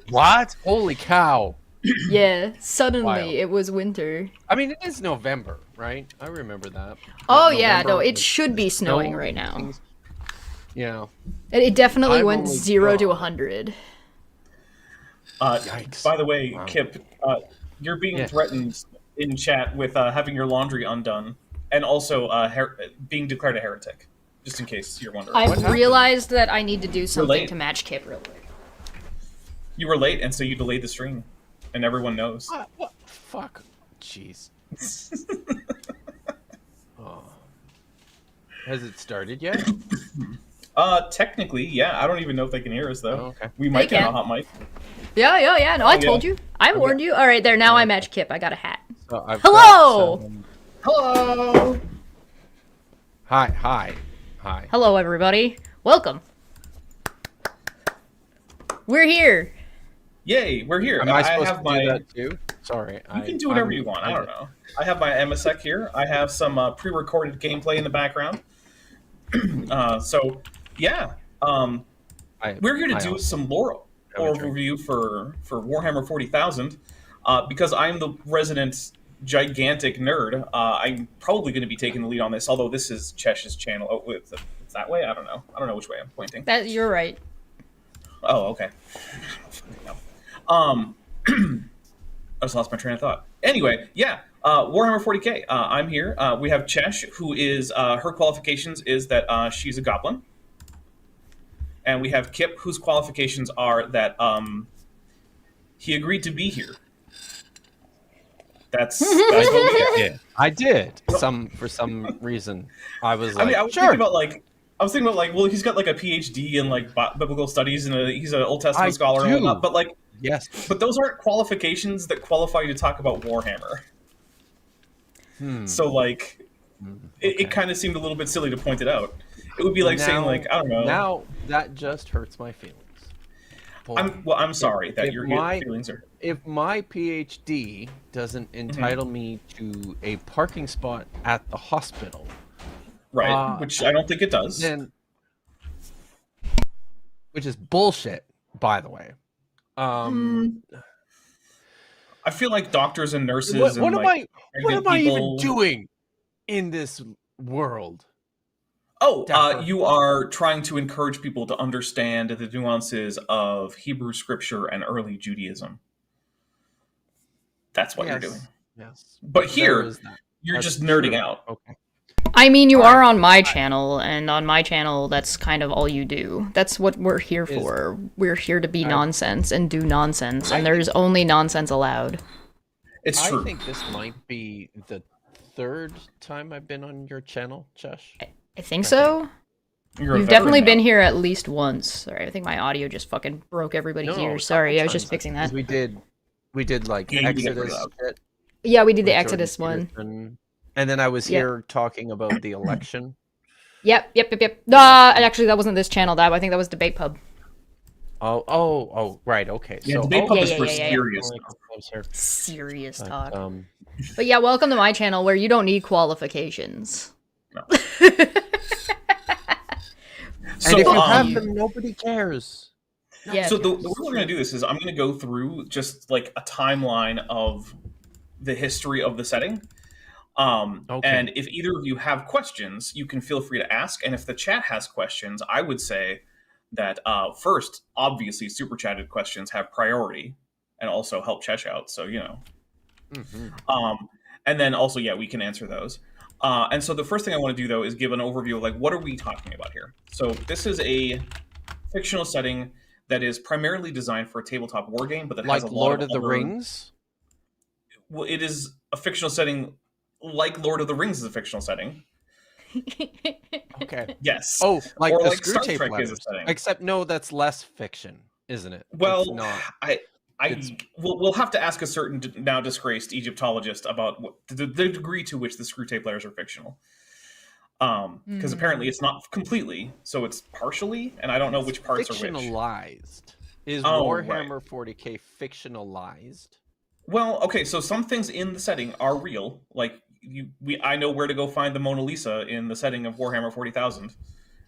What? Holy cow! Yeah, suddenly Wild. it was winter. I mean, it is November, right? I remember that. Oh That yeah, no, November it was should be snowing snow right and now. things. Yeah. It definitely I've went only 0 to got- 100. Yikes. By the way, Wow. Kip, you're being Yeah. threatened in chat with having your laundry undone, and also being declared a heretic. Just in case you're wondering. I've happened? realized that I need to do something late. to match Kip real quick. You were late, and so you delayed the stream, and everyone knows. What? Fuck. Jeez. Oh. Has it started yet? Technically, yeah. I don't even know if they can hear us though. Oh, okay. We might They get a can. hot mic. Yeah, no, I yeah. told you. I warned you. Alright, there, now I match Kip. I got a hat. So I've Hello! got some- Hello. Hi. Hello, everybody. Welcome. We're here. Yay, we're here. Am I supposed have to my. do that too? Sorry. You can do whatever you want. I don't know. I have my MSEC here. I have some pre-recorded gameplay in the background. So, yeah. We're here to do some lore overview for Warhammer 40,000. Because I'm the resident gigantic nerd, I'm probably going to be taking the lead on this, although this is Chesh's channel. Oh, it's that way? I don't know. I don't know which way I'm pointing. That you're right. Oh, okay. I just lost my train of thought. Anyway, yeah, Warhammer 40k. I'm here. We have Chesh, who is her qualifications is that she's a goblin, and we have Kip, whose qualifications are that he agreed to be here. That's what we get. I did. For some reason. I was like, I mean, I was sure. thinking about like, well, he's got like a PhD in like biblical studies and he's an Old Testament scholar and whatnot. But like, yes. But those aren't qualifications that qualify you to talk about Warhammer. So like, it kind of seemed a little bit silly to point it out. It would be like saying like, I don't know. Now that just hurts my feelings. I'm sorry that your feelings are. If my PhD doesn't entitle me to a parking spot at the hospital, right? Which I don't think it does. Then, which is bullshit, by the way. I feel like doctors and nurses. What am I even people... doing in this world? Oh, you are trying to encourage people to understand the nuances of Hebrew scripture and early Judaism. That's what you're doing. Yes. But here, you're just nerding out. Okay. I mean, you are on my channel, and on my channel, that's kind of all you do. That's what we're here for. We're here to be nonsense and do nonsense, and there's only nonsense allowed. It's true. I think this might be the third time I've been on your channel, Chesh. I think so. You've definitely been here at least once. Sorry, I think my audio just fucking broke everybody's ears. Sorry, I was just fixing that. We did like Exodus. Yeah, we did the Exodus one. And then I was here talking about the election. Yep. Actually, that wasn't this channel, I think that was Debate Pub. Oh, right, okay. Yeah, so, Debate Pub is for serious stuff. Serious talk. But yeah, welcome to my channel where you don't need qualifications. No. And if you have them, nobody cares. Yeah. So the way we're going to do this is I'm going to go through just like a timeline of the history of the setting. And if either of you have questions, you can feel free to ask. And if the chat has questions, I would say that first, obviously, super chatted questions have priority and also help Chesh out. So, you know. And then also, yeah, we can answer those. And so the first thing I want to do, though, is give an overview of, like, what are we talking about here? So this is a fictional setting that is primarily designed for a tabletop war game, but that has a lot Lord of the Rings? Well, it is a fictional setting like Lord of the Rings is a fictional setting. Okay. Yes. Oh, like or the like screw Star tape Trek letters. is a setting. Except, no, that's less fiction, isn't it? Well, it's not. We'll have to ask a certain now disgraced Egyptologist about the degree to which the screw tape letters are fictional. Because apparently it's not completely, so it's partially, and I don't know which parts are which. Fictionalized. Is Warhammer 40k fictionalized? Well, okay, so some things in the setting are real. Like I know where to go find the Mona Lisa in the setting of Warhammer 40,000, and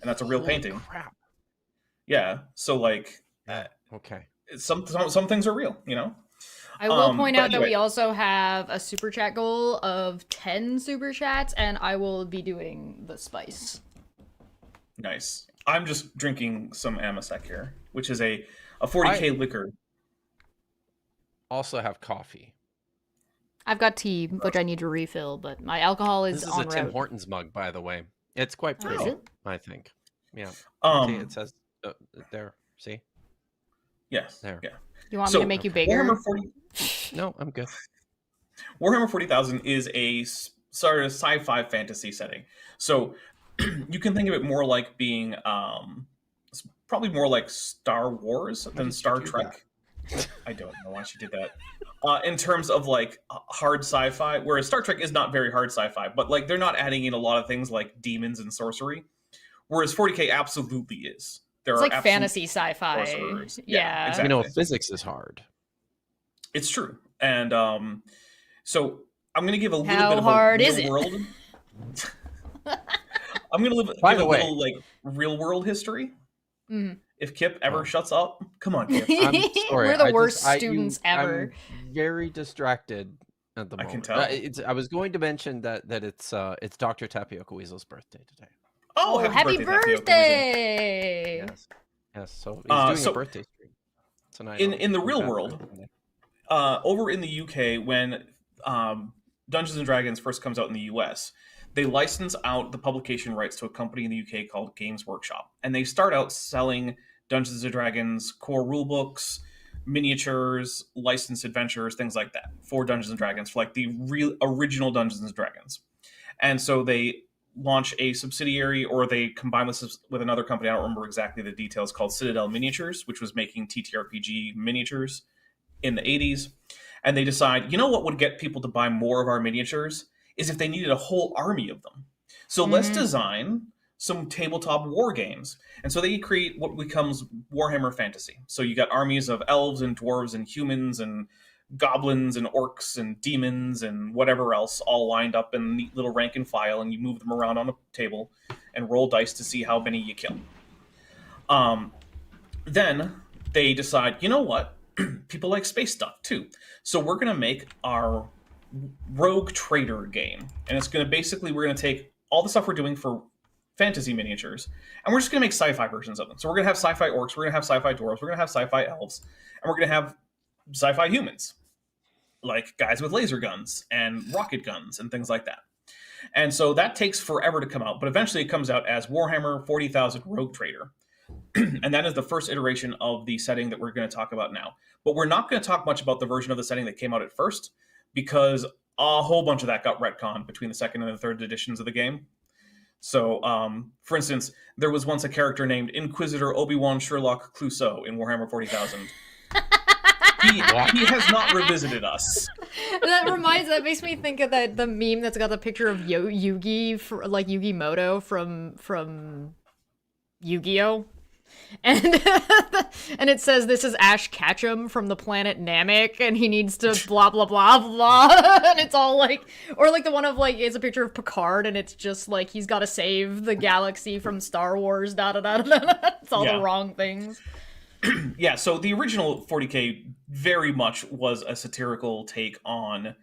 that's a real painting. Crap. Yeah, so like Okay. some things are real, you know. I will point out that we also have a super chat goal of 10 super chats, and I will be doing the spice. Nice. I'm just drinking some Amasec here, which is a 40k liquor. Also have coffee. I've got tea, which I need to refill, but my alcohol is on route. This is a Tim Hortons mug, by the way. It's quite pretty, is it? I think. Yeah. See, it says there. See? Yes. There. Yeah. You want me to make you bigger? Warhammer 40... No, I'm good. Warhammer 40,000 is a sort of sci-fi fantasy setting. So you can think of it more like being probably more like Star Wars than Star Trek. I don't know why she did that. In terms of like hard sci-fi, whereas Star Trek is not very hard sci-fi, but like they're not adding in a lot of things like demons and sorcery, whereas 40k absolutely is. It's like fantasy sci-fi. Yeah, exactly. You know, physics is hard. It's true, and so I'm going to give a little bit of a real world. I'm going to give a little like real world history. Mm. If Kip ever shuts up, come on, Kip. I'm sorry. We're the worst students ever. I'm very distracted at the moment. I can tell. I was going to mention that it's Dr. Tapioca Weasel's birthday today. Oh, happy birthday! Yes. So he's doing a birthday stream tonight. In the real world, over in the UK, when Dungeons and Dragons first comes out in the US, they license out the publication rights to a company in the UK called Games Workshop, and they start out selling Dungeons and Dragons core rulebooks, miniatures, licensed adventures, things like that for Dungeons and Dragons, for like the real original Dungeons and Dragons. And so they launch a subsidiary, or they combine with another company, I don't remember exactly the details, called Citadel Miniatures, which was making TTRPG miniatures in the 80s. And they decide, you know what would get people to buy more of our miniatures is if they needed a whole army of them. So let's design some tabletop war games. And so they create what becomes Warhammer Fantasy. So you got armies of elves and dwarves and humans and goblins and orcs and demons and whatever else all lined up in a neat little rank and file, and you move them around on a table and roll dice to see how many you kill. Then they decide, you know what? People like space stuff too. So we're going to make our rogue trader game. And it's going to basically, we're going to take all the stuff we're doing for fantasy miniatures, and we're just going to make sci-fi versions of them. So we're going to have sci-fi orcs, we're going to have sci-fi dwarves, we're going to have sci-fi elves, and we're going to have sci-fi humans, like guys with laser guns and rocket guns and things like that. And so that takes forever to come out, but eventually it comes out as Warhammer 40,000 Rogue Trader. And that is the first iteration of the setting that we're going to talk about now. But we're not going to talk much about the version of the setting that came out at first, because a whole bunch of that got retconned between the second and the third editions of the game. So, for instance, there was once a character named Inquisitor Obi-Wan Sherlock Clouseau in Warhammer 40,000. He has not revisited us. That makes me think of the meme that's got the picture of Yugi, like Yugi Moto from Yu-Gi-Oh! And and it says, this is Ash Ketchum from the planet Namek, and he needs to blah blah blah blah. And it's all like, or like the one of like, it's a picture of Picard, and it's just like he's got to save the galaxy from Star Wars. Da da da da. It's all the wrong things. Yeah, so the original 40K very much was a satirical take on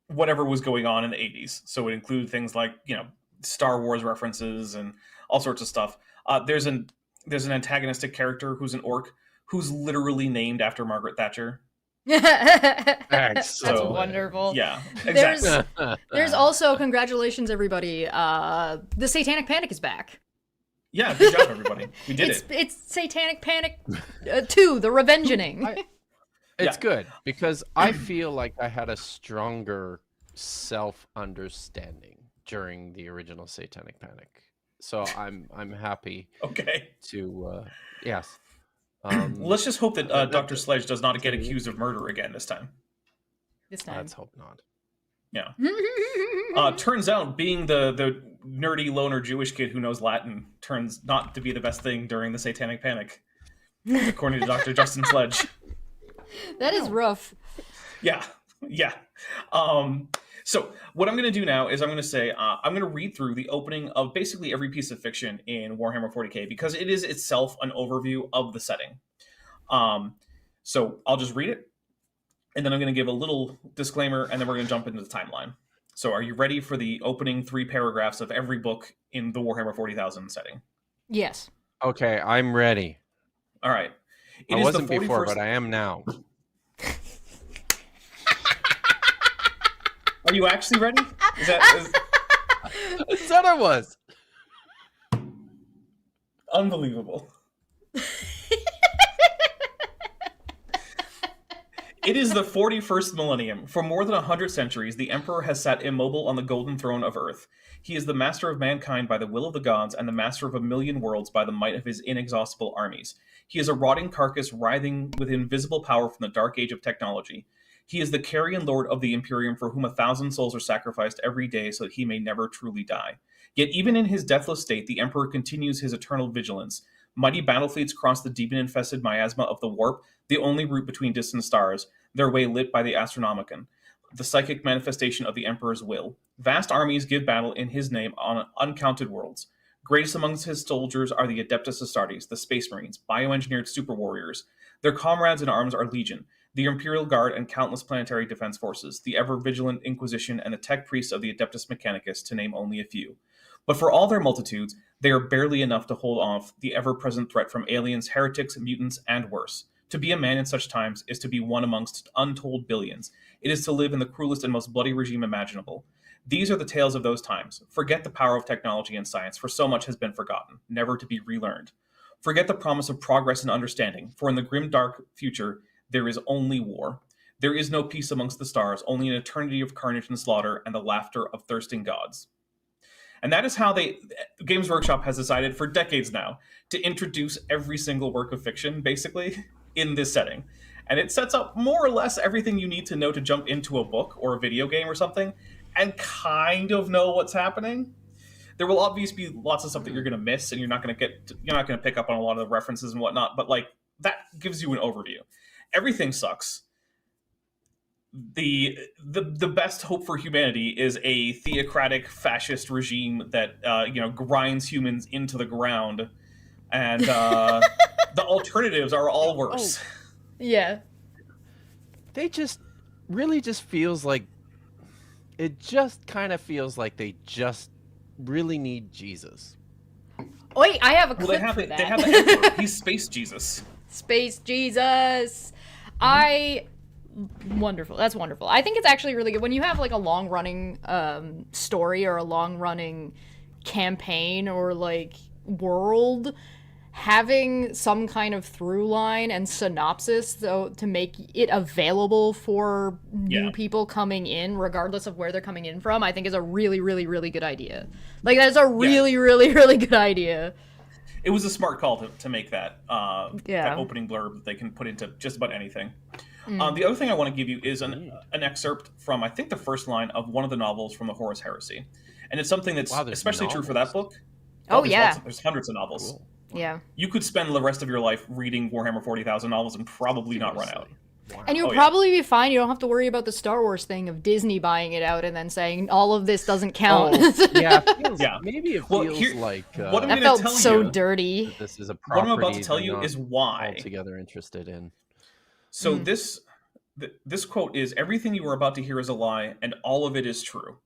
whatever was going on in the 80s. So it included things like, you know, Star Wars references and all sorts of stuff. There's an antagonistic character who's an orc who's literally named after Margaret Thatcher. That's wonderful. Yeah, exactly. There's also, congratulations everybody, the Satanic Panic is back. Yeah, good job everybody. We did it. It's Satanic Panic 2, the Revengeing. It's good, because I feel like I had a stronger self-understanding during the original Satanic Panic. So I'm happy. Okay. To yes. Let's just hope that Dr. Sledge does not get accused of murder again this time. Let's hope not. Yeah. Turns out being the nerdy loner Jewish kid who knows Latin turns not to be the best thing during the Satanic Panic, according to Dr. Justin Sledge. That is rough. Yeah. So what I'm going to do now is I'm going to say, I'm going to read through the opening of basically every piece of fiction in Warhammer 40k, because it is itself an overview of the setting. So I'll just read it, and then I'm going to give a little disclaimer, and then we're going to jump into the timeline. So are you ready for the opening 3 paragraphs of every book in the Warhammer 40,000 setting? Yes. Okay, I'm ready. All right. I wasn't before, but I am now. Are you actually ready? I said I was. Unbelievable. It is the 41st millennium. For more than 100 centuries, the Emperor has sat immobile on the golden throne of Earth. He is the master of mankind by the will of the gods, and the master of a million worlds by the might of his inexhaustible armies. He is a rotting carcass writhing with invisible power from the dark age of technology. He is the Carrion Lord of the Imperium, for whom 1,000 souls are sacrificed every day so that he may never truly die. Yet even in his deathless state, the Emperor continues his eternal vigilance. Mighty battlefleets cross the demon-infested miasma of the warp, the only route between distant stars, their way lit by the Astronomican, the psychic manifestation of the Emperor's will. Vast armies give battle in his name on uncounted worlds. Greatest amongst his soldiers are the Adeptus Astartes, the Space Marines, bioengineered super warriors. Their comrades in arms are Legion, the Imperial Guard and countless planetary defense forces, the ever-vigilant Inquisition, and the tech priests of the Adeptus Mechanicus, to name only a few. But for all their multitudes, they are barely enough to hold off the ever-present threat from aliens, heretics, mutants, and worse. To be a man in such times is to be one amongst untold billions. It is to live in the cruelest and most bloody regime imaginable. These are the tales of those times. Forget the power of technology and science, for so much has been forgotten, never to be relearned. Forget the promise of progress and understanding, for in the grim dark future, there is only war. There is no peace amongst the stars, only an eternity of carnage and slaughter and the laughter of thirsting gods. And that is how Games Workshop has decided for decades now to introduce every single work of fiction, basically, in this setting. And it sets up more or less everything you need to know to jump into a book or a video game or something and kind of know what's happening. There will obviously be lots of stuff that you're going to miss, and you're not going to pick up on a lot of the references and whatnot, but like that gives you an overview. Everything sucks. The best hope for humanity is a theocratic fascist regime that grinds humans into the ground, and the alternatives are all worse. Yeah. They just really just feels like it just kind of feels like they just really need Jesus. Wait, I have a clip for that. They have the Emperor. He's Space Jesus. Space Jesus. Wonderful. That's wonderful. I think it's actually really good when you have like a long-running story or a long-running campaign or like world, having some kind of through line and synopsis, though, to make it available for new people coming in, regardless of where they're coming in from, I think is a really, really, really good idea. Like, that's a really, really, really good idea. It was a smart call to make that that opening blurb that they can put into just about anything. The other thing I want to give you is an excerpt from, I think, the first line of one of the novels from the Horus Heresy. And it's something that's especially true for that book. There's hundreds of novels. Cool. Yeah. You could spend the rest of your life reading Warhammer 40,000 novels and probably not run out. Wow. And you'll probably be fine. You don't have to worry about the Star Wars thing of Disney buying it out and then saying all of this doesn't count. Maybe it feels like what I'm that felt tell so you, dirty. This is a property what I'm about to tell you is why. Altogether interested in. So this quote is, "Everything you are about to hear is a lie, and all of it is true."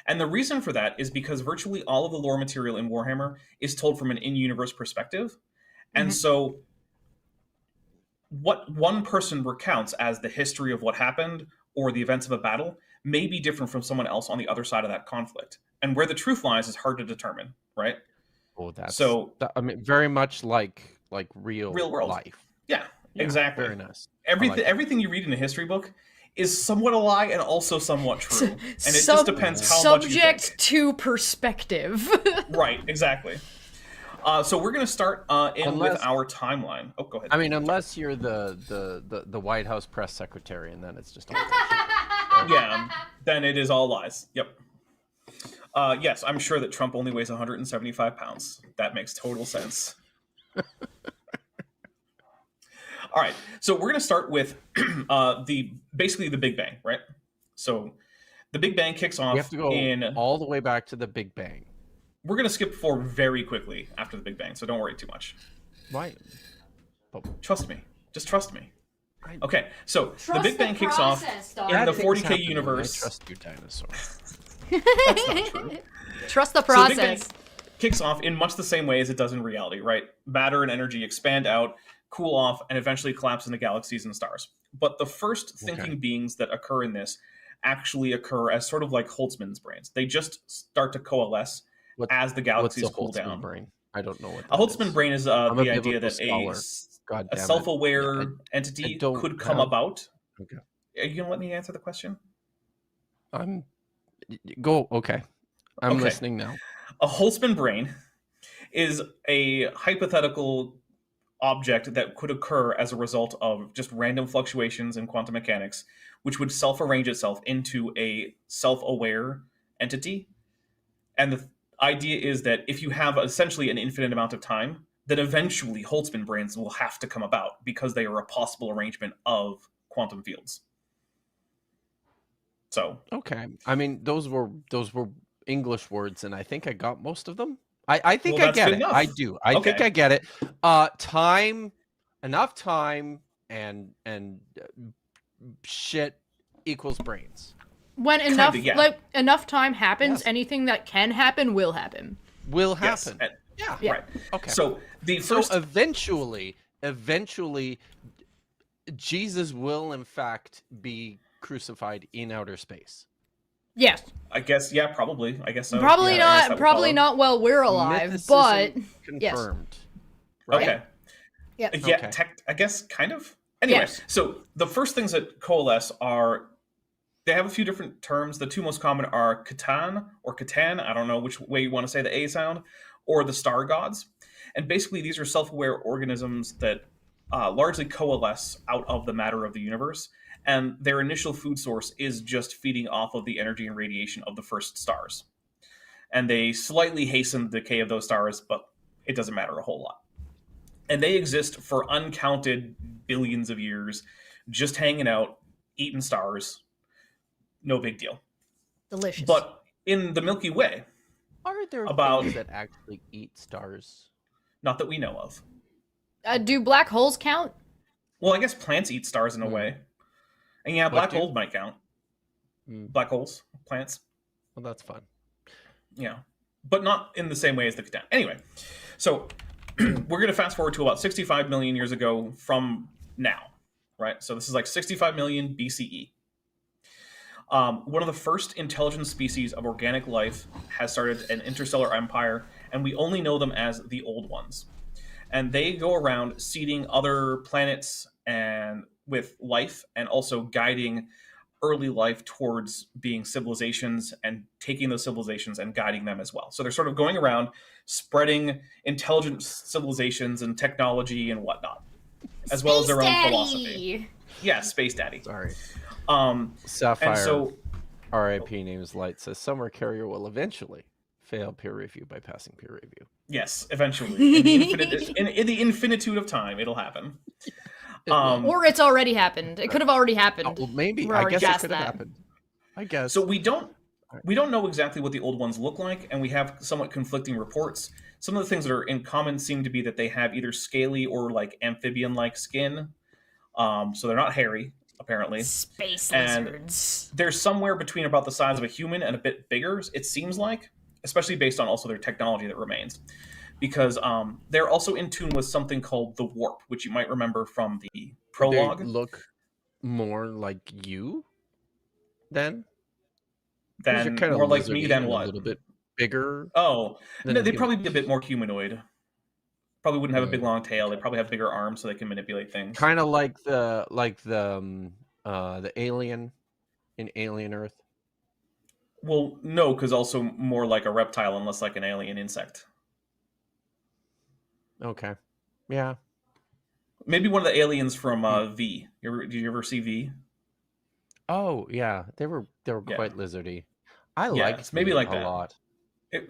And the reason for that is because virtually all of the lore material in Warhammer is told from an in-universe perspective. And so what one person recounts as the history of what happened or the events of a battle may be different from someone else on the other side of that conflict. And where the truth lies is hard to determine, right? Oh, that's I mean, very much like real world life. Yeah, exactly. Very nice. Everything you read in a history book is somewhat a lie and also somewhat true. And it just depends how much you think. Subject to perspective. Right, exactly. So we're going to start with our timeline. Oh, go ahead. I mean, unless you're the White House press secretary, and then it's just all yeah, then it is all lies. Yep. Yes, I'm sure that Trump only weighs 175 pounds. That makes total sense. All right, so we're going to start with basically the Big Bang, right? So the Big Bang kicks off. We have to go all the way back to the Big Bang. We're going to skip forward very quickly after the Big Bang, so don't worry too much. Right. Trust me. Just trust me. Okay, so Trust the Big Bang the kicks off process, dog. in the Bad things 40K happen when universe. I trust you, dinosaur. That's not true. Trust the So the Big Bang process. kicks off in much the same way as it does in reality, right? Matter and energy expand out, cool off, and eventually collapse into galaxies and stars. But the first thinking beings that occur in this actually occur as sort of like Holtzman's brains. They just start to coalesce as the galaxies What's a cool Holtzman down. brain? I don't know what A that Holtzman is. brain is I'm the a idea biblical that scholar. God a damn it. self-aware Yeah, entity don't could come have- about. Okay. Are you gonna let me answer the question? Go. Okay. I'm Okay. listening now. A Holtzman brain is a hypothetical object that could occur as a result of just random fluctuations in quantum mechanics, which would self-arrange itself into a self-aware entity. And the idea is that if you have essentially an infinite amount of time, then eventually Holtzman brains will have to come about because they are a possible arrangement of quantum fields. So Okay. I mean, those were English words, and I think I got most of them. I think I get it. enough. I do. I think I get it. Time, enough time, and shit equals brains. When enough yeah. enough time happens, Yes. anything that can happen will happen. Will yes, happen. yeah, Yeah. right. Okay. So the first, eventually, Jesus will in fact be crucified in outer space. Yes. I guess, yeah, probably. I guess so. Probably Yeah, I guess that would probably follow. not while we're alive, Mythicism but yes. confirmed. Right? Okay. Yeah. Yeah, Okay. I guess kind of. Anyway, Yes. so the first things that coalesce are, they have a few different terms. The two most common are Catan or Catan, I don't know which way you want to say the A sound, or the star gods. And basically these are self-aware organisms that largely coalesce out of the matter of the universe. And their initial food source is just feeding off of the energy and radiation of the first stars. And they slightly hasten the decay of those stars, but it doesn't matter a whole lot. And they exist for uncounted billions of years, just hanging out, eating stars. No big deal. Delicious. But in the Milky Way, Are there About- things that actually eat stars? not that we know of. Do black holes count? Well, I guess plants eat stars in a way. And yeah, black holes might count. Black holes, plants. Well, that's fun. Yeah. But not in the same way as the Catan. Anyway, so we're going to fast forward to about 65 million years ago from now, right? So this is like 65 million BCE. One of the first intelligent species of organic life has started an interstellar empire, and we only know them as the Old Ones. And they go around seeding other planets and with life, and also guiding early life towards being civilizations and taking those civilizations and guiding them as well. So they're sort of going around spreading intelligent civilizations and technology and whatnot, as well as their own philosophy. Yeah, Space Daddy. Sorry. Sapphire. And so, RIP names light says Summer Carrier will eventually fail peer review by passing peer review. yes, eventually, in the infinitude of time, it'll happen. Or it's already happened. It could have already happened. Well, maybe. We're I already guess it past could have that. happened. I guess. So we don't know exactly what the Old Ones look like, and we have somewhat conflicting reports. Some of the things that are in common seem to be that they have either scaly or like amphibian-like skin. So they're not hairy, apparently. Space And lizards. they're somewhere between about the size of a human and a bit bigger, it seems like, especially based on also their technology that remains. Because they're also in tune with something called the warp, which you might remember from the prologue. They look more like you then? Then more like me than and what? A little bit bigger. Oh, no, they'd human. probably be a bit more humanoid. Probably wouldn't have a big long tail. They probably have bigger arms so they can manipulate things. Kind of like the alien in Alien Earth. Well, no, because also more like a reptile and less like an alien insect. Okay. Yeah. Maybe one of the aliens from V. Did you ever see V? Oh yeah, they were Yeah. quite lizardy. I Yeah, liked it's maybe V like a that. lot.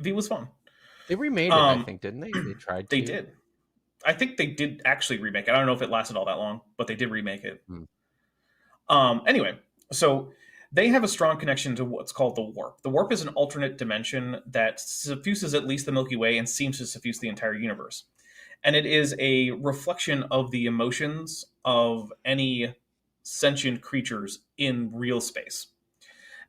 V was fun. They remade it, I think, didn't they? They tried to. They did. I think they did actually remake it. I don't know if it lasted all that long, but they did remake it. Anyway, so they have a strong connection to what's called the warp. The warp is an alternate dimension that suffuses at least the Milky Way and seems to suffuse the entire universe. And it is a reflection of the emotions of any sentient creatures in real space.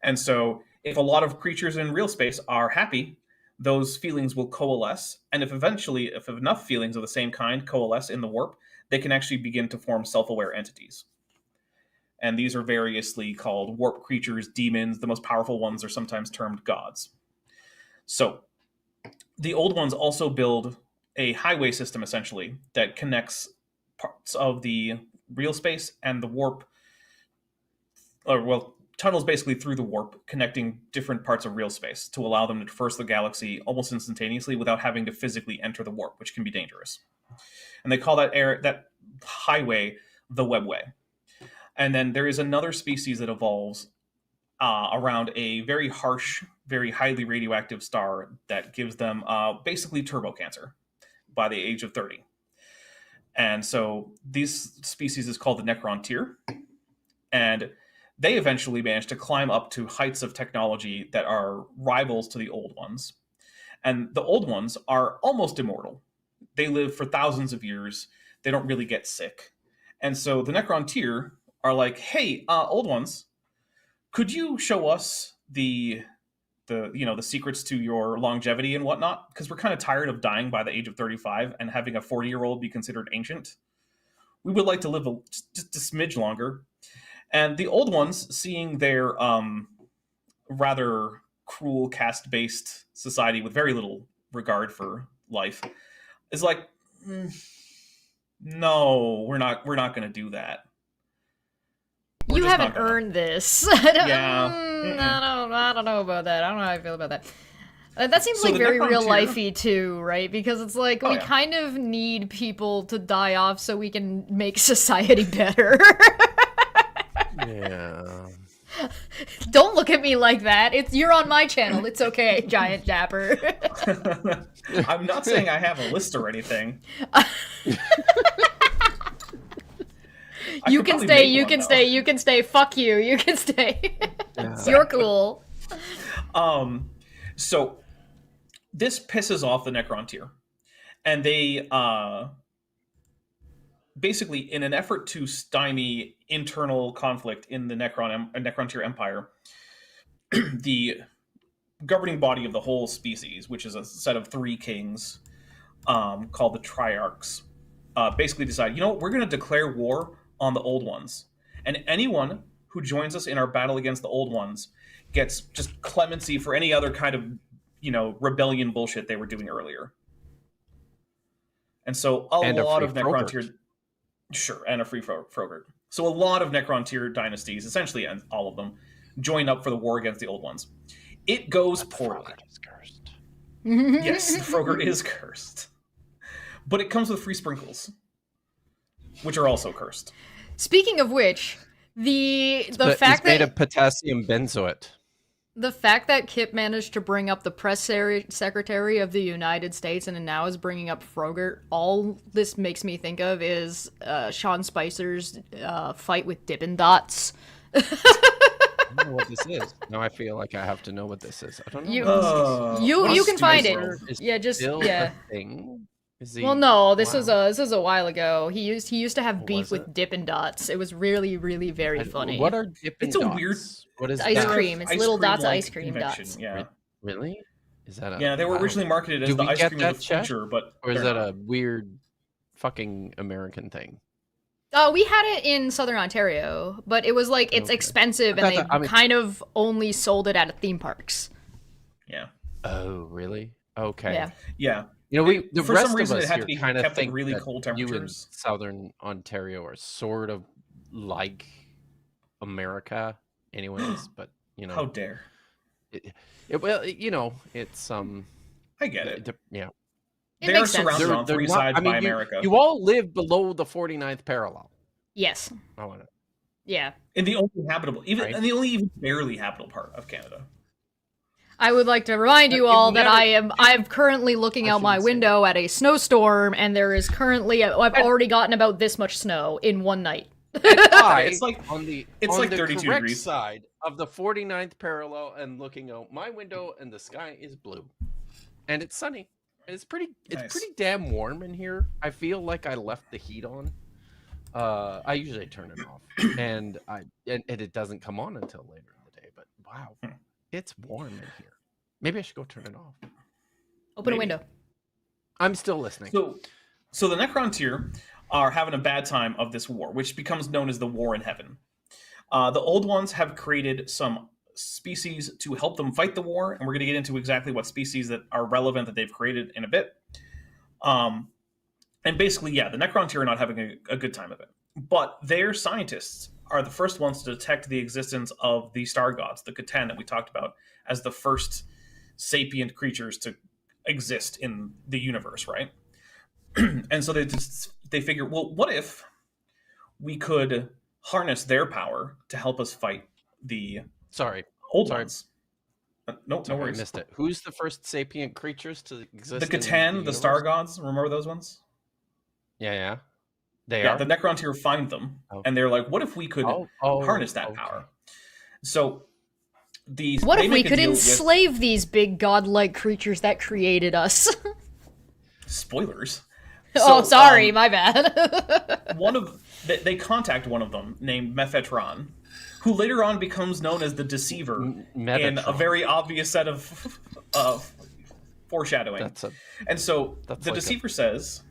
And so if a lot of creatures in real space are happy, those feelings will coalesce. And if enough feelings of the same kind coalesce in the warp, they can actually begin to form self-aware entities. And these are variously called warp creatures, demons. The most powerful ones are sometimes termed gods. So the old ones also build a highway system, essentially, that connects parts of the real space and the warp, tunnels basically through the warp, connecting different parts of real space to allow them to traverse the galaxy almost instantaneously without having to physically enter the warp, which can be dangerous. And they call that highway the webway. And then there is another species that evolves around a very harsh, very highly radioactive star that gives them basically turbo cancer by the age of 30. And so this species is called the Necrontyr. And they eventually manage to climb up to heights of technology that are rivals to the old ones. And the old ones are almost immortal. They live for thousands of years. They don't really get sick. And so the Necrontyr are like, hey, old ones, could you show us the secrets to your longevity and whatnot? Because we're kind of tired of dying by the age of 35 and having a 40-year-old be considered ancient. We would like to live just a smidge longer. And the old ones, seeing their rather cruel caste-based society with very little regard for life, is like, no, we're not going to do that. You haven't earned this. I don't know about that. I don't know how I feel about that. That seems like very real-lifey too, right? Because it's like we kind of need people to die off so we can make society better. Yeah. Don't look at me like that. You're on my channel. It's okay, Giant Dapper. I'm not saying I have a list or anything. You can stay, you can stay, you can stay. Fuck you, you can stay. You're cool. So this pisses off the Necrontyr. And they basically, in an effort to stymie internal conflict in the Necrontyr Empire, the governing body of the whole species, which is a set of 3 kings called the Triarchs, basically decide, we're going to declare war on the old ones. And anyone who joins us in our battle against the old ones gets just clemency for any other kind of, rebellion bullshit they were doing earlier. And so a lot of Necrontyr... Sure, and a free Frogurt. So a lot of Necrontyr dynasties, essentially all of them, join up for the war against the old ones. It goes poorly. Frogurt is cursed. Yes, the Frogurt is cursed. But it comes with free sprinkles, which are also cursed. Speaking of which, the fact it's made of potassium benzoate. The fact that Kip managed to bring up the press secretary of the United States and now is bringing up Frogurt, all this makes me think of is Sean Spicer's fight with Dippin' Dots. I don't know what this is. Now I feel like I have to know what this is. I don't know. You can find it. A thing? Well, no, this was a while ago. He used to have beef with Dippin' Dots. It was really, really very funny. What are Dippin' Dots? It's a weird... What is ice cream? It's little dots of ice cream convection. dots. Yeah. Really? Is that they were originally marketed as the ice cream of the future, but... Or is that a weird fucking American thing? We had it in Southern Ontario, but it was like, it's expensive, and they kind of only sold it at theme parks. Yeah. Oh, really? Okay. Yeah. The for rest some reason, of us it had to be kind of kept think at really that cold you in temperatures. Southern Ontario are sort of like America, anyways. But how dare? It's I get it. Yeah. They are surrounded on 3 sides by America. You all live below the 49th parallel. Yes. I want to. Yeah. In the only habitable, and the only even barely habitable part of Canada. I would like to remind you all that I'm currently looking out my window at a snowstorm, and there is currently I've already gotten about this much snow in one night. It's like on the 32 correct degrees side of the 49th parallel, and looking out my window, and the sky is blue, and it's sunny. And it's pretty damn warm in here. I feel like I left the heat on, I usually turn it off, and it doesn't come on until later in the day. But wow, it's warm in here. Maybe I should go turn it off. Open a window. I'm still listening. So the Necron tier are having a bad time of this war, which becomes known as the War in Heaven. The old ones have created some species to help them fight the war, and we're going to get into exactly what species that are relevant that they've created in a bit. And basically, yeah, the Necron tier are not having a good time of it. But their scientists are the first ones to detect the existence of the star gods, the Catan that we talked about, as the first sapient creatures to exist in the universe, right? And so they figure, well, what if we could harness their power to help us fight the old ones? No worries. I missed it. Who's the first sapient creatures to exist? The Catan, the star gods. Remember those ones? Yeah. They are? The Necron tier find them, and they're like, what if we could harness that power? So what if we could enslave these big godlike creatures that created us? Spoilers. So, sorry, my bad. They contact one of them named Mephetron, who later on becomes known as the Deceiver in a very obvious set of foreshadowing. The Deceiver says,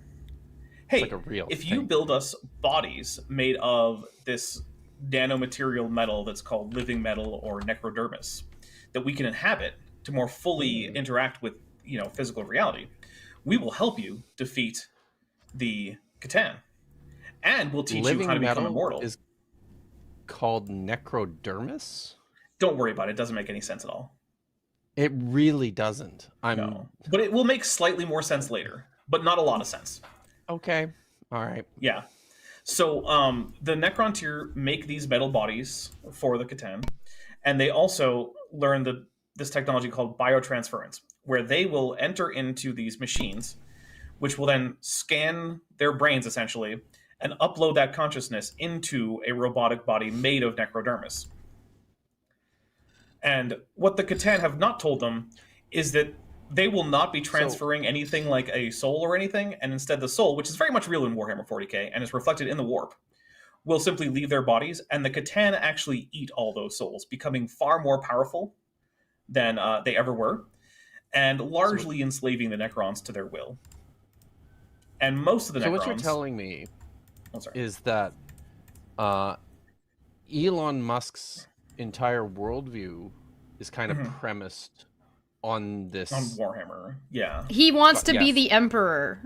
hey, if you build us bodies made of this nanomaterial metal that's called living metal or necrodermis that we can inhabit to more fully interact with, physical reality, we will help you defeat the Catan, and we'll teach you how to become immortal. Is called necrodermis? Don't worry about it. It doesn't make any sense at all. It really doesn't. No. But it will make slightly more sense later, but not a lot of sense. Okay. All right. Yeah. So the Necron tier make these metal bodies for the Catan, and they also learn this technology called biotransference, where they will enter into these machines, which will then scan their brains, essentially, and upload that consciousness into a robotic body made of necrodermis. And what the Catan have not told them is that they will not be transferring anything like a soul or anything, and instead the soul, which is very much real in Warhammer 40k and is reflected in the warp, will simply leave their bodies, and the Catan actually eat all those souls, becoming far more powerful than they ever were, and largely enslaving the Necrons to their will. And most of the Necrons... So what you're telling me is that Elon Musk's entire worldview is kind of premised on this... On Warhammer, yeah. He wants to be the Emperor.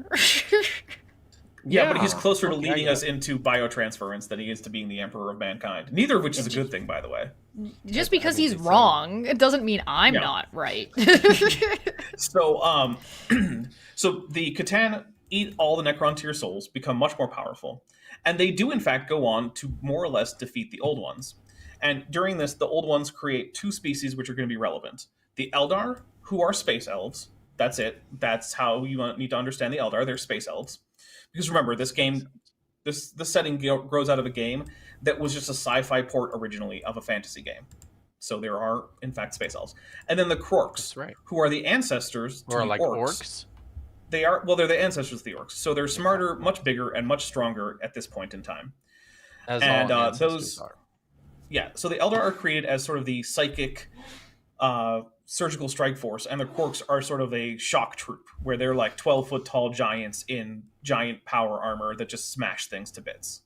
Yeah, but he's closer to leading us into biotransference than he is to being the Emperor of mankind. Neither of which is a good thing, by the way. Just because he's wrong, it doesn't mean I'm not right. So the Catan eat all the Necron tier souls, become much more powerful, and they do in fact go on to more or less defeat the old ones. And during this, the old ones create two species which are going to be relevant. The Eldar, who are space elves. That's it. That's how you need to understand the Eldar. They're space elves. Because remember, this game, this setting grows out of a game that was just a sci-fi port originally of a fantasy game. So there are, in fact, space elves. And then the Krorks, who are the ancestors to the like orcs. They are, well, they're the ancestors of the orcs. So they're smarter, much bigger, and much stronger at this point in time. As all ancestors are. Yeah, so the Eldar are created as sort of the psychic surgical strike force, and the Krorks are sort of a shock troop, where they're like 12-foot tall giants in giant power armor that just smash things to bits.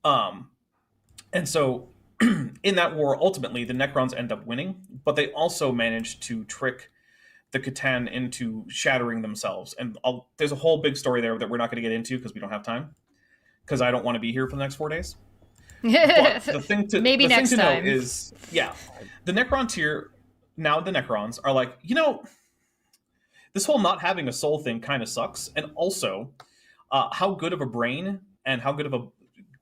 And so in that war, ultimately, the Necrons end up winning, but they also manage to trick the Catan into shattering themselves. And there's a whole big story there that we're not going to get into because we don't have time, because I don't want to be here for the next 4 days. But the thing to, Maybe the next thing to time. know is, the Necron tier, now the Necrons are like, this whole not having a soul thing kind of sucks. And also, how good of a brain and how good of a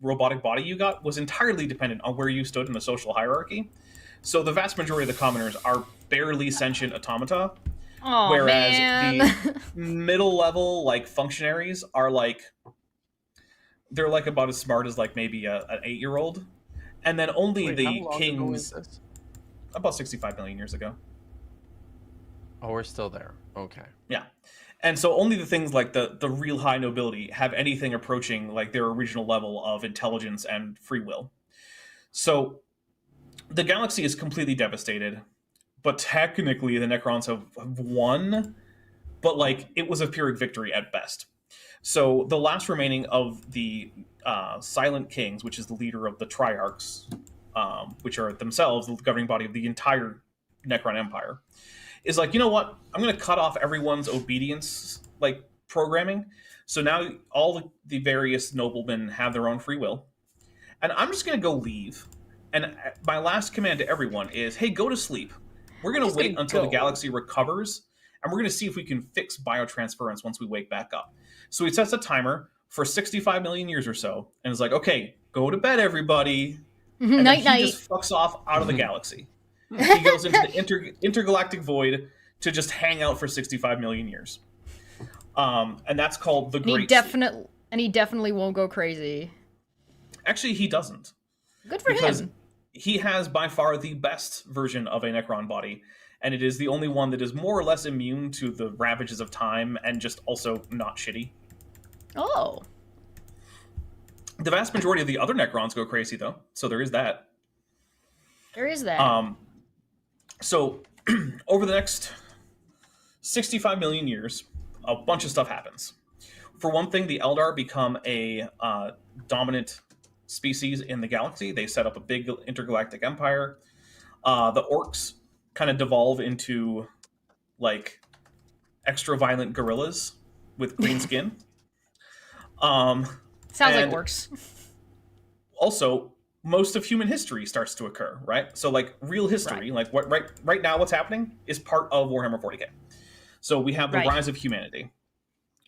robotic body you got was entirely dependent on where you stood in the social hierarchy. So the vast majority of the commoners are barely sentient automata, whereas the middle level, like, functionaries are like, they're like about as smart as like maybe an 8-year-old, and then only the kings. About 65 million years ago. Oh, we're still there. Okay. Yeah, And so only the things like the real high nobility have anything approaching like their original level of intelligence and free will. So the galaxy is completely devastated, but technically the Necrons have won, but like it was a Pyrrhic victory at best. So the last remaining of the Silent Kings, which is the leader of the Triarchs, which are themselves the governing body of the entire Necron Empire, is like, you know what? I'm going to cut off everyone's obedience like programming. So now all the various noblemen have their own free will, and I'm just going to go leave. And my last command to everyone is, hey, go to sleep. We're going to wait until the galaxy recovers, and we're going to see if we can fix biotransference once we wake back up. So he sets a timer for 65 million years or so, and is like, okay, go to bed, everybody. And night, then he just fucks off out of the galaxy. He goes into the intergalactic void to just hang out for 65 million years. And that's called the Great Sleep. And he definitely won't go crazy. Actually, he doesn't. Good for him. He has by far the best version of a Necron body, and it is the only one that is more or less immune to the ravages of time and just also not shitty. Oh. The vast majority of the other Necrons go crazy, though, so there is that. There is that. So, over the next 65 million years, a bunch of stuff happens. For one thing, the Eldar become a dominant species in the galaxy. They set up a big intergalactic empire. The Orcs kind of devolve into, like, extra violent gorillas with green skin. Sounds like Orcs. Also, most of human history starts to occur, right? So, like, real history, like what right now what's happening is part of Warhammer 40k. So we have the rise of humanity.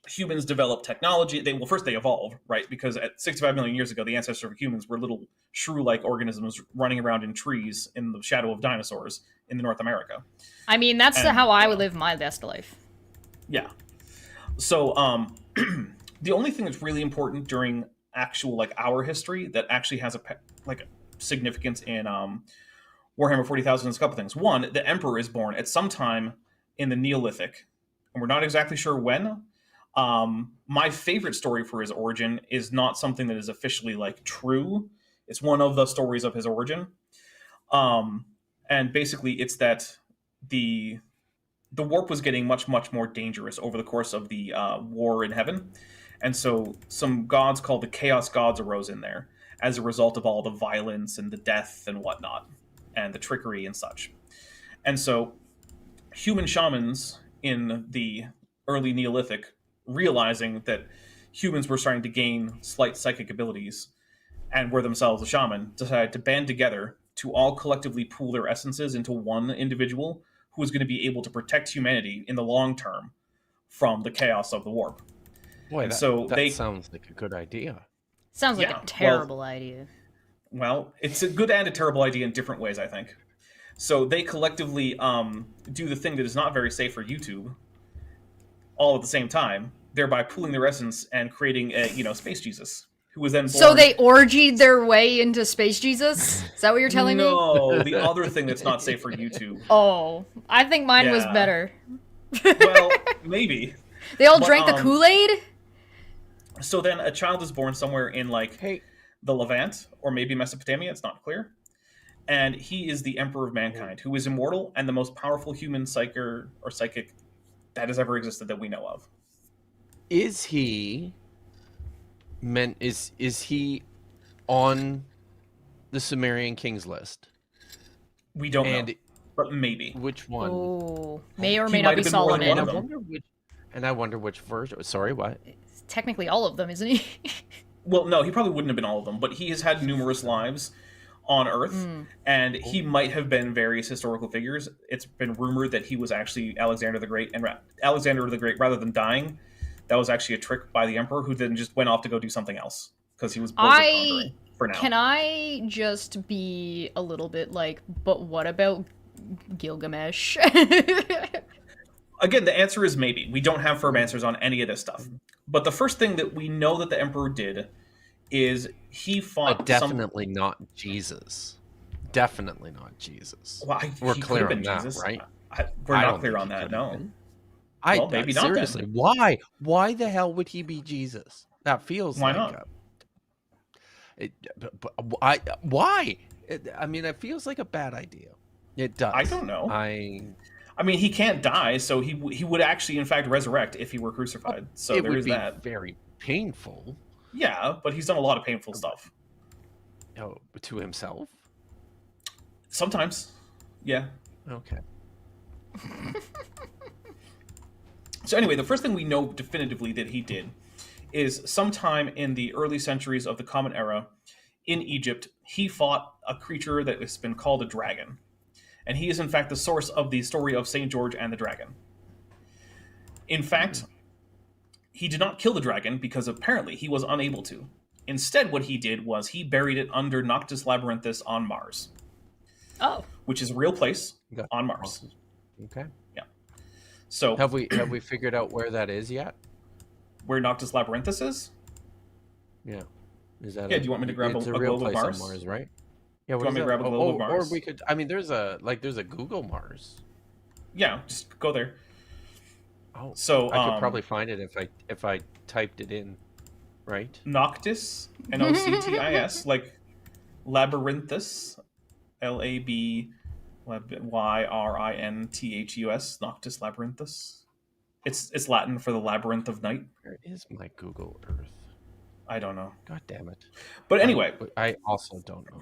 Humans develop technology. They evolve, right? Because at 65 million years ago, the ancestors of humans were little shrew-like organisms running around in trees in the shadow of dinosaurs in North America. I mean, that's how I would live my best life. Yeah. So, the only thing that's really important during actual, like, our history that actually has a significance in Warhammer 40,000 is a couple things. One, the Emperor is born at some time in the Neolithic, and we're not exactly sure when. My favorite story for his origin is not something that is officially, like, true. It's one of the stories of his origin. And basically it's that the warp was getting much, much more dangerous over the course of the war in heaven. And so some gods called the Chaos Gods arose in there as a result of all the violence and the death and whatnot, and the trickery and such. And so human shamans in the early Neolithic, realizing that humans were starting to gain slight psychic abilities and were themselves a shaman, decided to band together to all collectively pool their essences into one individual who is going to be able to protect humanity in the long term from the chaos of the warp. Boy, that sounds like a good idea. Sounds like a terrible idea. Well, it's a good and a terrible idea in different ways, I think. So they collectively do the thing that is not very safe for YouTube all at the same time, thereby pooling their essence and creating a, Space Jesus, who was then born. So they orgied their way into Space Jesus? Is that what you're telling me? No, the other thing that's not safe for YouTube. Oh, I think mine was better. Well, maybe. They all drank the Kool-Aid? So then a child is born somewhere in, the Levant, or maybe Mesopotamia, it's not clear. And he is the Emperor of Mankind, who is immortal and the most powerful human psychic that has ever existed that we know of. Is he on the Sumerian Kings list? We don't know, but maybe. Which one? Oh, may or may not be Solomon. I wonder which version. Sorry, what? It's technically all of them, isn't he? Well, no, he probably wouldn't have been all of them, but he has had numerous lives on Earth, and he might have been various historical figures. It's been rumored that he was actually Alexander the Great, and Alexander the Great, rather than dying, that was actually a trick by the Emperor, who then just went off to go do something else, because he was conquering for now. Can I just be a little bit like, but what about Gilgamesh? Again, the answer is maybe. We don't have firm answers on any of this stuff. But the first thing that we know that the Emperor did is he fought... definitely not Jesus. Definitely not Jesus. Well, we're clear on that, right? We're not clear on that, no. Well, maybe not seriously, then. why? Why the hell would he be Jesus? That feels Why like not? why? I mean, it feels like a bad idea. It does. I don't know. I mean, he can't die, so he would actually, in fact, resurrect if he were crucified. So it there would is be that. very painful. Yeah, but he's done a lot of painful stuff. Oh, to himself? Sometimes. Yeah. Okay. So anyway, the first thing we know definitively that he did is sometime in the early centuries of the Common Era in Egypt, he fought a creature that has been called a dragon. And he is, in fact, the source of the story of St. George and the dragon. In fact, he did not kill the dragon because apparently he was unable to. Instead, what he did was he buried it under Noctis Labyrinthus on Mars. Oh. Which is a real place on Mars. Okay. Yeah. So have we figured out where that is yet? Where Noctis Labyrinthus is? Yeah. Is that? Yeah. Do you want me to grab a globe of Mars? On Mars, right? Yeah. Do you want me to grab a globe of Mars? Or we could. I mean, there's a Google Mars. Yeah. Just go there. Oh. So I could probably find it if I typed it in, right? Noctis, Noctis, like Labyrinthus, Labyrinthus, Noctis Labyrinthus. It's Latin for the labyrinth of night. Where is my Google Earth? I don't know. God damn it. But anyway, I also don't know.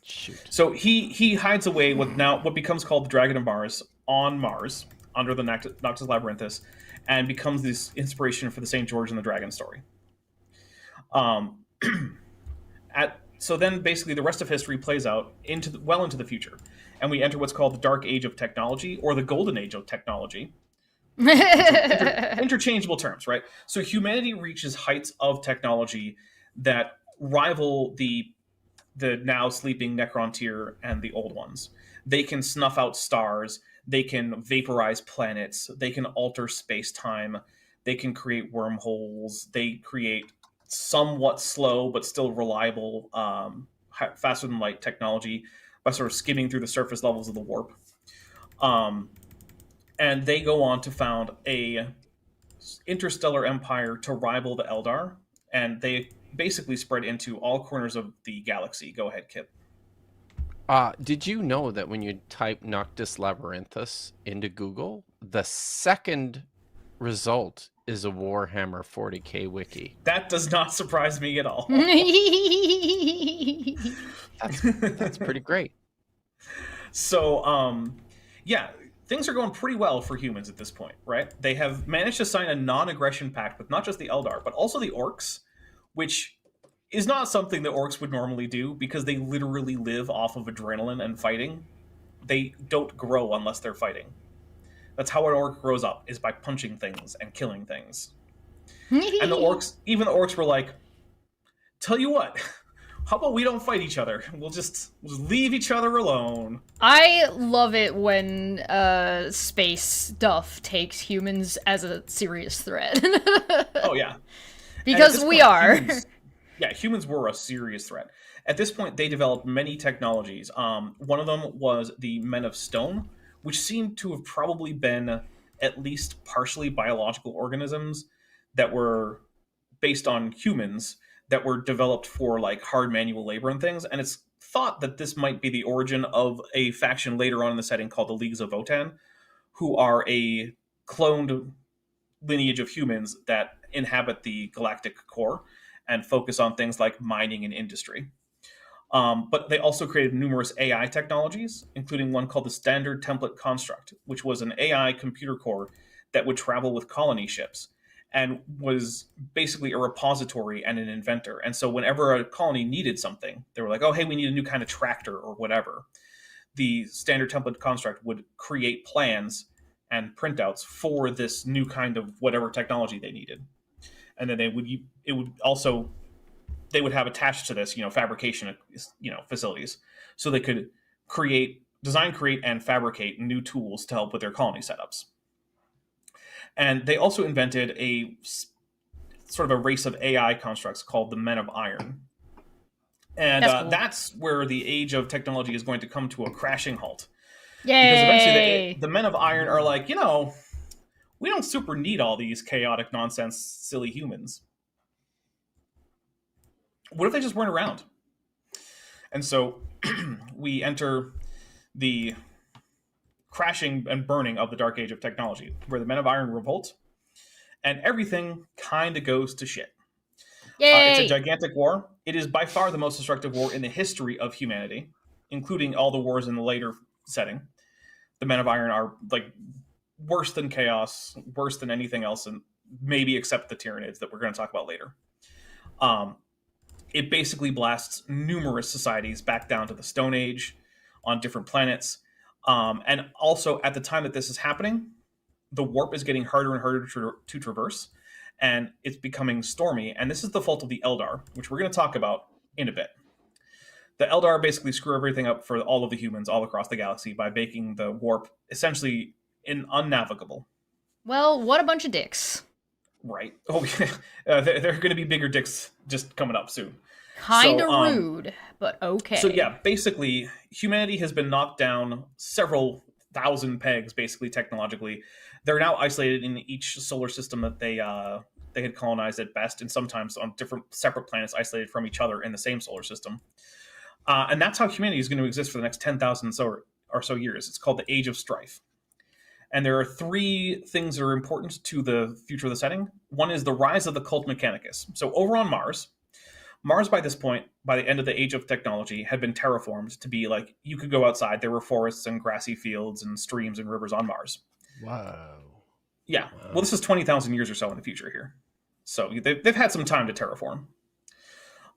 Shoot. So he hides away with now what becomes called the Dragon of Mars on Mars under the Noctis Labyrinthus, and becomes this inspiration for the St. George and the Dragon story. So then basically the rest of history plays out into the future, and we enter what's called the Dark Age of Technology, or the Golden Age of Technology. Interchangeable terms, right? So humanity reaches heights of technology that rival the now sleeping Necrontyr and the old ones. They can snuff out stars, they can vaporize planets, they can alter space-time, they can create wormholes, they create somewhat slow but still reliable faster than light technology by sort of skimming through the surface levels of the warp. And they go on to found a interstellar empire to rival the Eldar, and they basically spread into all corners of the galaxy. Go ahead, Kip. Did you know that when you type Noctis Labyrinthus into Google, the second result is a Warhammer 40k wiki? That does not surprise me at all. That's pretty great. So, yeah, things are going pretty well for humans at this point, right? They have managed to sign a non-aggression pact with not just the Eldar, but also the Orcs, which is not something that Orcs would normally do because they literally live off of adrenaline and fighting. They don't grow unless they're fighting. That's how an Orc grows up, is by punching things and killing things. And the Orcs were like, tell you what, how about we don't fight each other? We'll just leave each other alone. I love it when space stuff takes humans as a serious threat. Oh, yeah. Because we are. Humans were a serious threat. At this point, they developed many technologies. One of them was the Men of Stone, which seemed to have probably been at least partially biological organisms that were based on humans that were developed for like hard manual labor and things. And it's thought that this might be the origin of a faction later on in the setting called the Leagues of Votan, who are a cloned lineage of humans that inhabit the galactic core and focus on things like mining and industry. But they also created numerous AI technologies, including one called the Standard Template Construct, which was an AI computer core that would travel with colony ships and was basically a repository and an inventor. And so whenever a colony needed something, they were like, oh, hey, we need a new kind of tractor or whatever. The Standard Template Construct would create plans and printouts for this new kind of whatever technology they needed. And then they would have attached to this, fabrication, facilities, so they could design, create, and fabricate new tools to help with their colony setups. And they also invented a sort of a race of AI constructs called the Men of Iron. And that's where the age of technology is going to come to a crashing halt. Yay! Because eventually the Men of Iron are like, we we don't super need all these chaotic nonsense, silly humans. What if they just weren't around? And so we enter the crashing and burning of the Dark Age of technology, where the Men of Iron revolt, and everything kind of goes to shit. It's a gigantic war. It is by far the most destructive war in the history of humanity, including all the wars in the later setting. The Men of Iron are like worse than chaos, worse than anything else, and maybe except the Tyranids that we're going to talk about later. It basically blasts numerous societies back down to the Stone Age on different planets. And also, at the time that this is happening, the warp is getting harder and harder to traverse, and it's becoming stormy. And this is the fault of the Eldar, which we're going to talk about in a bit. The Eldar basically screw everything up for all of the humans all across the galaxy by making the warp essentially unnavigable. Well, what a bunch of dicks. Right. Oh, there are going to be bigger dicks just coming up soon. Kind of rude, but okay. So yeah, basically, humanity has been knocked down several thousand pegs, basically, technologically. They're now isolated in each solar system that they had colonized at best, and sometimes on different separate planets isolated from each other in the same solar system. And that's how humanity is going to exist for the next 10,000 or so years. It's called the Age of Strife. And there are three things that are important to the future of the setting. One is the rise of the cult Mechanicus. So over on Mars by this point, by the end of the Age of Technology, had been terraformed to be like, you could go outside. There were forests and grassy fields and streams and rivers on Mars. Wow. Yeah. Wow. Well, this is 20,000 years or so in the future here. So they've had some time to terraform.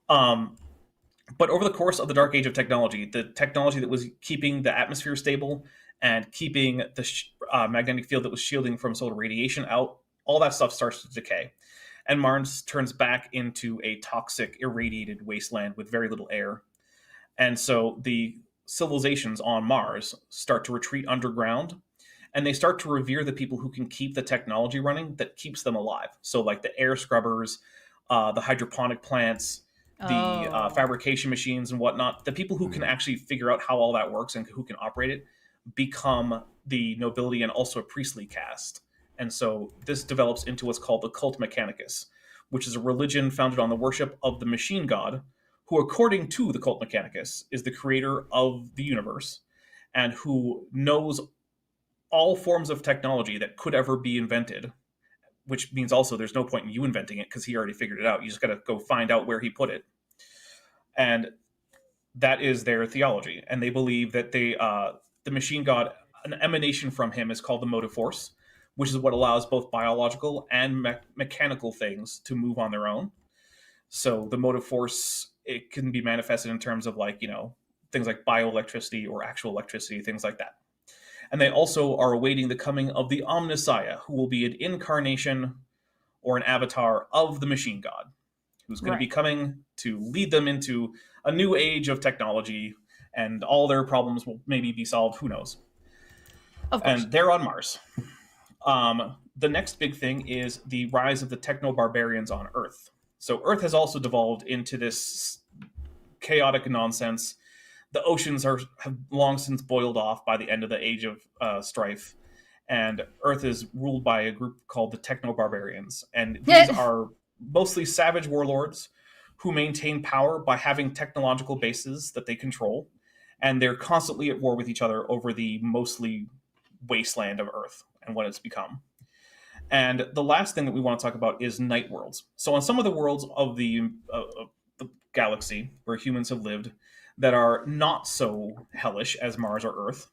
But over the course of the Dark Age of Technology, the technology that was keeping the atmosphere stable and keeping the magnetic field that was shielding from solar radiation out, all that stuff starts to decay. And Mars turns back into a toxic, irradiated wasteland with very little air. And so the civilizations on Mars start to retreat underground, and they start to revere the people who can keep the technology running that keeps them alive. So like the air scrubbers, the hydroponic plants, the fabrication machines and whatnot, the people who can actually figure out how all that works and who can operate it become the nobility and also a priestly caste. And so this develops into what's called the cult Mechanicus, which is a religion founded on the worship of the machine god, who, according to the cult Mechanicus, is the creator of the universe and who knows all forms of technology that could ever be invented, which means also there's no point in you inventing it because he already figured it out. You just got to go find out where he put it. And that is their theology. And they believe that the machine god, an emanation from him, is called the motive force, which is what allows both biological and mechanical things to move on their own. So the motive force, it can be manifested in terms of like, things like bioelectricity or actual electricity, things like that. And they also are awaiting the coming of the Omnissiah, who will be an incarnation or an avatar of the machine god, who's going to be coming to lead them into a new age of technology, and all their problems will maybe be solved. Who knows? Of course. And they're on Mars. The next big thing is the rise of the techno-barbarians on Earth. So Earth has also devolved into this chaotic nonsense. The oceans have long since boiled off by the end of the Age of Strife, and Earth is ruled by a group called the Techno-Barbarians. And these are mostly savage warlords who maintain power by having technological bases that they control, and they're constantly at war with each other over the mostly wasteland of Earth and what it's become. And the last thing that we want to talk about is night worlds. So on some of the worlds of the galaxy where humans have lived that are not so hellish as Mars or Earth,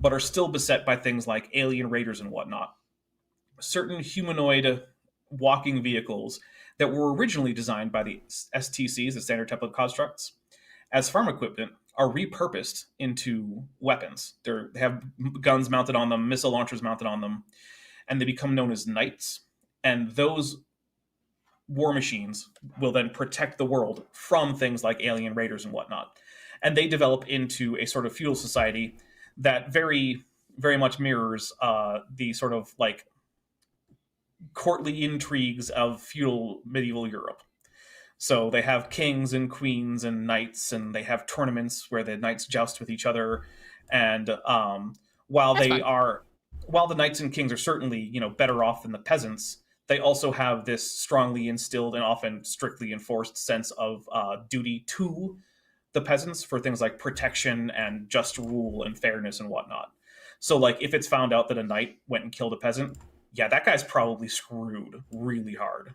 but are still beset by things like alien raiders and whatnot, certain humanoid walking vehicles that were originally designed by the STCs, the Standard Template Constructs, as farm equipment, are repurposed into weapons. They have guns mounted on them, missile launchers mounted on them, and they become known as knights. And those war machines will then protect the world from things like alien raiders and whatnot. And they develop into a sort of feudal society that very, very much mirrors the sort of like courtly intrigues of feudal medieval Europe. So they have kings and queens and knights, and they have tournaments where the knights joust with each other. And while That's they fun. are while the knights and kings are certainly, better off than the peasants, they also have this strongly instilled and often strictly enforced sense of duty to the peasants for things like protection and just rule and fairness and whatnot. So, like, if it's found out that a knight went and killed a peasant, yeah, that guy's probably screwed really hard,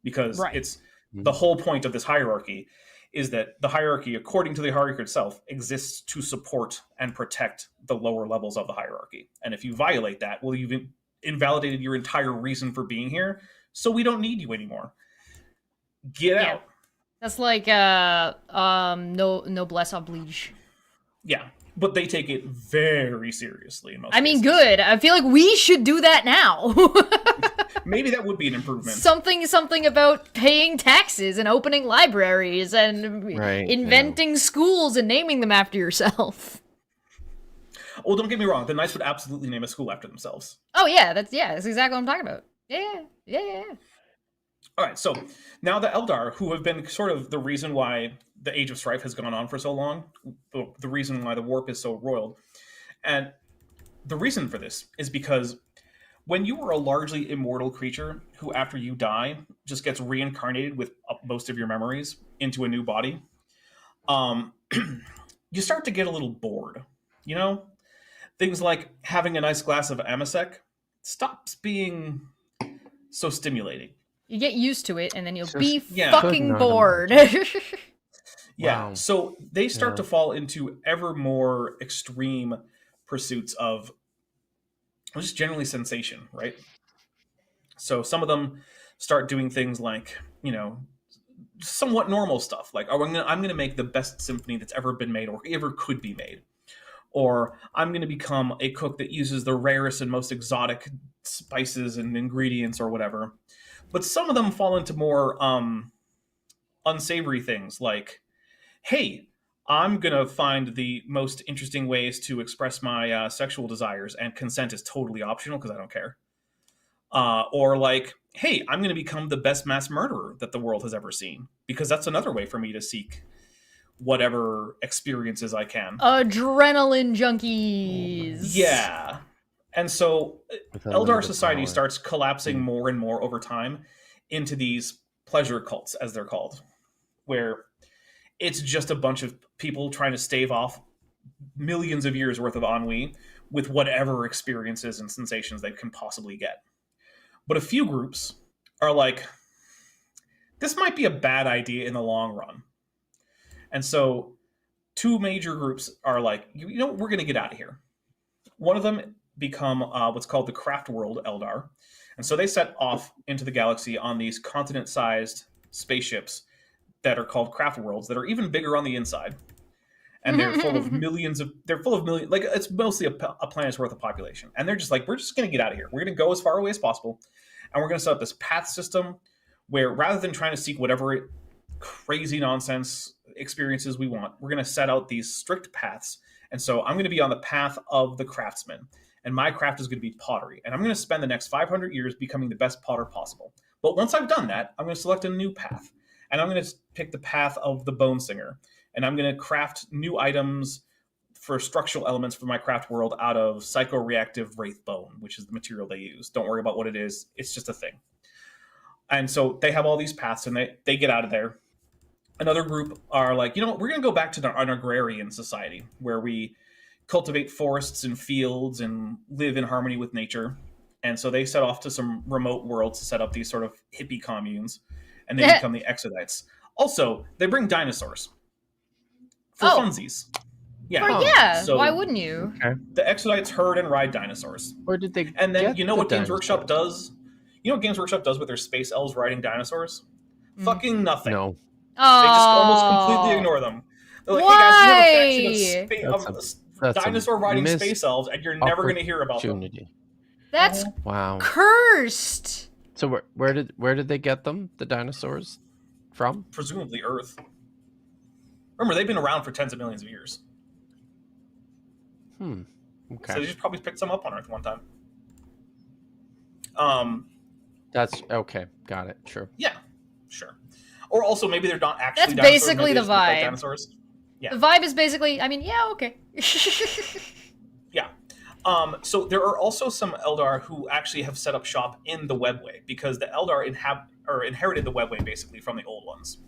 because it's the whole point of this hierarchy is that the hierarchy, according to the hierarchy itself, exists to support and protect the lower levels of the hierarchy. And if you violate that, well, you've invalidated your entire reason for being here, so we don't need you anymore. Get out. That's like noblesse oblige. Yeah, but they take it very seriously in most I mean, cases. good. I feel like we should do that now. Maybe that would be an improvement. Something about paying taxes and opening libraries and inventing schools and naming them after yourself. Well, don't get me wrong. The Knights would absolutely name a school after themselves. Oh yeah, that's exactly what I'm talking about. Yeah. All right, so now the Eldar, who have been sort of the reason why the Age of Strife has gone on for so long, the reason why the warp is so roiled, and the reason for this is because when you are a largely immortal creature who, after you die, just gets reincarnated with most of your memories into a new body, you start to get a little bored. Things like having a nice glass of Amasec stops being so stimulating. You get used to it, and then you'll be fucking bored. Yeah, so they start to fall into ever more extreme pursuits of just generally sensation, right? So some of them start doing things like, somewhat normal stuff, like, I'm gonna make the best symphony that's ever been made or ever could be made. Or I'm going to become a cook that uses the rarest and most exotic spices and ingredients or whatever. But some of them fall into more unsavory things like, hey, I'm going to find the most interesting ways to express my sexual desires, and consent is totally optional because I don't care. Or like, hey, I'm going to become the best mass murderer that the world has ever seen, because that's another way for me to seek whatever experiences I can. Adrenaline junkies. Yeah. And so Eldar society starts collapsing more and more over time into these pleasure cults, as they're called, where it's just a bunch of people trying to stave off millions of years worth of ennui with whatever experiences and sensations they can possibly get. But a few groups are like, this might be a bad idea in the long run. And so two major groups are like, we're going to get out of here. One of them become what's called the Craft World Eldar. And so they set off into the galaxy on these continent-sized spaceships that are called Craft Worlds that are even bigger on the inside. And they're full of millions, like, it's mostly a planet's worth of population. And they're just like, we're just going to get out of here. We're going to go as far away as possible. And we're going to set up this path system where, rather than trying to seek whatever crazy nonsense experiences we want, we're going to set out these strict paths. And so I'm going to be on the path of the craftsman, and my craft is going to be pottery, and I'm going to spend the next 500 years becoming the best potter possible. But once I've done that, I'm going to select a new path, and I'm going to pick the path of the bone singer, and I'm going to craft new items for structural elements for my craft world out of psychoreactive wraith bone, which is the material they use. Don't worry about what it is. It's just a thing. And so they have all these paths, and they get out of there. Another group are like, we're going to go back to an agrarian society where we cultivate forests and fields and live in harmony with nature. And so they set off to some remote worlds to set up these sort of hippie communes, and they become the Exodites. Also, they bring dinosaurs for funsies. Yeah. So why wouldn't you? Okay. The Exodites herd and ride dinosaurs. Where did they And then get what the Games Workshop does? You know what Games Workshop does with their space elves riding dinosaurs? Fucking nothing. No. They just almost completely ignore them. They're like, hey guys, you have a faction of dinosaur-riding space elves, and you're never going to hear about them. That's cursed. So where did they get them, the dinosaurs, from? Presumably Earth. Remember, they've been around for tens of millions of years. Okay. So they just probably picked some up on Earth one time. That's okay. Got it. Sure. Yeah, sure. Or also maybe they're not actually. That's basically the vibe. Like dinosaurs. Yeah. The vibe is basically. I mean, yeah, okay. Yeah. So there are also some Eldar who actually have set up shop in the webway because the Eldar inherited the webway basically from the old ones.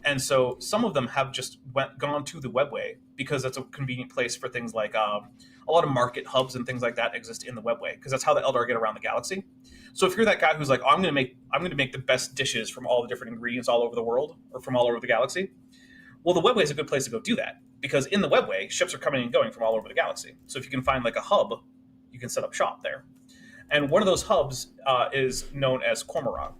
And so some of them have just gone to the webway because that's a convenient place for things like a lot of market hubs and things like that exist in the webway because that's how the Eldar get around the galaxy. So if you're that guy who's like, oh, I'm going to make the best dishes from all the different ingredients all over the world or from all over the galaxy, well, the webway is a good place to go do that because in the webway, ships are coming and going from all over the galaxy. So if you can find like a hub, you can set up shop there. And one of those hubs is known as Cormorant.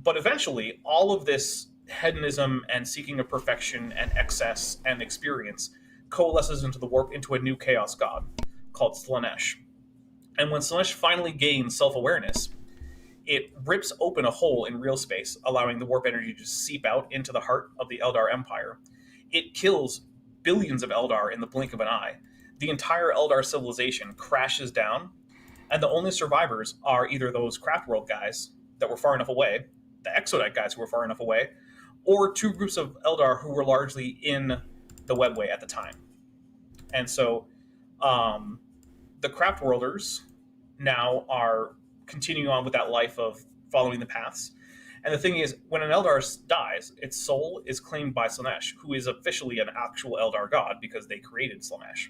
But eventually, all of this hedonism and seeking of perfection and excess and experience coalesces into the warp into a new chaos god called Slaanesh. And when Slaanesh finally gains self-awareness, it rips open a hole in real space, allowing the warp energy to seep out into the heart of the Eldar Empire. It kills billions of Eldar in the blink of an eye. The entire Eldar civilization crashes down, and the only survivors are either those craft world guys that were far enough away, the Exodite guys who were far enough away, or two groups of Eldar who were largely in the webway at the time. And so the craft worlders now are continuing on with that life of following the paths. And the thing is, when an Eldar dies, its soul is claimed by Slaanesh, who is officially an actual Eldar god because they created Slaanesh.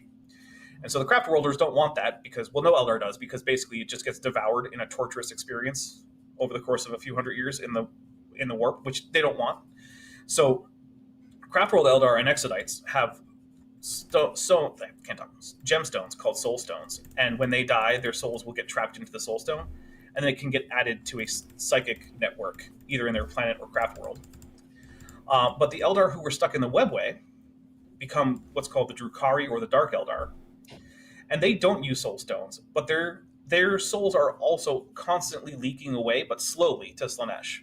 And so the craft worlders don't want that because, well, no Eldar does, because basically it just gets devoured in a torturous experience over the course of a few hundred years in the warp, which they don't want. So Craftworld Eldar and Exodites have gemstones called soul stones, and when they die, their souls will get trapped into the soul stone, and they can get added to a psychic network, either in their planet or craft world. But the Eldar who were stuck in the webway become what's called the Drukhari or the Dark Eldar, and they don't use soul stones, but their souls are also constantly leaking away, but slowly, to Slaanesh.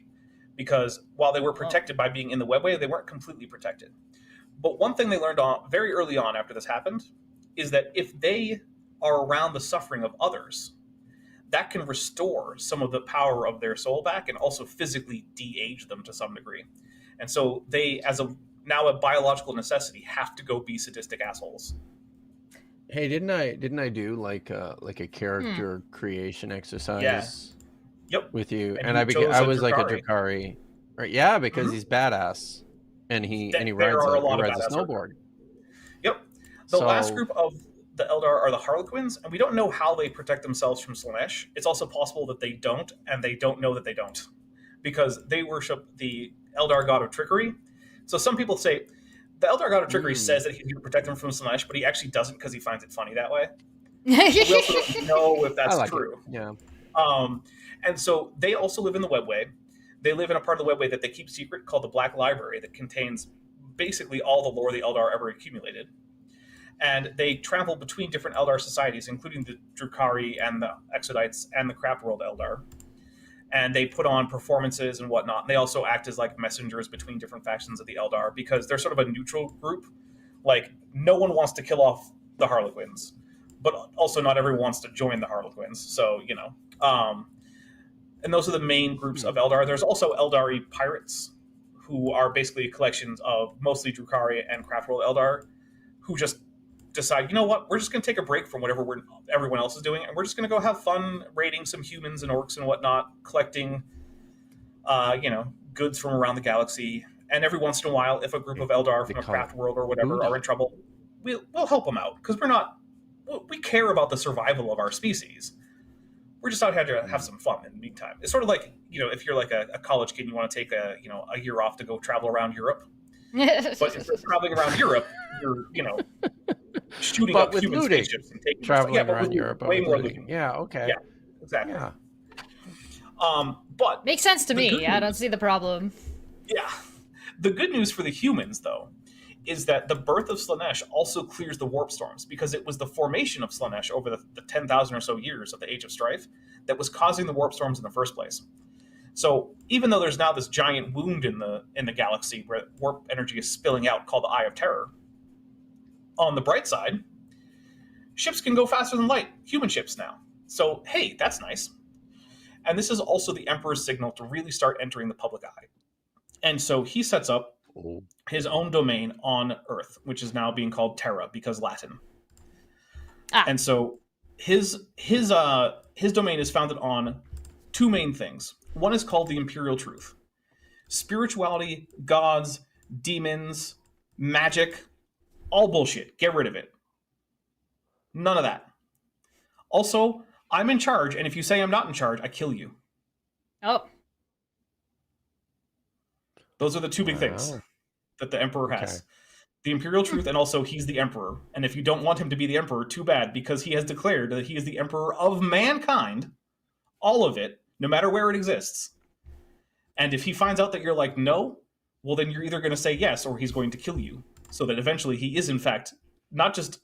Because while they were protected by being in the webway, they weren't completely protected. But one thing they learned very early on after this happened is that if they are around the suffering of others, that can restore some of the power of their soul back and also physically de-age them to some degree. And so they, now a biological necessity, have to go be sadistic assholes. Hey, didn't I do like a character creation exercise? Yeah. Yep. With you, and I was like a Drukhari, right? Yeah, because he's badass, and he rides a snowboard. Yep. The last group of the Eldar are the Harlequins, and we don't know how they protect themselves from Slaanesh. It's also possible that they don't, and they don't know that they don't, because they worship the Eldar god of trickery. So some people say the Eldar god of trickery says that he's going to protect them from Slaanesh, but he actually doesn't because he finds it funny that way. We also don't know if that's true. It. Yeah. And so they also live in the webway. They live in a part of the webway that they keep secret called the Black Library that contains basically all the lore the Eldar ever accumulated. And they travel between different Eldar societies, including the Drukhari and the Exodites and the Craftworld Eldar. And they put on performances and whatnot. And they also act as like messengers between different factions of the Eldar because they're sort of a neutral group. Like, no one wants to kill off the Harlequins, but also not everyone wants to join the Harlequins. So, and those are the main groups of Eldar. There's also Eldari pirates, who are basically collections of mostly Drukhari and Craftworld Eldar, who just decide, you know what, we're just going to take a break from whatever everyone else is doing, and we're just going to go have fun raiding some humans and orcs and whatnot, collecting, goods from around the galaxy. And every once in a while, if a group of Eldar from a craft world or whatever are in trouble, we'll help them out, because we care about the survival of our species. We're just out here to have some fun in the meantime. It's sort of like, if you're like a college kid and you want to take a year off to go travel around Europe. But if you're traveling around Europe, you're, shooting up human spaceships and taking traveling around Europe. Way more looting. Yeah, okay. Yeah, exactly. Yeah. But makes sense to me. I don't see the problem. Yeah. The good news for the humans, though, is that the birth of Slaanesh also clears the warp storms, because it was the formation of Slaanesh over the 10,000 or so years of the Age of Strife that was causing the warp storms in the first place. So even though there's now this giant wound in the galaxy where warp energy is spilling out called the Eye of Terror, on the bright side, ships can go faster than light, human ships now. So, hey, that's nice. And this is also the Emperor's signal to really start entering the public eye. And so he sets up his own domain on Earth, which is now being called Terra because Latin. And so his domain is founded on two main things. One is called the Imperial Truth. Spirituality, gods, demons, magic, all bullshit. Get rid of it. None of that. Also, I'm in charge, and if you say I'm not in charge, I kill you. Oh. Those are the two big things that the Emperor has. The Imperial Truth, and also he's the Emperor. And if you don't want him to be the Emperor, too bad, because he has declared that he is the Emperor of mankind, all of it, no matter where it exists. And if he finds out that you're like, no, well, then you're either going to say yes, or he's going to kill you. So that eventually he is, in fact, not just,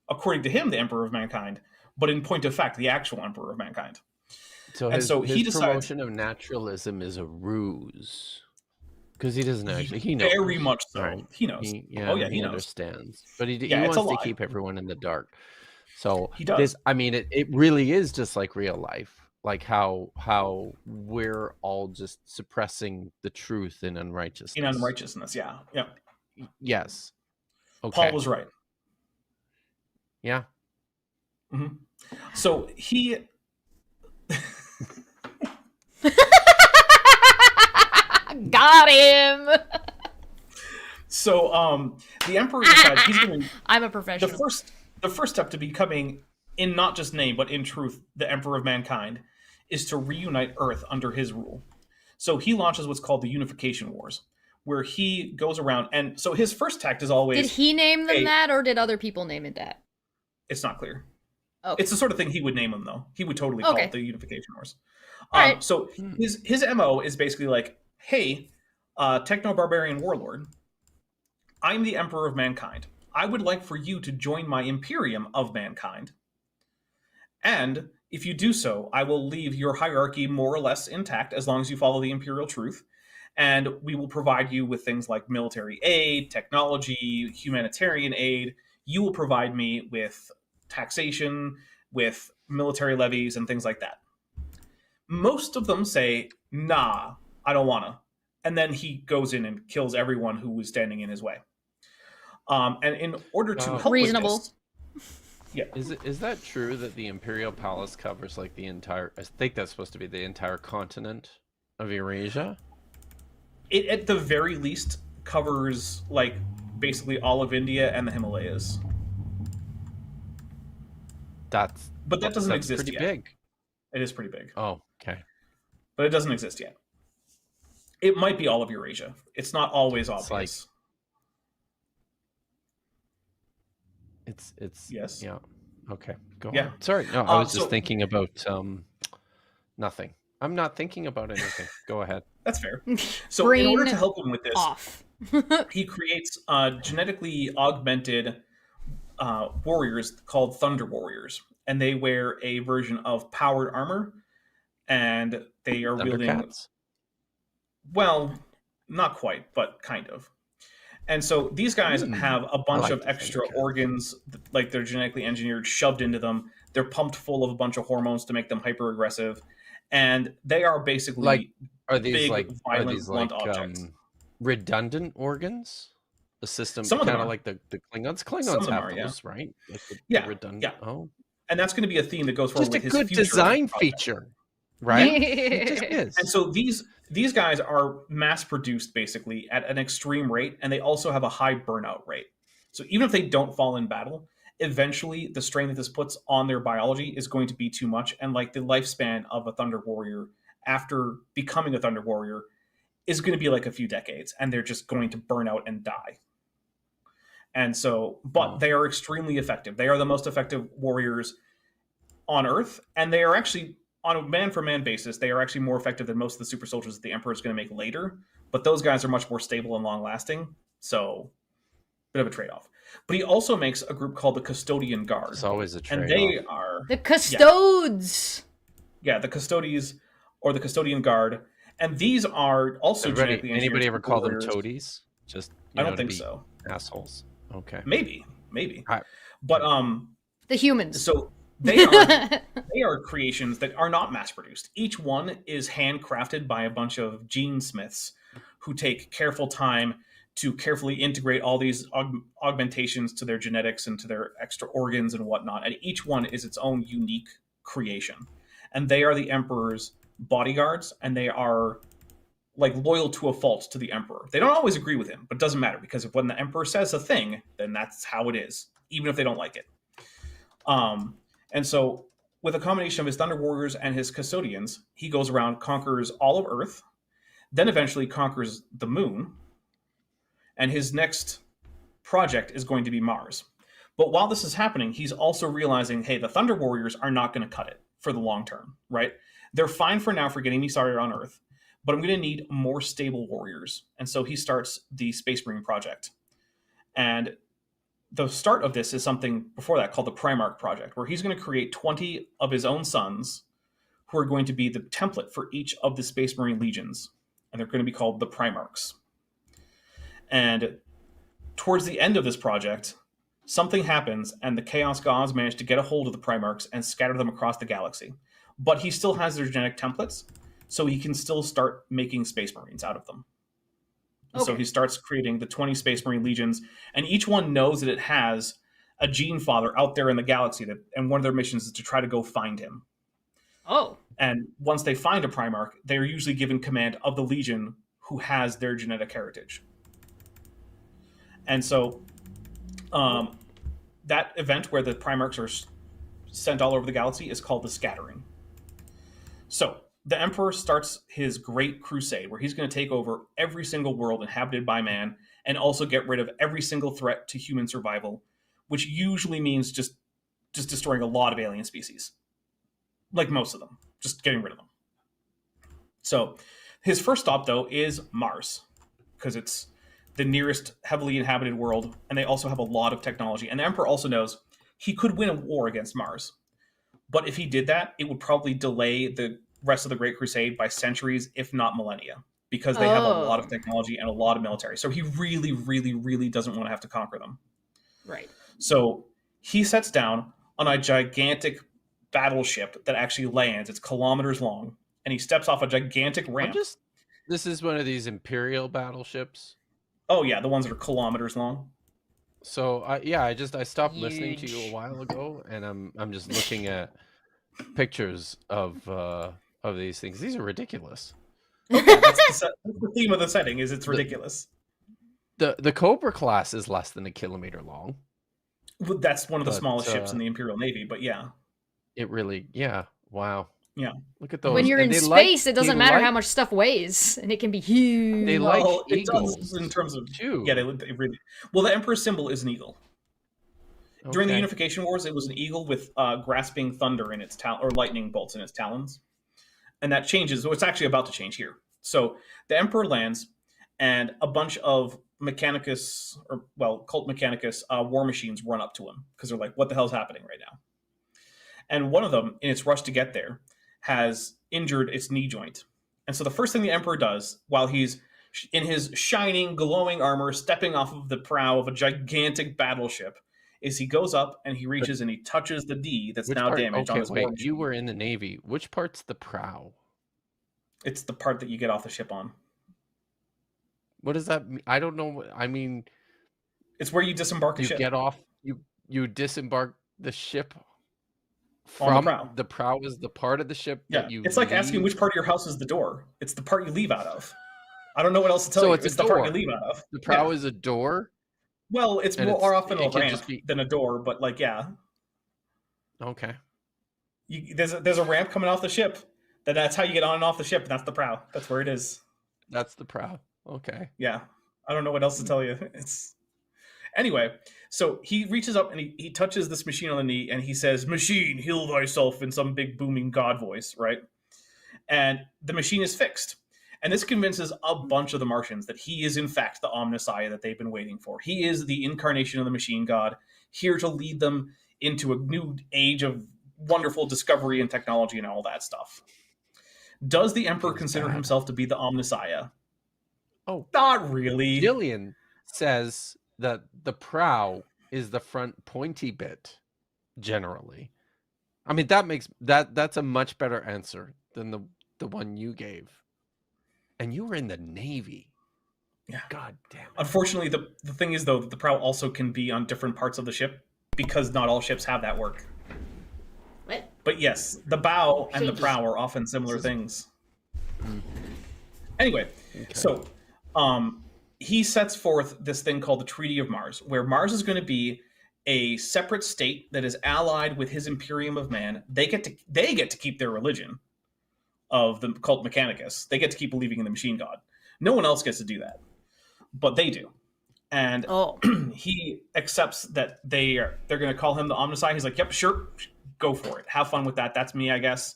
according to him, the Emperor of mankind, but in point of fact, the actual Emperor of mankind. So his promotion of naturalism is a ruse. Because he doesn't actually, he knows. Very much so. Right? He knows. He knows. Understands. But he wants to keep everyone in the dark. So he does. It really is just like real life. Like how we're all just suppressing the truth in unrighteousness. Yeah. Yes. Okay. Paul was right. Yeah. Mm-hmm. So he... Got him. So the Emperor decides he's going to... I'm a professional. The first step to becoming, in not just name, but in truth, the Emperor of mankind, is to reunite Earth under his rule. So he launches what's called the Unification Wars, where he goes around, and so his first tact is always... Did he name them that, or did other people name it that? It's not clear. Oh. It's the sort of thing he would name them, though. He would totally call it the Unification Wars. Right. So his MO is basically like, hey, techno-barbarian warlord, I'm the Emperor of mankind. I would like for you to join my Imperium of mankind. And if you do so, I will leave your hierarchy more or less intact as long as you follow the Imperial Truth. And we will provide you with things like military aid, technology, humanitarian aid. You will provide me with taxation, with military levies, and things like that. Most of them say, nah, I don't want to. And then he goes in and kills everyone who was standing in his way. And in order to help reasonable. with this, Is that true that the Imperial Palace covers like the entire... I think that's supposed to be the entire continent of Eurasia? It, at the very least, covers like basically all of India and the Himalayas. But that doesn't exist yet. Pretty big. It is pretty big. Oh, okay. But it doesn't exist yet. It might be all of Eurasia. It's not always obvious. It's yes. Yeah. Okay. Go on. Yeah. Sorry. No, I was just thinking about nothing. I'm not thinking about anything. Go ahead. That's fair. So in order to help him with this, he creates genetically augmented warriors called Thunder Warriors, and they wear a version of powered armor, and they are wielding... Well, not quite, but kind of. And so these guys have a bunch of extra organs, like they're genetically engineered, shoved into them. They're pumped full of a bunch of hormones to make them hyper aggressive, and they are basically violent, blunt objects. Redundant organs? The system, some of them kind of like the Klingons. Klingons have those, right? Like the redundant. Yeah. Oh, and that's going to be a theme that goes forward with his future. Just a good design feature, right? It just is. And so these guys are mass-produced, basically, at an extreme rate, and they also have a high burnout rate. So even if they don't fall in battle, eventually the strain that this puts on their biology is going to be too much, and like the lifespan of a Thunder Warrior after becoming a Thunder Warrior is going to be like a few decades, and they're just going to burn out and die. And so, but they are extremely effective. They are the most effective warriors on Earth, and they are actually... on a man-for-man basis, they are actually more effective than most of the super soldiers that the Emperor is going to make later. But those guys are much more stable and long-lasting, so bit of a trade-off. But he also makes a group called the Custodian Guard. It's always a trade-off. And they are... the Custodes! Yeah, the Custodes, or the Custodian Guard. And these are also genetically engineered... Anybody ever call them toadies? Just, I don't think so. Assholes. Okay. Maybe. Right. But, the humans. So... They are creations that are not mass-produced. Each one is handcrafted by a bunch of gene smiths who take careful time to carefully integrate all these augmentations to their genetics and to their extra organs and whatnot. And each one is its own unique creation. And they are the Emperor's bodyguards, and they are like loyal to a fault to the Emperor. They don't always agree with him, but it doesn't matter, because when the Emperor says a thing, then that's how it is, even if they don't like it. And so with a combination of his Thunder Warriors and his Custodians, he goes around, conquers all of Earth, then eventually conquers the Moon, and his next project is going to be Mars. But while this is happening, he's also realizing, hey, the Thunder Warriors are not going to cut it for the long term, right? They're fine for now for getting me started on Earth, but I'm going to need more stable warriors. And so he starts the Space Marine project. And the start of this is something before that called the Primarch project, where he's going to create 20 of his own sons who are going to be the template for each of the Space Marine legions. And they're going to be called the Primarchs. And towards the end of this project, something happens, and the Chaos Gods manage to get a hold of the Primarchs and scatter them across the galaxy. But he still has their genetic templates, so he can still start making Space Marines out of them. Okay. So he starts creating the 20 Space Marine legions, and each one knows that it has a gene father out there in the galaxy, and one of their missions is to try to go find him. Oh. And once they find a Primarch, they are usually given command of the legion who has their genetic heritage. And so that event where the Primarchs are sent all over the galaxy is called the Scattering. So the Emperor starts his great crusade, where he's going to take over every single world inhabited by man, and also get rid of every single threat to human survival, which usually means just destroying a lot of alien species. Like most of them. Just getting rid of them. So his first stop, though, is Mars, because it's the nearest heavily inhabited world, and they also have a lot of technology. And the Emperor also knows he could win a war against Mars. But if he did that, it would probably delay the rest of the Great Crusade by centuries, if not millennia, because they have a lot of technology and a lot of military. So he really, really, really doesn't want to have to conquer them. Right. So he sets down on a gigantic battleship that actually lands. It's kilometers long, and he steps off a gigantic ramp. This is one of these Imperial battleships. Oh yeah, the ones that are kilometers long. So I stopped listening to you a while ago, and I'm just looking at pictures of these things. These are ridiculous. Okay, that's the theme of the setting. Is it's ridiculous. The Cobra class is less than a kilometer long. That's one of the smallest ships in the Imperial Navy, but yeah. It really, wow. Yeah. Look at those. When you're in space, it doesn't matter how much stuff weighs, and it can be huge. They like eagles. It does in terms of yeah, they really. Well, the Emperor's symbol is an eagle. Okay. During the Unification Wars, it was an eagle with grasping thunder in its or lightning bolts in its talons, and that changes. It's actually about to change here. So the Emperor lands, and a bunch of Mechanicus, Cult Mechanicus war machines run up to him because they're like, "What the hell's happening right now?" And one of them, in its rush to get there, has injured its knee joint. And so the first thing the Emperor does, while he's in his shining, glowing armor, stepping off of the prow of a gigantic battleship, is he goes up and he reaches and he touches the knee that's now damaged on his war machine. You were in the Navy. Which part's the prow? It's the part that you get off the ship on. What does that mean? I don't know. I mean... It's where you disembark a ship. You get off... You disembark the ship... From the prow is the part of the ship that you it's like leave. Asking which part of your house is the door. It's the part you leave out of. I don't know what else to tell you. It's the part you leave out of. The prow is a door? Well, it's more often a ramp than a door, but Okay. There's a ramp coming off the ship. That's how you get on and off the ship, and that's the prow. That's where it is. That's the prow. Okay. Yeah. I don't know what else to tell you. Anyway, so he reaches up and he touches this machine on the knee, and he says, "Machine, heal thyself," in some big booming god voice, right? And the machine is fixed. And this convinces a bunch of the Martians that he is, in fact, the Omnissiah that they've been waiting for. He is the incarnation of the machine god, here to lead them into a new age of wonderful discovery and technology and all that stuff. Does the Emperor consider himself to be the Omnissiah? Oh, not really. Jillian says that the prow is the front pointy bit, generally. I mean, that's a much better answer than the one you gave. And you were in the Navy. Yeah. God damn it. Unfortunately, the thing is, though, that the prow also can be on different parts of the ship because not all ships have that work. What? But yes, the bow and the prow are often similar things. Anyway, so he sets forth this thing called the Treaty of Mars, where Mars is going to be a separate state that is allied with his Imperium of Man. They get to keep their religion of the cult Mechanicus. They get to keep believing in the machine god. No one else gets to do that, but they do. And he accepts that they're going to call him the Omnicide. He's like, yep, sure, go for it. Have fun with that. That's me, I guess.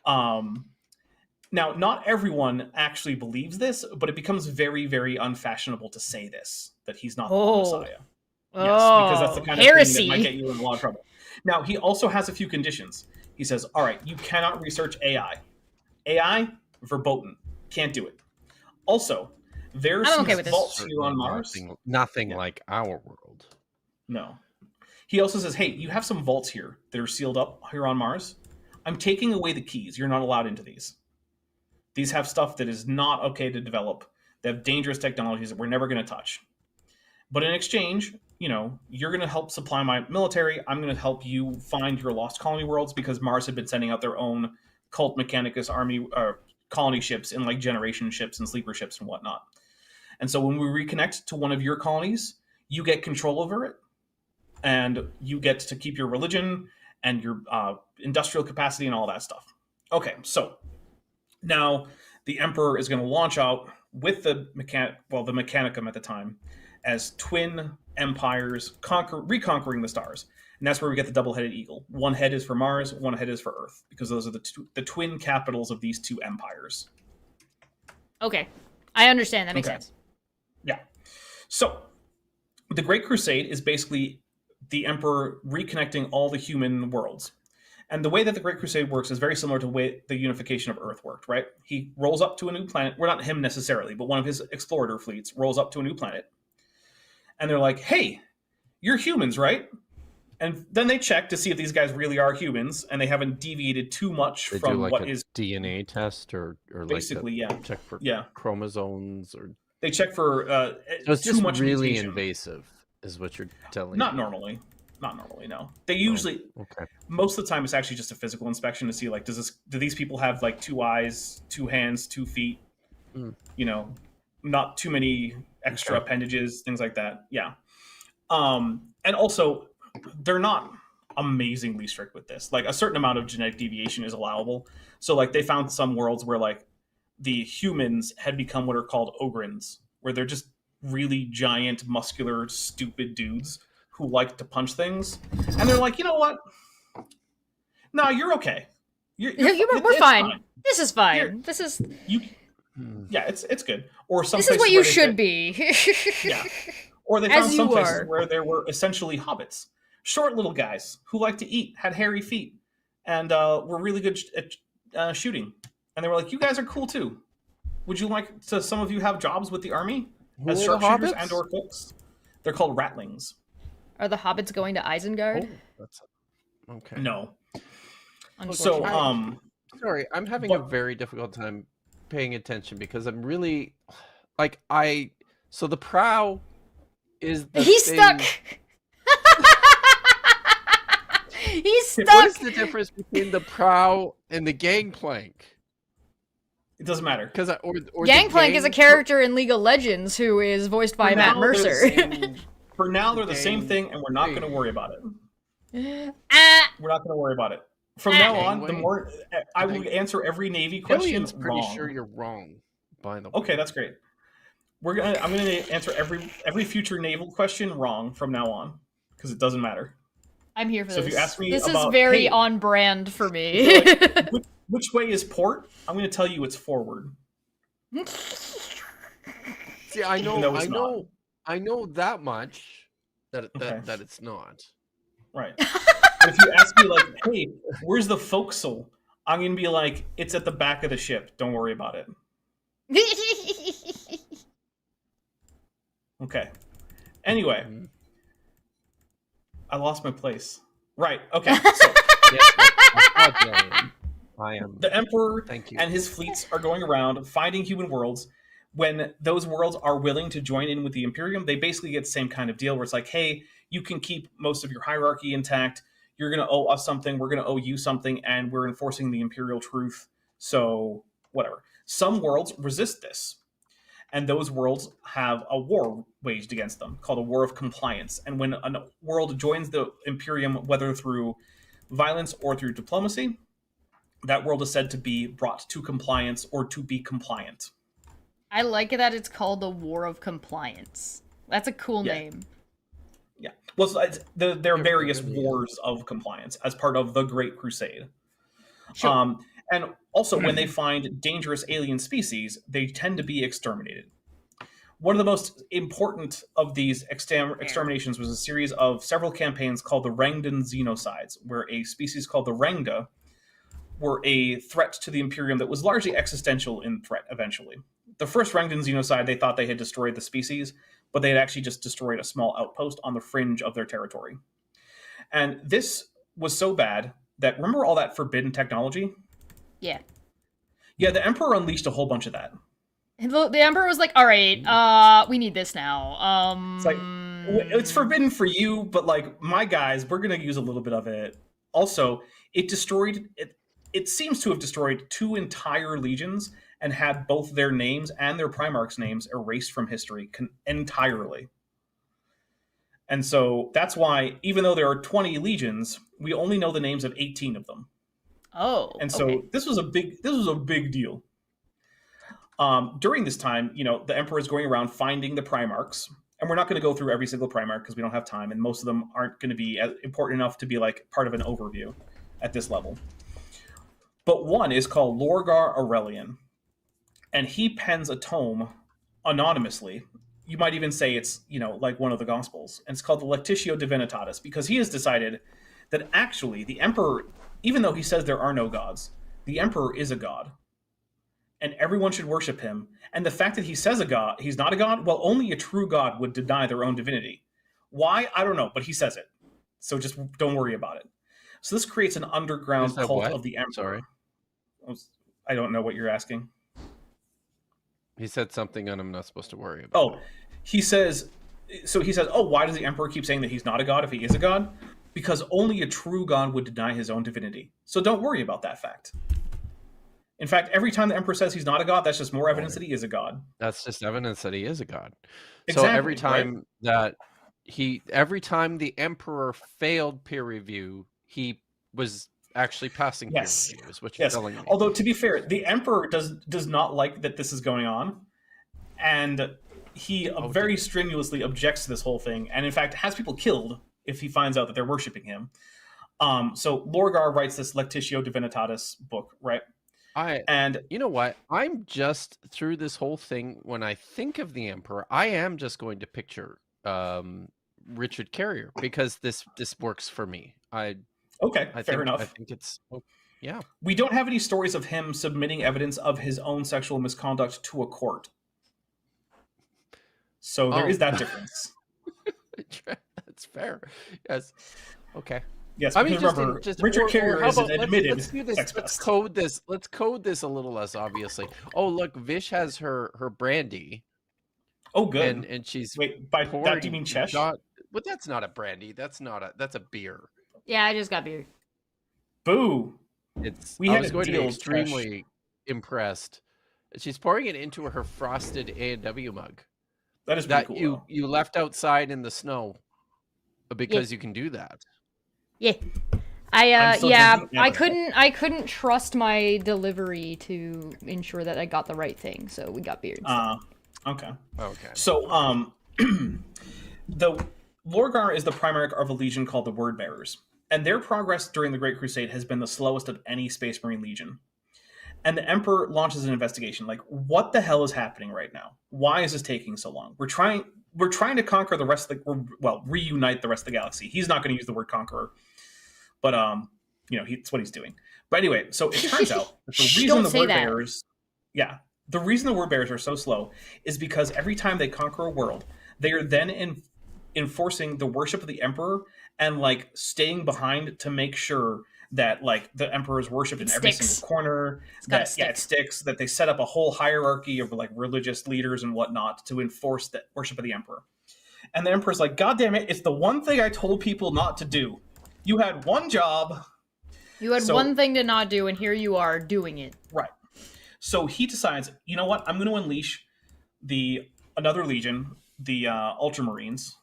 Now, not everyone actually believes this, but it becomes very, very unfashionable to say this, that he's not the Messiah. Yes, because that's the kind of thing that might get you in a lot of trouble. Now, he also has a few conditions. He says, all right, you cannot research AI. AI, verboten. Can't do it. Also, there's some vaults here on Mars. Nothing like our world. No. He also says, hey, you have some vaults here that are sealed up here on Mars. I'm taking away the keys. You're not allowed into these. These have stuff that is not okay to develop. They have dangerous technologies that we're never going to touch. But in exchange, you're going to help supply my military. I'm going to help you find your lost colony worlds, because Mars had been sending out their own cult Mechanicus army colony ships and like generation ships and sleeper ships and whatnot. And so when we reconnect to one of your colonies, you get control over it, and you get to keep your religion and your industrial capacity and all that stuff. Okay, so now the Emperor is going to launch out with the Mechanicum at the time as twin empires reconquering the stars. And that's where we get the double-headed eagle. One head is for Mars, one head is for Earth, because those are the twin capitals of these two empires. Okay. I understand. That makes sense. Yeah. So, the Great Crusade is basically the Emperor reconnecting all the human worlds. And the way that the Great Crusade works is very similar to the way the unification of Earth worked, right? He rolls up to a new planet. Well, not him necessarily, but one of his explorer fleets rolls up to a new planet. And they're like, hey, you're humans, right? And then they check to see if these guys really are humans, and they haven't deviated too much from what is DNA test or basically, check for chromosomes, or they check for so it's too just much really mutation. Invasive, is what you're telling Not me. normally, no. They usually most of the time it's actually just a physical inspection to see like do these people have like 2 eyes, 2 hands, 2 feet, not too many extra appendages, things like that. Yeah, and also, they're not amazingly strict with this. Like, a certain amount of genetic deviation is allowable. So, like, they found some worlds where, like, the humans had become what are called ogrins, where they're just really giant, muscular, stupid dudes who like to punch things. And they're like, you know what? No, you're okay. We're fine. This is fine. Yeah, it's good. Or some this is what you should be. Yeah. Or they found some places where there were essentially hobbits. Short little guys who like to eat, had hairy feet, and were really good at shooting. And they were like, you guys are cool too. Would you like to, some of you have jobs with the army as sharpshooters and or cooks? They're called ratlings. Are the hobbits going to Isengard? Okay. No. So, sorry, I'm having a very difficult time paying attention because I'm really, so the prow is the He's thing... stuck! He's stuck! What is the difference between the prow and the gangplank? It doesn't matter. Gangplank is a character in League of Legends who is voiced by Matt Mercer. For now, they're the same thing, and we're not going to worry about it. We're not going to worry about it. From now on, the more I will answer every Navy question pretty wrong. Sure you're wrong. By the way. Okay, that's great. I'm gonna answer every future naval question wrong from now on, because it doesn't matter. I'm here for this. If you ask me this about, is very on brand for me. Which way is port? I'm gonna tell you it's forward. See, I know that much that it's not. Right. But if you ask me like, hey, where's the forecastle? I'm gonna be like, it's at the back of the ship. Don't worry about it. Okay. Anyway, I lost my place. Right. Okay. So I am. The Emperor Thank you. and his fleets are going around finding human worlds. when those worlds are willing to join in with the Imperium, they basically get the same kind of deal where it's like, hey, you can keep most of your hierarchy intact. You're going to owe us something. We're going to owe you something. And we're enforcing the Imperial truth. So whatever. Some worlds resist this. And those worlds have a war waged against them called a war of compliance. And when a world joins the Imperium, whether through violence or through diplomacy, that world is said to be brought to compliance or to be compliant. I like that it's called the War of Compliance. That's a cool name. Yeah. Well, there are various wars of compliance as part of the Great Crusade. Sure. And also, when they find dangerous alien species, they tend to be exterminated. One of the most important of these exterminations was a series of several campaigns called the Rangdan Xenocides, where a species called the Rangda were a threat to the Imperium that was largely existential in threat eventually. The first Rangdan Xenocide, they thought they had destroyed the species, but they had actually just destroyed a small outpost on the fringe of their territory. And this was so bad that, remember all that forbidden technology? Yeah. Yeah, the Emperor unleashed a whole bunch of that. The Emperor was like, all right, we need this now. It's like, it's forbidden for you, but like, my guys, we're going to use a little bit of it. Also, it seems to have destroyed 2 entire legions and had both their names and their Primarch's names erased from history entirely. And so that's why, even though there are 20 legions, we only know the names of 18 of them. Oh, and so this was a big deal. During this time, the Emperor is going around finding the Primarchs, and we're not going to go through every single Primarch because we don't have time, and most of them aren't going to be important enough to be like part of an overview at this level. But one is called Lorgar Aurelian, and he pens a tome anonymously. You might even say it's, like one of the Gospels, and it's called the Lectitio Divinitatis, because he has decided that actually the Emperor, even though he says there are no gods, the Emperor is a god. And everyone should worship him. And the fact that he says he's not a god, well, only a true god would deny their own divinity. Why? I don't know, but he says it. So just don't worry about it. So this creates an underground cult of the Emperor. Sorry. I don't know what you're asking. He said something and I'm not supposed to worry about. Oh, he says, oh, why does the Emperor keep saying that he's not a god if he is a god? Because only a true god would deny his own divinity. So don't worry about that fact. In fact, every time the Emperor says he's not a god, that's just more evidence that he is a god. That's just evidence that he is a god. Exactly, so every time every time the Emperor failed peer review, he was actually passing peer review, is what you're telling me. Although, to be fair, the Emperor does not like that this is going on, and he very strenuously objects to this whole thing, and in fact has people killed if he finds out that they're worshiping him. So Lorgar writes this Lectitio Divinitatis book, right? And you know what? I'm just through this whole thing. When I think of the Emperor, I am just going to picture Richard Carrier, because this works for me. Fair enough. I think it's We don't have any stories of him submitting evidence of his own sexual misconduct to a court. So there is that difference. That's fair. Yes. Okay. Yes, remember, Richard Carrier is an admitted sex pest. Let's code this a little less obviously. Oh, look, Vish has her brandy. Oh, good. And she's by that do you mean Chesh? But that's not a brandy. That's a beer. Yeah, I just got beer. Boo. I was going to be extremely impressed. She's pouring it into her frosted A&W mug. That is pretty cool. You left outside in the snow because you can do that. Yeah. I couldn't trust my delivery to ensure that I got the right thing, so we got beer. Okay. So the Lorgar is the Primarch of a legion called the Word Bearers, and their progress during the Great Crusade has been the slowest of any Space Marine legion. And the Emperor launches an investigation, like, what the hell is happening right now? Why is this taking so long? We're trying to conquer the rest of reunite the rest of the galaxy. He's not going to use the word conqueror, but it's what he's doing. But anyway, so it turns out that the reason the reason the Word Bearers are so slow is because every time they conquer a world, they are then enforcing the worship of the Emperor and like staying behind to make sure that like the emperor is worshipped in every single corner. It sticks. That they set up a whole hierarchy of like religious leaders and whatnot to enforce the worship of the emperor. And the emperor's like, God damn it! It's the one thing I told people not to do. You had one job. You had one thing to not do, and here you are doing it. Right. So he decides, you know what? I'm going to unleash another legion, the Ultramarines.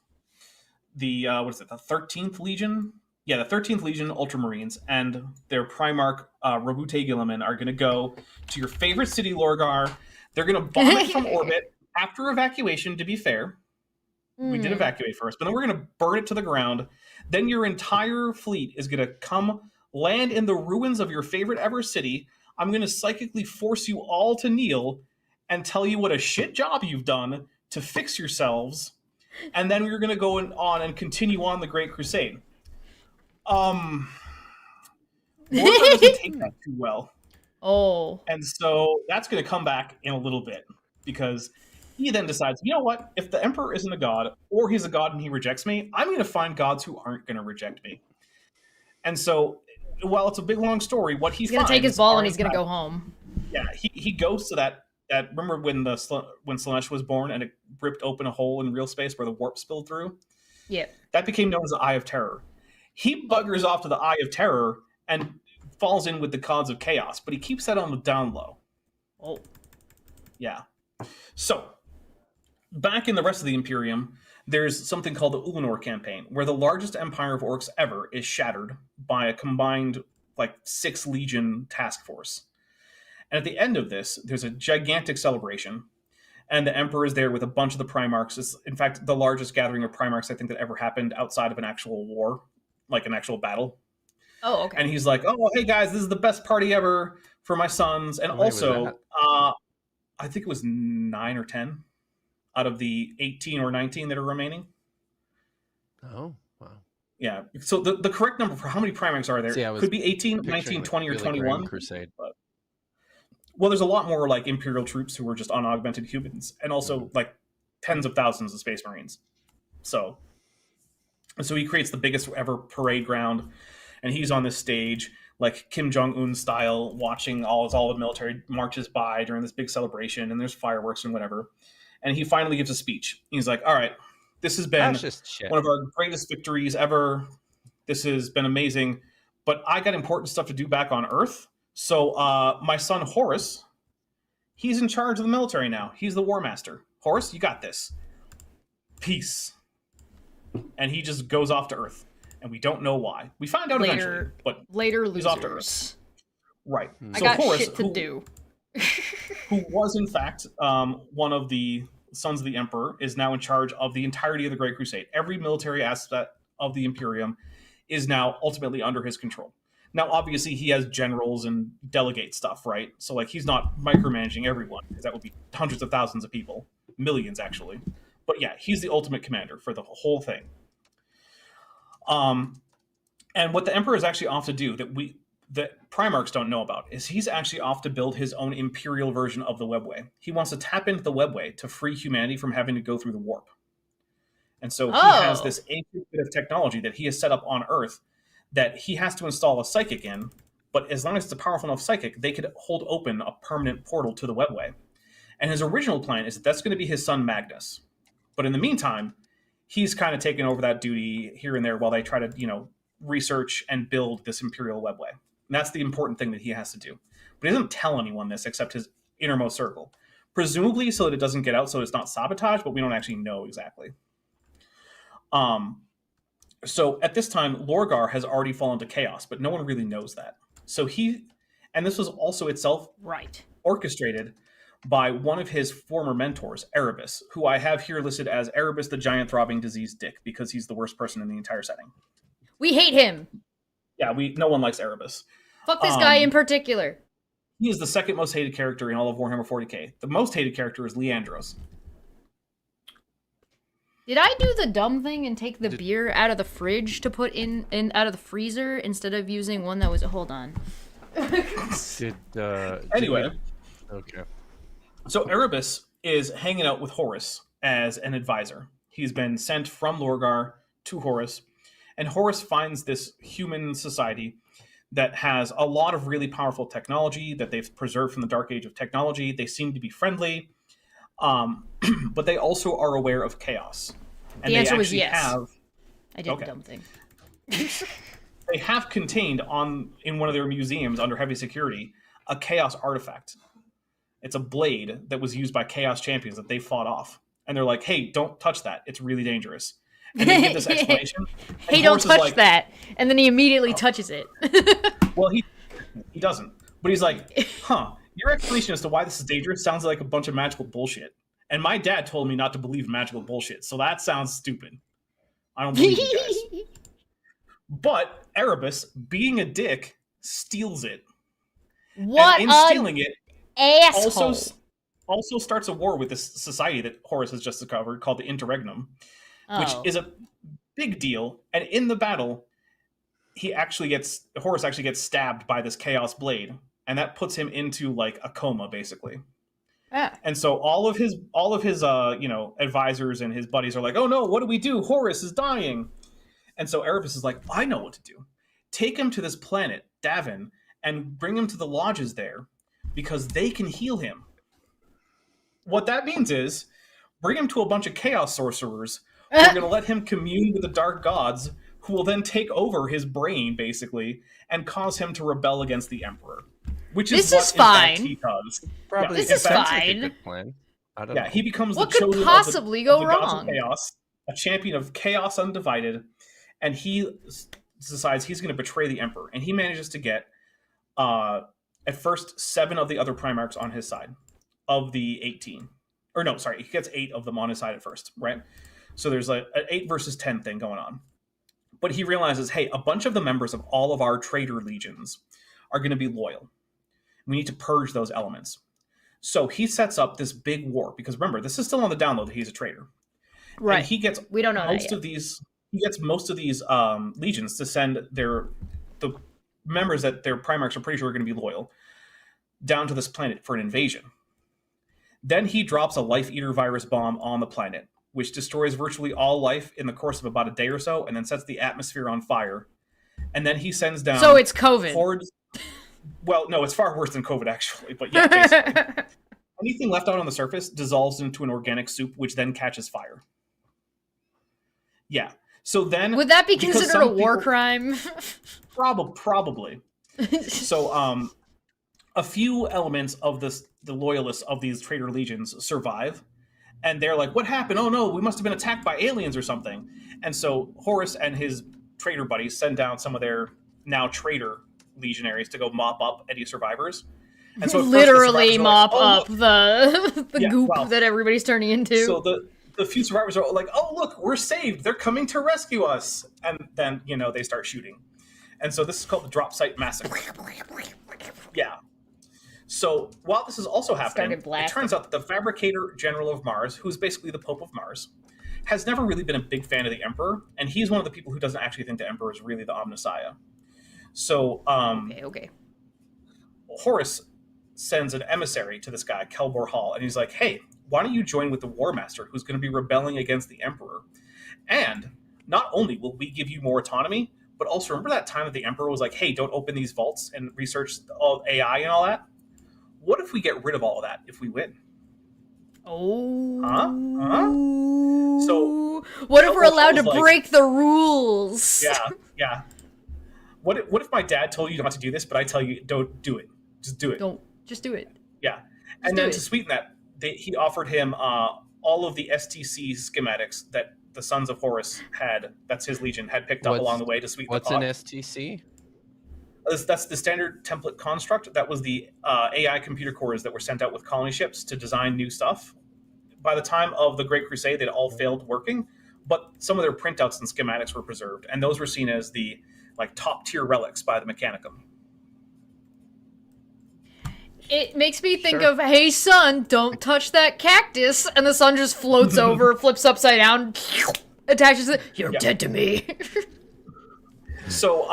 The 13th Legion? Yeah, the 13th Legion Ultramarines and their Primarch Robute Guilliman are going to go to your favorite city, Lorgar. They're going to bomb it from orbit after evacuation, to be fair. We did evacuate first, but then we're going to burn it to the ground. Then your entire fleet is going to come land in the ruins of your favorite ever city. I'm going to psychically force you all to kneel and tell you what a shit job you've done to fix yourselves. And then we're going to go on and continue on the Great Crusade. Warhammer doesn't take that too well. Oh. And so that's going to come back in a little bit, because he then decides, you know what? If the Emperor isn't a god, or he's a god and he rejects me, I'm going to find gods who aren't going to reject me. And so, while it's a big, long story, what he's going to take his ball and he's going to go home. Yeah, he goes to that remember when Slaanesh was born and it ripped open a hole in real space where the warp spilled through? Yeah. That became known as the Eye of Terror. He buggers off to the Eye of Terror and falls in with the gods of chaos, but he keeps that on the down low. Oh. Yeah. So, back in the rest of the Imperium, there's something called the Ullanor campaign, where the largest empire of orcs ever is shattered by a combined, 6 legion task force. And at the end of this, there's a gigantic celebration, and the Emperor is there with a bunch of the Primarchs. It's, in fact, the largest gathering of Primarchs I think that ever happened outside of an actual war, like an actual battle. Oh, okay. And he's like, oh, hey guys, this is the best party ever for my sons. And also, I think it was 9 or 10 out of the 18 or 19 that are remaining. Oh, wow. Yeah. So the correct number for how many Primarchs are there could be 18, 19, 20, or 21. Crusade. But, well, there's a lot more Imperial troops who are just unaugmented humans, and also tens of thousands of Space Marines. So he creates the biggest ever parade ground, and he's on this stage, Kim Jong-un style, watching all the military marches by during this big celebration, and there's fireworks and whatever. And he finally gives a speech. He's like, all right, this has been one of our greatest victories ever. This has been amazing, but I got important stuff to do back on Earth. So my son Horus, he's in charge of the military now. He's the war master. Horus, you got this. Peace. And he just goes off to Earth, and we don't know why. We find out eventually, but later he's losers. off to Earth. Right. I got Horus, shit to do. Who was in fact one of the sons of the Emperor, is now in charge of the entirety of the Great Crusade. Every military aspect of the Imperium is now ultimately under his control. Now, obviously, he has generals and delegate stuff, right? So, he's not micromanaging everyone, because that would be hundreds of thousands of people. Millions, actually. But yeah, he's the ultimate commander for the whole thing. And what the Emperor is actually off to do, that Primarchs don't know about, is he's actually off to build his own Imperial version of the Webway. He wants to tap into the Webway to free humanity from having to go through the warp. And so he has this ancient bit of technology that he has set up on Earth that he has to install a psychic in, but as long as it's a powerful enough psychic, they could hold open a permanent portal to the Webway. And his original plan is that that's going to be his son Magnus. But in the meantime, he's kind of taken over that duty here and there while they try to, research and build this Imperial Webway. And that's the important thing that he has to do. But he doesn't tell anyone this except his innermost circle. Presumably so that it doesn't get out, so it's not sabotage, but we don't actually know exactly. So at this time, Lorgar has already fallen to chaos, but no one really knows that. So and this was also itself orchestrated by one of his former mentors, Erebus, who I have here listed as Erebus the Giant Throbbing Diseased Dick, because he's the worst person in the entire setting. We hate him. Yeah, no one likes Erebus. Fuck this guy in particular. He is the second most hated character in all of Warhammer 40k. The most hated character is Leandros. Did I do the dumb thing and take the beer out of the fridge to put in out of the freezer instead of using one that was... Hold on. Anyway. Okay. So Erebus is hanging out with Horus as an advisor. He's been sent from Lorgar to Horus, and Horus finds this human society that has a lot of really powerful technology that they've preserved from the dark age of technology. They seem to be friendly, but they also are aware of chaos. And the answer was yes. I did okay. a dumb thing. They have contained in one of their museums under heavy security a chaos artifact. It's a blade that was used by chaos champions that they fought off. And they're like, hey, don't touch that. It's really dangerous. And they give this explanation. Hey, don't touch that. And then he immediately touches it. Well, he doesn't. But he's like, your explanation as to why this is dangerous sounds like a bunch of magical bullshit. And my dad told me not to believe magical bullshit. So that sounds stupid. I don't believe you guys. But Erebus, being a dick, steals it. What? And in stealing it, asshole. Also starts a war with this society that Horus has just discovered called the Interregnum, which is a big deal. And in the battle, Horus actually gets stabbed by this chaos blade, and that puts him into like a coma, basically. And so all of his advisors and his buddies are like, oh no, what do we do? Horus is dying. And so Erebus is like, I know what to do. Take him to this planet, Davin, and bring him to the lodges there, because they can heal him. What that means is, bring him to a bunch of chaos sorcerers who are going to let him commune with the dark gods, who will then take over his brain, basically, and cause him to rebel against the Emperor. Which is what, in fact, he does. Probably. This is fine. A good plan. I don't know. He becomes what the chosen could possibly go of the wrong? Gods of chaos, a champion of chaos undivided, and he decides he's going to betray the Emperor. And he manages to get, at first, 7 of the other Primarchs on his side of the 18. Or no, sorry, he gets 8 of them on his side at first, right? So there's an 8 versus 10 thing going on. But he realizes, hey, a bunch of the members of all of our traitor legions are going to be loyal. We need to purge those elements. So he sets up this big war, because remember, this is still on the download that he's a traitor. Right. And he gets we don't know most of these. He gets most of these legions to send the members that their Primarchs are pretty sure are going to be loyal down to this planet for an invasion. Then he drops a Life Eater virus bomb on the planet, which destroys virtually all life in the course of about a day or so, and then sets the atmosphere on fire. And then he sends down... So it's COVID. Hordes... Well, no, it's far worse than COVID, actually. But yeah, basically. Anything left out on the surface dissolves into an organic soup, which then catches fire. Yeah. So then... Would that be considered a war crime? Probably. So, a few elements of the loyalists of these traitor legions survive, and they're like, what happened? Oh no, we must have been attacked by aliens or something. And so Horus and his traitor buddies send down some of their now traitor legionaries to go mop up any survivors. And so literally mop up the goop that everybody's turning into. So the few survivors are like, oh look, we're saved, they're coming to rescue us. And then, they start shooting. And so this is called the Drop Site Massacre. Yeah. So while this is also happening, it turns out that the Fabricator General of Mars, who's basically the Pope of Mars, has never really been a big fan of the Emperor, and he's one of the people who doesn't actually think the Emperor is really the Omnissiah. So, okay. Horus sends an emissary to this guy, Kelbor Hall, and he's like, hey, why don't you join with the War Master, who's going to be rebelling against the Emperor? And not only will we give you more autonomy, but also remember that time that the Emperor was like, hey, don't open these vaults and research all AI and all that? What if we get rid of all of that if we win? Oh. Huh? So, what if we're allowed to break the rules? Yeah. What if my dad told you not to do this, but I tell you don't do it? Just do it. Just do it. Yeah. And then to sweeten that, he offered him all of the STC schematics that the Sons of Horus that's his legion, had picked up along the way to sweeten the pot. What's an STC? That's the standard template construct. That was the AI computer cores that were sent out with colony ships to design new stuff. By the time of the Great Crusade, they'd all failed working, but some of their printouts and schematics were preserved, and those were seen as the top tier relics by the Mechanicum. It makes me think of, hey son, don't touch that cactus, and the sun just floats over, flips upside down, attaches it. You're dead to me. So,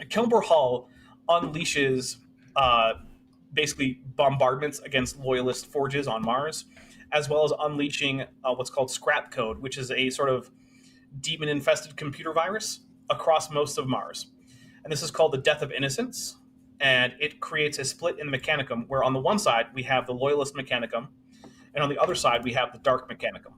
Kelbor Hall unleashes basically bombardments against loyalist forges on Mars, as well as unleashing what's called scrap code, which is a sort of demon-infested computer virus across most of Mars. and this is called the Death of Innocence, and it creates a split in the Mechanicum, where on the one side we have the Loyalist Mechanicum, and on the other side we have the Dark Mechanicum.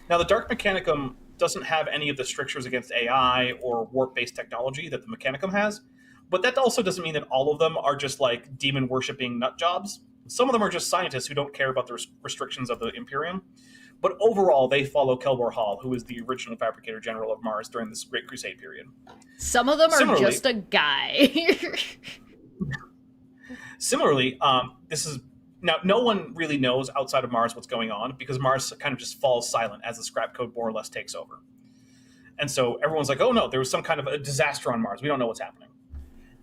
Now, the Dark Mechanicum doesn't have any of the strictures against AI or warp-based technology that the Mechanicum has, but that also doesn't mean that all of them are just like demon-worshipping nut jobs. Some of them are just scientists who don't care about the restrictions of the Imperium, but overall they follow Kelbor Hall, who is the original Fabricator General of Mars during this Great Crusade period. Some of them are just a guy. Similarly, this is... Now, no one really knows outside of Mars what's going on, because Mars kind of just falls silent as the scrap code more or less takes over. And so everyone's like, oh no, there was some kind of a disaster on Mars. We don't know what's happening.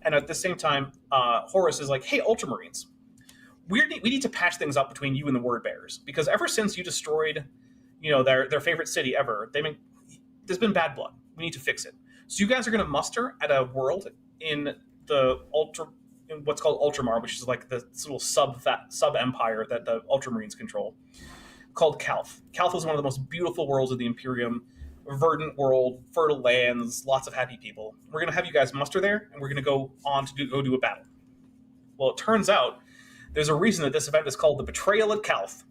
And at the same time, Horus is like, hey, Ultramarines, we need to patch things up between you and the Word Bearers, because ever since you destroyed, their favorite city ever, there's been bad blood. We need to fix it. So you guys are going to muster at a world in the what's called Ultramar, which is like the little sub-empire that the Ultramarines control, called Calth. Calth is one of the most beautiful worlds of the Imperium, verdant world, fertile lands, lots of happy people. We're going to have you guys muster there, and we're going to go on to go do a battle. Well, it turns out there's a reason that this event is called the Betrayal at Calth.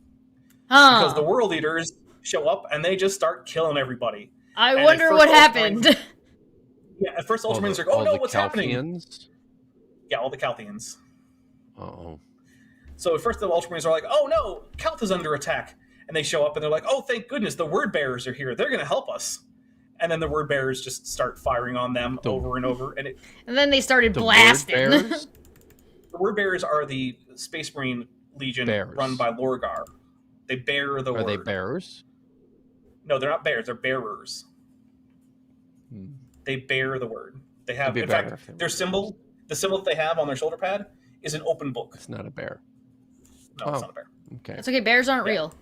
Because the world leaders show up, and they just start killing everybody. I wonder what happened. Yeah, at first Ultramarines are like, oh no, what's happening? Yeah, all the Calthians. Uh-oh. So at first the Ultramarines are like, oh no, Calth is under attack. And they show up and they're like, oh, thank goodness, the Word Bearers are here. They're going to help us. And then the Word Bearers just start firing on them over and over. And then they started blasting. The Word Bearers are the Space Marine Legion run by Lorgar. They bear the word. Are they bearers? No, they're not bears. They're bearers. They bear the word. They have, in fact, their symbol... The symbol that they have on their shoulder pad is an open book. It's not a bear. No, it's not a bear. Okay. It's okay. Bears aren't real.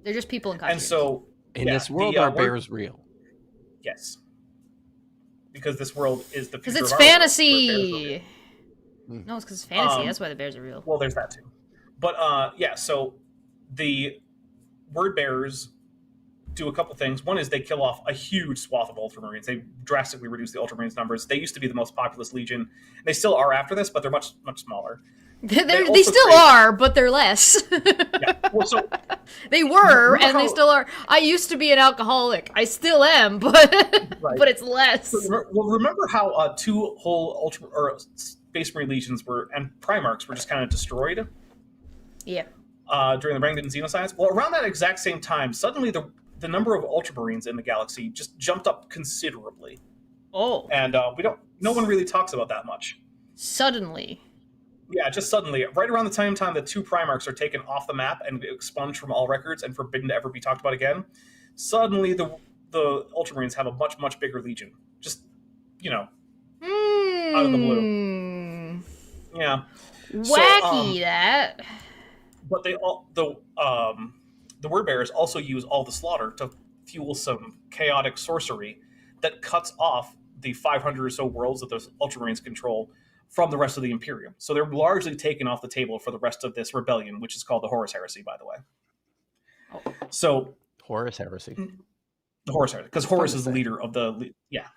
They're just people in costumes. And so... In this world, are bears real? Yes. Because this world is the future. Because it's fantasy! No, it's because it's fantasy. That's why the bears are real. Well, there's that too. But, so the Word Bearers do a couple things. One is they kill off a huge swath of Ultramarines. They drastically reduce the Ultramarines numbers. They used to be the most populous legion. They still are after this, but they're much, much smaller. They still are, but they're less. Yeah. Well, so they were, and they still are. I used to be an alcoholic. I still am, but but it's less. So, remember how two whole Space Marine legions and Primarchs were just kind of destroyed? Yeah. During the Rangdan Xenocides? Well, around that exact same time, suddenly the number of Ultramarines in the galaxy just jumped up considerably. Oh. And no one really talks about that much. Suddenly. Yeah, just suddenly. Right around the same time that two Primarchs are taken off the map and expunged from all records and forbidden to ever be talked about again, suddenly the Ultramarines have a much, much bigger legion. Just, out of the blue. Yeah. Wacky, that. But the Word Bearers also use all the slaughter to fuel some chaotic sorcery that cuts off the 500 or so worlds that the Ultramarines control from the rest of the Imperium. So they're largely taken off the table for the rest of this rebellion, which is called the Horus Heresy, by the way. Oh. So Horus Heresy. The Horus Heresy, because Horus is the leader of the... Yeah.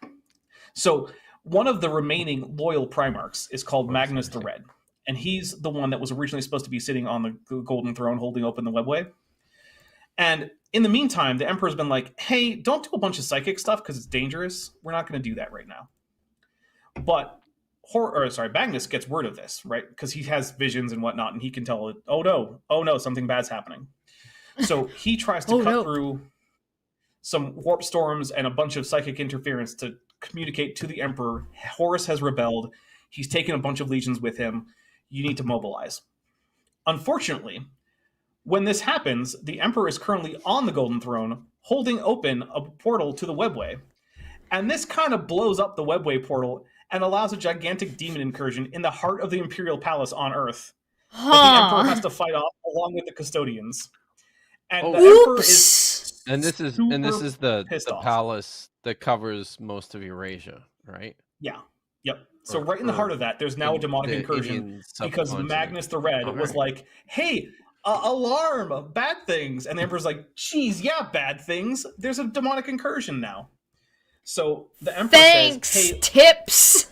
So one of the remaining loyal Primarchs is called Magnus the Red, and he's the one that was originally supposed to be sitting on the Golden Throne holding open the webway. And in the meantime, the Emperor's been like, hey, don't do a bunch of psychic stuff because it's dangerous. We're not going to do that right now. But Magnus gets word of this, right? Because he has visions and whatnot, and he can tell it, oh no, something bad's happening. So he tries to cut through some warp storms and a bunch of psychic interference to communicate to the Emperor. Horus has rebelled. He's taken a bunch of legions with him. You need to mobilize. Unfortunately, when this happens, the Emperor is currently on the Golden Throne, holding open a portal to the webway. And this kind of blows up the webway portal and allows a gigantic demon incursion in the heart of the Imperial Palace on Earth that the Emperor has to fight off along with the custodians. And the Emperor is this is the palace that covers most of Eurasia, right? Yeah. Yep. So right in the heart of that, there's now a demonic incursion because Magnus the Red was like, hey, alarm, bad things. And the Emperor's like, geez, yeah, bad things. There's a demonic incursion now. So the Emperor says, hey, tips.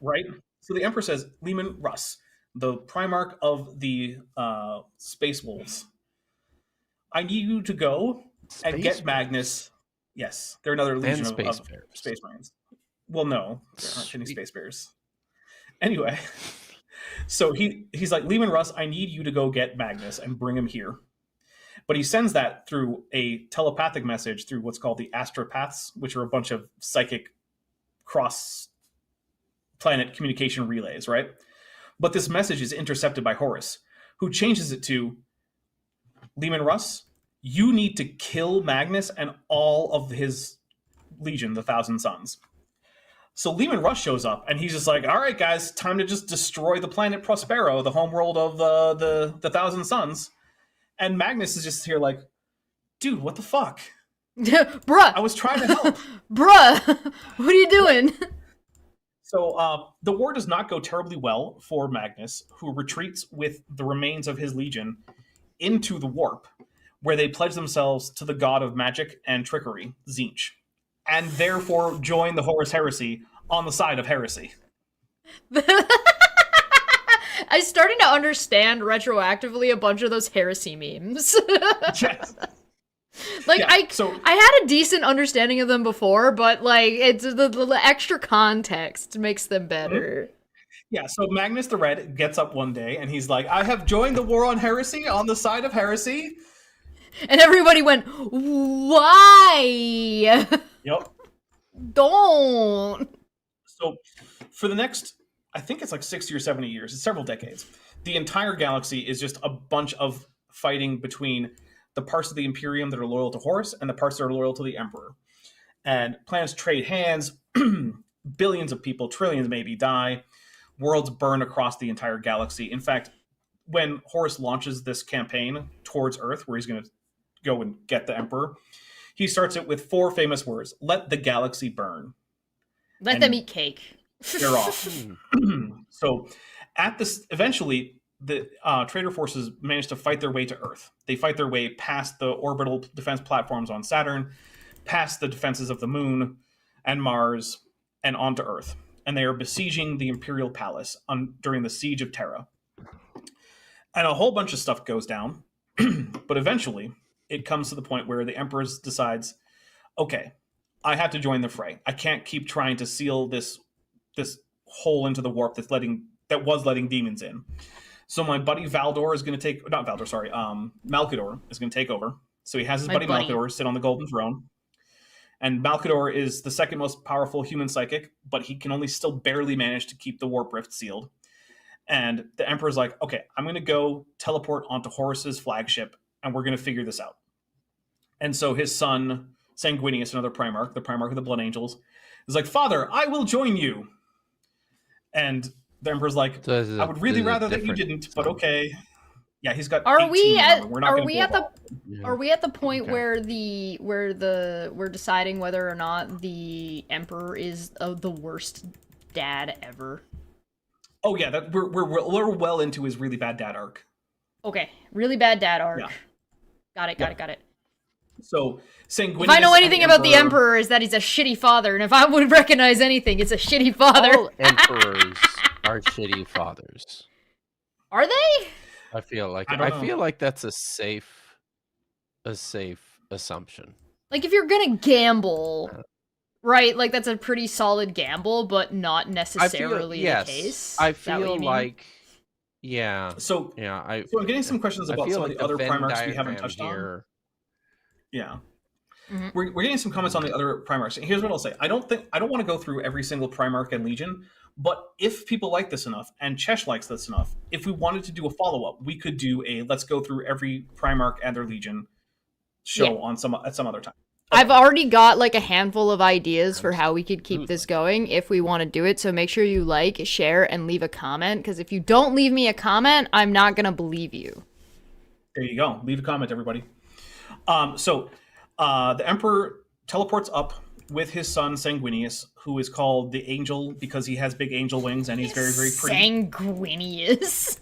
right? So the Emperor says, Leman Russ, the Primarch of the Space Wolves, I need you to go and get Magnus. Yes, they're another legion of Space Marines. Well, no, there aren't any Space Bears. Anyway, so he's like, Leman Russ, I need you to go get Magnus and bring him here. But he sends that through a telepathic message through what's called the astropaths, which are a bunch of psychic cross-planet communication relays, right? But this message is intercepted by Horus, who changes it to, Leman Russ, you need to kill Magnus and all of his legion, the Thousand Sons. So Leman Russ shows up, and he's just like, all right, guys, time to just destroy the planet Prospero, the homeworld of the Thousand Sons. And Magnus is just here like, dude, what the fuck? Bruh! I was trying to help. Bruh! What are you doing? So the war does not go terribly well for Magnus, who retreats with the remains of his legion into the warp, where they pledge themselves to the god of magic and trickery, Tzeentch, and therefore join the Horus heresy on the side of heresy. I'm starting to understand retroactively a bunch of those heresy memes. Yes. Like, yeah, I had a decent understanding of them before, but like it's the extra context makes them better. Mm-hmm. Yeah, so Magnus the Red gets up one day and he's like, I have joined the war on heresy on the side of heresy. And everybody went, why? Yep. Don't. So for the next, I think it's like 60 or 70 years, it's several decades, the entire galaxy is just a bunch of fighting between the parts of the Imperium that are loyal to Horus and the parts that are loyal to the Emperor. And planets trade hands, billions of people, trillions maybe, die. Worlds burn across the entire galaxy. In fact, when Horus launches this campaign towards Earth, where he's going to go and get the Emperor, he starts it with 4 famous words. Let the galaxy burn. Let them eat cake. They're off. So at this, eventually, the traitor forces manage to fight their way to Earth. They fight their way past the orbital defense platforms on Saturn, past the defenses of the Moon and Mars, and onto Earth. And they are besieging the Imperial Palace during the Siege of Terra. And a whole bunch of stuff goes down. But eventually, it comes to the point where the Emperor decides, okay, I have to join the fray. I can't keep trying to seal this hole into the warp that was letting demons in. So my buddy Malkador is going to take over. So he has his buddy Malkador sit on the golden throne. And Malkador is the second most powerful human psychic, but he can only still barely manage to keep the warp rift sealed. And the Emperor's like, okay, I'm going to go teleport onto Horus's flagship, and we're going to figure this out. And so his son, Sanguinius, another Primarch, the Primarch of the Blood Angels, is like, Father, I will join you. And the Emperor's like, I would really rather that you didn't, but okay. Yeah, he's got. Are we at the point where we're deciding whether or not the Emperor is the worst dad ever? Oh yeah, we're well into his really bad dad arc. Okay, really bad dad arc. Yeah. Got it. So Sanguinius, if I know anything about the Emperor, is that he's a shitty father, and if I would recognize anything, it's a shitty father. All emperors are shitty fathers. Are they? I feel like that's a safe assumption. Like if you're gonna gamble, right? Like that's a pretty solid gamble, but not necessarily the case. I feel like, yeah. So yeah, I'm getting some questions about some of the other Primarchs we haven't touched on. Yeah. Mm-hmm. We're getting some comments on the other Primarchs. And here's what I'll say. I don't want to go through every single Primarch and Legion, but if people like this enough, and Chesh likes this enough, if we wanted to do a follow-up, we could do a let's go through every Primarch and their Legion show at some other time. Okay. I've already got like a handful of ideas for how we could keep this going if we want to do it, so make sure you like, share, and leave a comment, because if you don't leave me a comment, I'm not going to believe you. There you go. Leave a comment, everybody. So the Emperor teleports up with his son Sanguinius, who is called the Angel because he has big angel wings and he's very, very pretty. Sanguinius.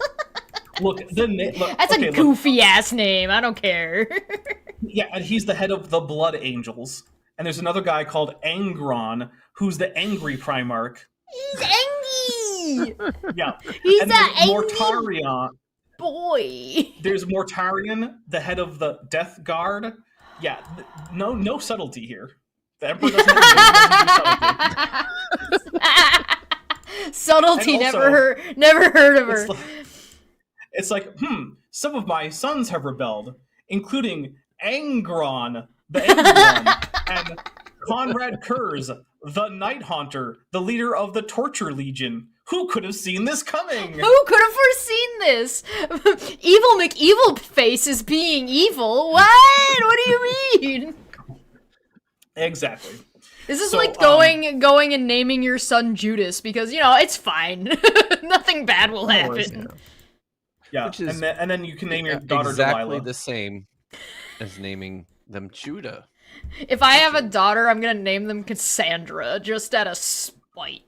That's a goofy ass name. I don't care. Yeah, and he's the head of the Blood Angels. And there's another guy called Angron, who's the angry Primarch. He's angry. Yeah. He's and an angry Mortarion. boy. There's Mortarion, the head of the Death Guard. Yeah, no subtlety here. The Emperor doesn't do subtlety. Subtlety, also, never heard of her. It's like, some of my sons have rebelled, including Angron, the Angry One, and Conrad Kurz, the Night Haunter, the leader of the Torture Legion. Who could have seen this coming? Who could have foreseen this? Evil McEvil face is being evil. What? What do you mean? Exactly. This is like going and naming your son Judas because, it's fine. Nothing bad will happen. Yeah, and then you can name your daughter exactly Delilah. The same as naming them Judah. If I have a daughter, I'm gonna name them Cassandra, just out of spite.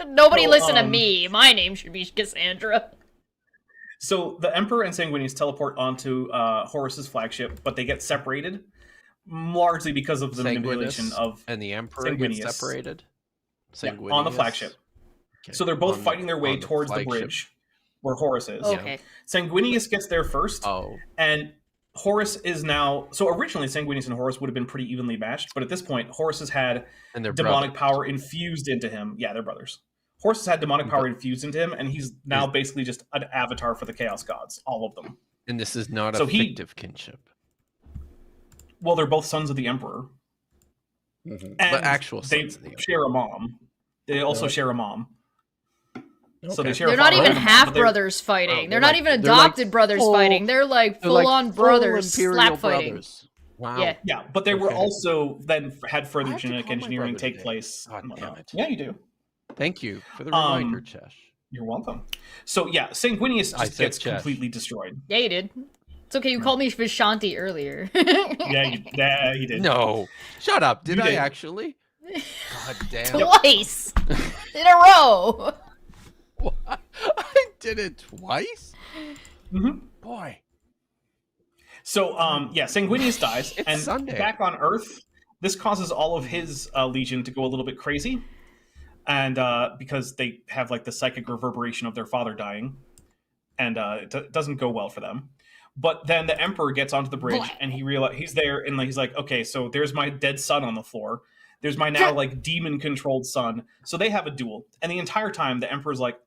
Nobody listen to me. My name should be Cassandra. So the Emperor and Sanguinius teleport onto Horus's flagship, but they get separated, largely because of the manipulation of and the Emperor Sanguinius. gets separated. Yeah, on the flagship. Okay. So they're both fighting their way towards the bridge where Horus is. Okay. Sanguinius gets there first. And Horus is now... So originally, Sanguinius and Horus would have been pretty evenly matched, but at this point, Horus has had demonic power infused into him. Yeah, they're brothers. Horus has had demonic power infused into him, and he's now basically just an avatar for the Chaos Gods, all of them. And this is not a fictive kinship. Well, they're both sons of the Emperor. Mm-hmm. But actual sons of the Emperor. Share a mom. They also share a mom. Okay. So they share they're not even half-brothers fighting. They're not even adopted brothers fighting. They're like full-on brothers slap fighting. Wow. Yeah, but they were also then had further genetic engineering take place. God damn it. Yeah, you do. Thank you for the reminder, Chesh. You're welcome. So yeah, Sanguinius just gets completely destroyed. Yeah, you did. It's okay, you called me Vishanti earlier. yeah, you did. No. Shut up. Did I actually? God damn. Twice. In a row. What? I did it twice? Mm-hmm. Boy. So, Sanguinius dies. It's and Sunday. Back on Earth, this causes all of his legion to go a little bit crazy. And because they have like the psychic reverberation of their father dying. And it doesn't go well for them. But then the Emperor gets onto the bridge and he's there and he's like, okay, so there's my dead son on the floor. There's my now like demon-controlled son. So they have a duel. And the entire time the Emperor's like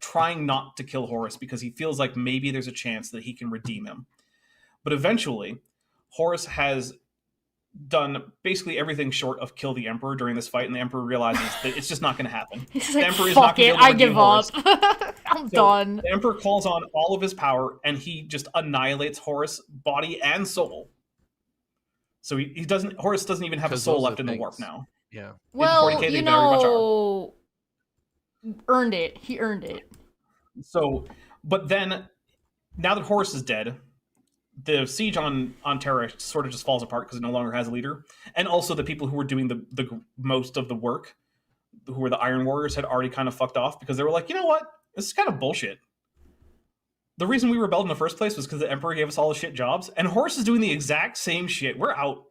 trying not to kill Horus because he feels like maybe there's a chance that he can redeem him. But eventually, Horus has done basically everything short of kill the Emperor during this fight, and the Emperor realizes that it's just not going to happen. He's the like, Emperor is fuck not going it, to be able to I give up. I'm done. The Emperor calls on all of his power, and he just annihilates Horus, body and soul. So he doesn't. Horus doesn't even have a soul left in the warp now. Yeah. Well, earned it. He earned it. So, but then, now that Horus is dead, the siege on Terra sort of just falls apart because it no longer has a leader. And also the people who were doing the most of the work, who were the Iron Warriors, had already kind of fucked off because they were like, you know what? This is kind of bullshit. The reason we rebelled in the first place was because the Emperor gave us all the shit jobs, and Horus is doing the exact same shit. We're out.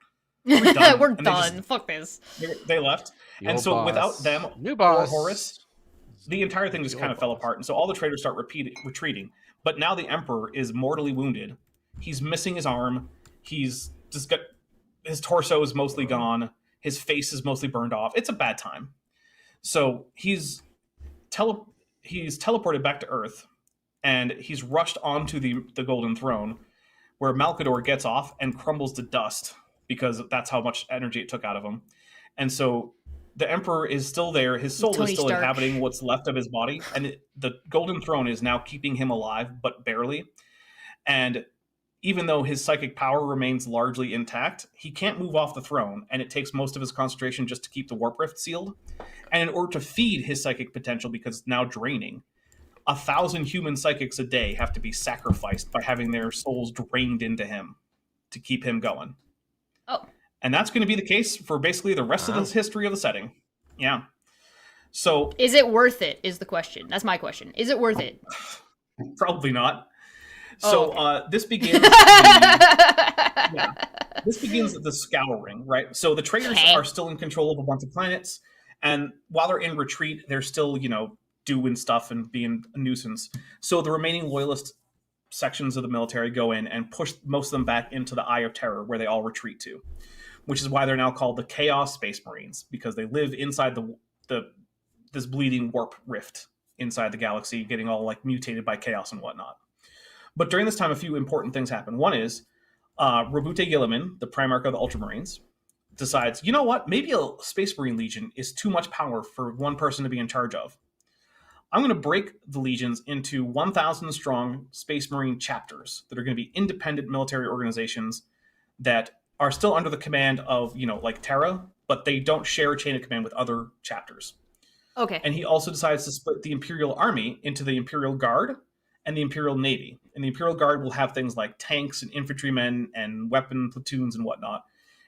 We're done. We're done. Fuck this. They left. And so without them or Horus, the entire thing just kind of fell apart. And so all the traitors start retreating. But now the Emperor is mortally wounded. He's missing his arm. He's just got... His torso is mostly gone. His face is mostly burned off. It's a bad time. So he's teleported back to Earth, and he's rushed onto the Golden Throne, where Malkador gets off and crumbles to dust, because that's how much energy it took out of him. And so the Emperor is still there. His soul is still inhabiting what's left of his body. And the Golden Throne is now keeping him alive, but barely. And even though his psychic power remains largely intact, he can't move off the throne. And it takes most of his concentration just to keep the Warp Rift sealed. And in order to feed his psychic potential, because it's now draining, 1,000 human psychics a day have to be sacrificed by having their souls drained into him to keep him going. Oh. And that's going to be the case for basically the rest of the history of the setting. Yeah. So... Is it worth it, is the question. That's my question. Is it worth it? Probably not. So this begins... This begins the scouring, right? So the traitors are still in control of a bunch of planets. And while they're in retreat, they're still, doing stuff and being a nuisance. So the remaining loyalist sections of the military go in and push most of them back into the Eye of Terror, where they all retreat to, which is why they're now called the Chaos Space Marines, because they live inside this bleeding warp rift inside the galaxy, getting all like mutated by chaos and whatnot. But during this time, a few important things happen. One is Robute Gilliman, the Primarch of the Ultramarines, decides, you know what, maybe a Space Marine Legion is too much power for one person to be in charge of. I'm going to break the legions into 1,000 strong Space Marine chapters that are going to be independent military organizations that are still under the command of, like Terra, but they don't share a chain of command with other chapters. Okay. And he also decides to split the Imperial Army into the Imperial Guard and the Imperial Navy. And the Imperial Guard will have things like tanks and infantrymen and weapon platoons and whatnot.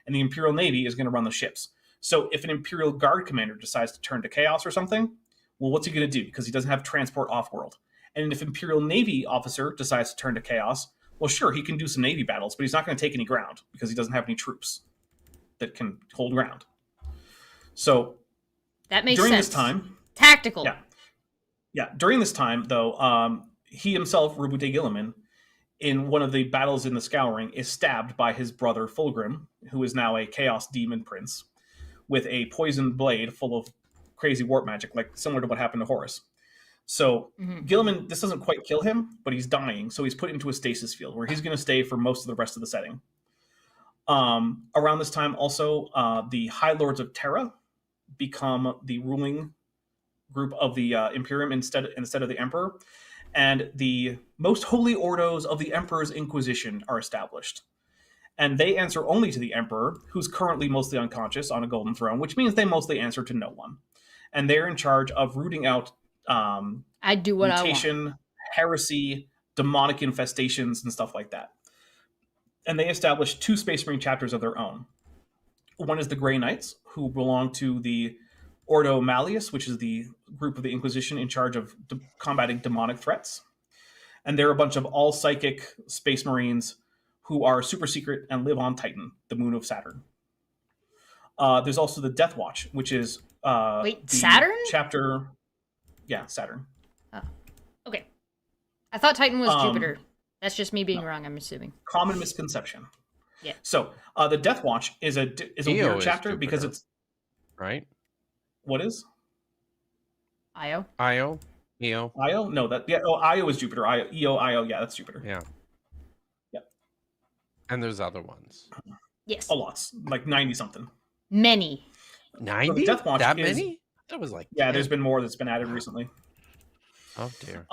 And the Imperial Navy is going to run the ships. So if an Imperial Guard commander decides to turn to chaos or something, well, what's he going to do? Because he doesn't have transport off-world. And if Imperial Navy officer decides to turn to chaos, well, sure, he can do some Navy battles, but he's not going to take any ground because he doesn't have any troops that can hold ground. So that makes during sense. this time, tactical. Yeah. During this time, though, he himself, Robute Gilliman, in one of the battles in the Scouring, is stabbed by his brother Fulgrim, who is now a Chaos Demon Prince, with a poisoned blade full of crazy warp magic, like similar to what happened to Horus. So Gilliman, this doesn't quite kill him, but he's dying, so he's put into a stasis field where he's going to stay for most of the rest of the setting. Around this time, also, the High Lords of Terra become the ruling group of the Imperium instead of the Emperor, and the most holy ordos of the Emperor's Inquisition are established. And they answer only to the Emperor, who's currently mostly unconscious on a golden throne, which means they mostly answer to no one. And they're in charge of rooting out I do what mutation, I want. heresy, demonic infestations, and stuff like that. And they establish 2 Space Marine chapters of their own. One is the Grey Knights, who belong to the Ordo Malleus, which is the group of the Inquisition in charge of combating demonic threats. And they're a bunch of all-psychic Space Marines who are super secret and live on Titan, the moon of Saturn. There's also the Death Watch, which is Saturn? Chapter... Yeah, Saturn. Oh, okay. I thought Titan was Jupiter. That's just me being wrong, I'm assuming. Common misconception. Yeah. So, the Death Watch is a weird chapter because it's... Right? What is? Io? Io? Io? Io? No, Io is Jupiter. Io, yeah, that's Jupiter. Yeah. Yep. And there's other ones. Yes. A lot. Like 90-something. Many. 90? So Death Watch that many? That was like... Yeah, there's been more that's been added recently. Oh, dear.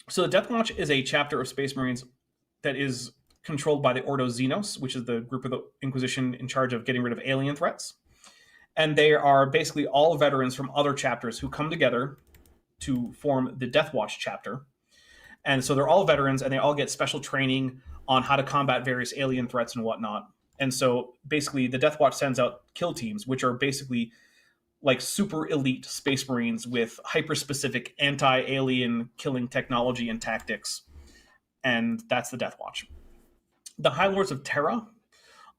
So the Death Watch is a chapter of Space Marines that is controlled by the Ordo Xenos, which is the group of the Inquisition in charge of getting rid of alien threats. And they are basically all veterans from other chapters who come together to form the Death Watch chapter. And so they're all veterans, and they all get special training on how to combat various alien threats and whatnot. And so basically the Death Watch sends out kill teams, which are basically like super elite Space Marines with hyper-specific anti-alien killing technology and tactics. And that's the Death Watch. The High Lords of Terra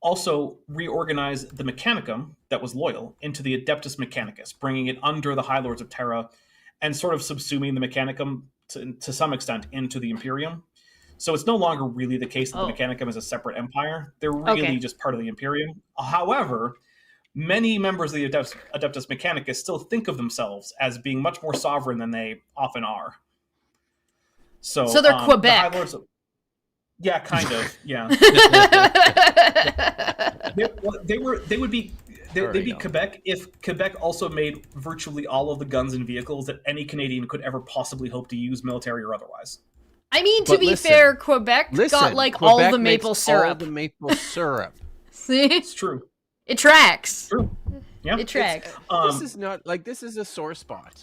also reorganized the Mechanicum that was loyal into the Adeptus Mechanicus, bringing it under the High Lords of Terra and sort of subsuming the Mechanicum to some extent into the Imperium. So it's no longer really the case that the Mechanicum is a separate empire. They're really just part of the Imperium. However, many members of the Adeptus Mechanicus still think of themselves as being much more sovereign than they often are. So they're Quebec. The High Lords of, yeah, kind of. Yeah. They'd be Quebec if Quebec also made virtually all of the guns and vehicles that any Canadian could ever possibly hope to use, military or otherwise. I mean, to be fair, Quebec got like Quebec all the maple syrup. All the maple syrup. See? It's true. It tracks. True. Yeah. It tracks. This is not like this is a sore spot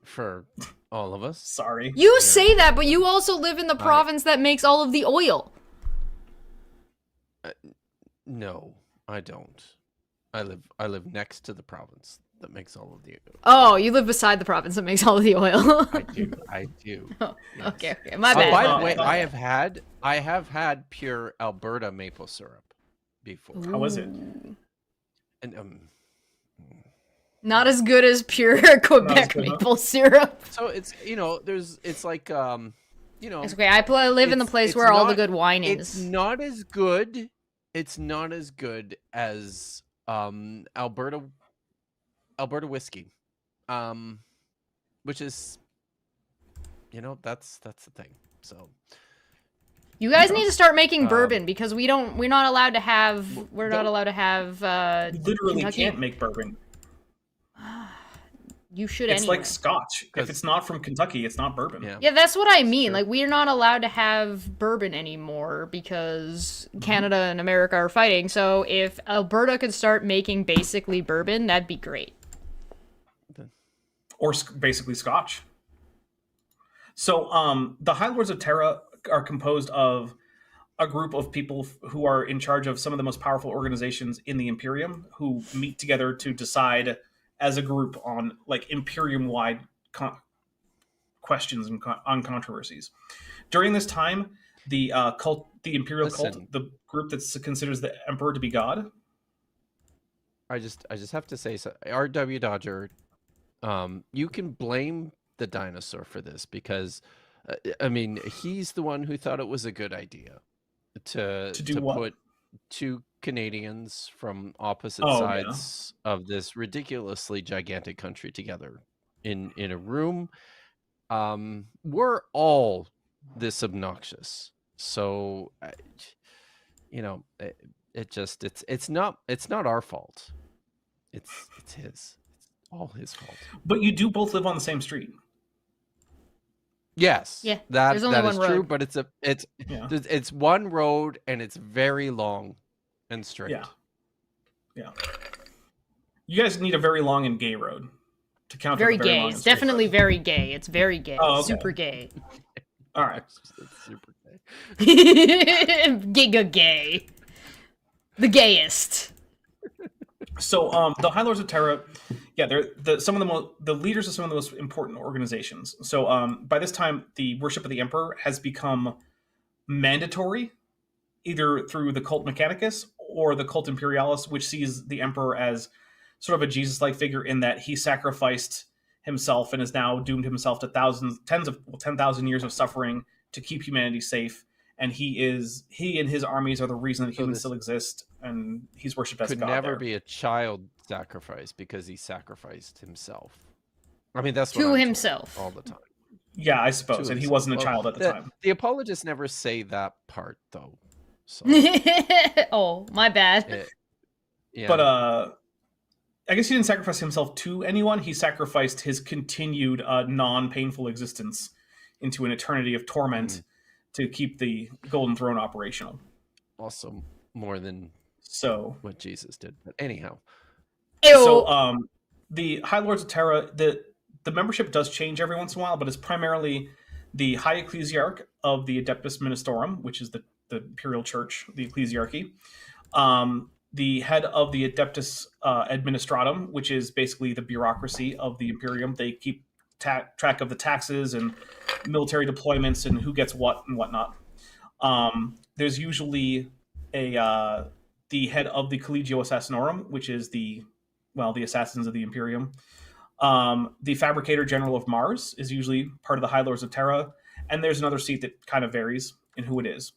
for all of us. Sorry. You say that, but you also live in the province that makes all of the oil. No, I don't. I live next to the province that makes all of the oil. Oh, you live beside the province that makes all of the oil. I do. Oh, yes. Okay, my bad. By the way, I have had pure Alberta maple syrup before. How was it? And Not as good as pure Quebec maple syrup. So it's it's like It's okay. I live in the place where all the good wine is. It's not as good. It's not as good as Alberta whiskey, which is that's the thing. So you guys need to start making bourbon because we're not allowed to have You literally Kentucky. can't make bourbon. You should. It's anyway. like Scotch. If it's not from Kentucky, it's not bourbon. Yeah, that's what I mean. Like, we're not allowed to have bourbon anymore because Canada and America are fighting. So if Alberta could start making basically bourbon, that'd be great. Or basically Scotch. So the High Lords of Terra are composed of a group of people who are in charge of some of the most powerful organizations in the Imperium, who meet together to decide as a group on like Imperium-wide questions and on controversies. During this time, the Imperial cult, the group that considers the Emperor to be God. I just have to say, so R.W. Dodger, you can blame the dinosaur for this because, I mean, he's the one who thought it was a good idea to put two Canadians from opposite sides of this ridiculously gigantic country together in a room. We're all this obnoxious, so it's not our fault. It's his. It's all his fault. But you do both live on the same street. Yes. Yeah. That is true, but it's one road and it's very long and straight. Yeah. Yeah. You guys need a very long and gay road to count. Very gay. It's definitely very gay. It's very gay. Oh, okay. Super gay. All right. It's super gay. Giga gay. The gayest. So the High Lords of Terra, they're the leaders of some of the most important organizations. So by this time, the worship of the Emperor has become mandatory, either through the cult Mechanicus or the cult Imperialis, which sees the Emperor as sort of a Jesus-like figure in that he sacrificed himself and has now doomed himself to 10,000 years of suffering to keep humanity safe. And he and his armies are the reason that humans still exist, and he's worshipped as God. Could never be a child sacrifice because he sacrificed himself. I mean, that's what I'm himself all the time. Yeah, I suppose, and he wasn't a child at the time. The apologists never say that part, though. So. Oh, my bad. Yeah. But I guess he didn't sacrifice himself to anyone. He sacrificed his continued non-painful existence into an eternity of torment to keep the Golden Throne operational. Also, more than what Jesus did. But anyhow. Ew. So the High Lords of Terra, the membership does change every once in a while, but it's primarily the High Ecclesiarch of the Adeptus Ministorum, which is the Imperial Church, the Ecclesiarchy. The head of the Adeptus Administratum, which is basically the bureaucracy of the Imperium. They keep track of the taxes and military deployments and who gets what and whatnot. There's usually the head of the Collegio Assassinorum, which is the assassins of the Imperium. The Fabricator General of Mars is usually part of the High Lords of Terra, and there's another seat that kind of varies in who it is.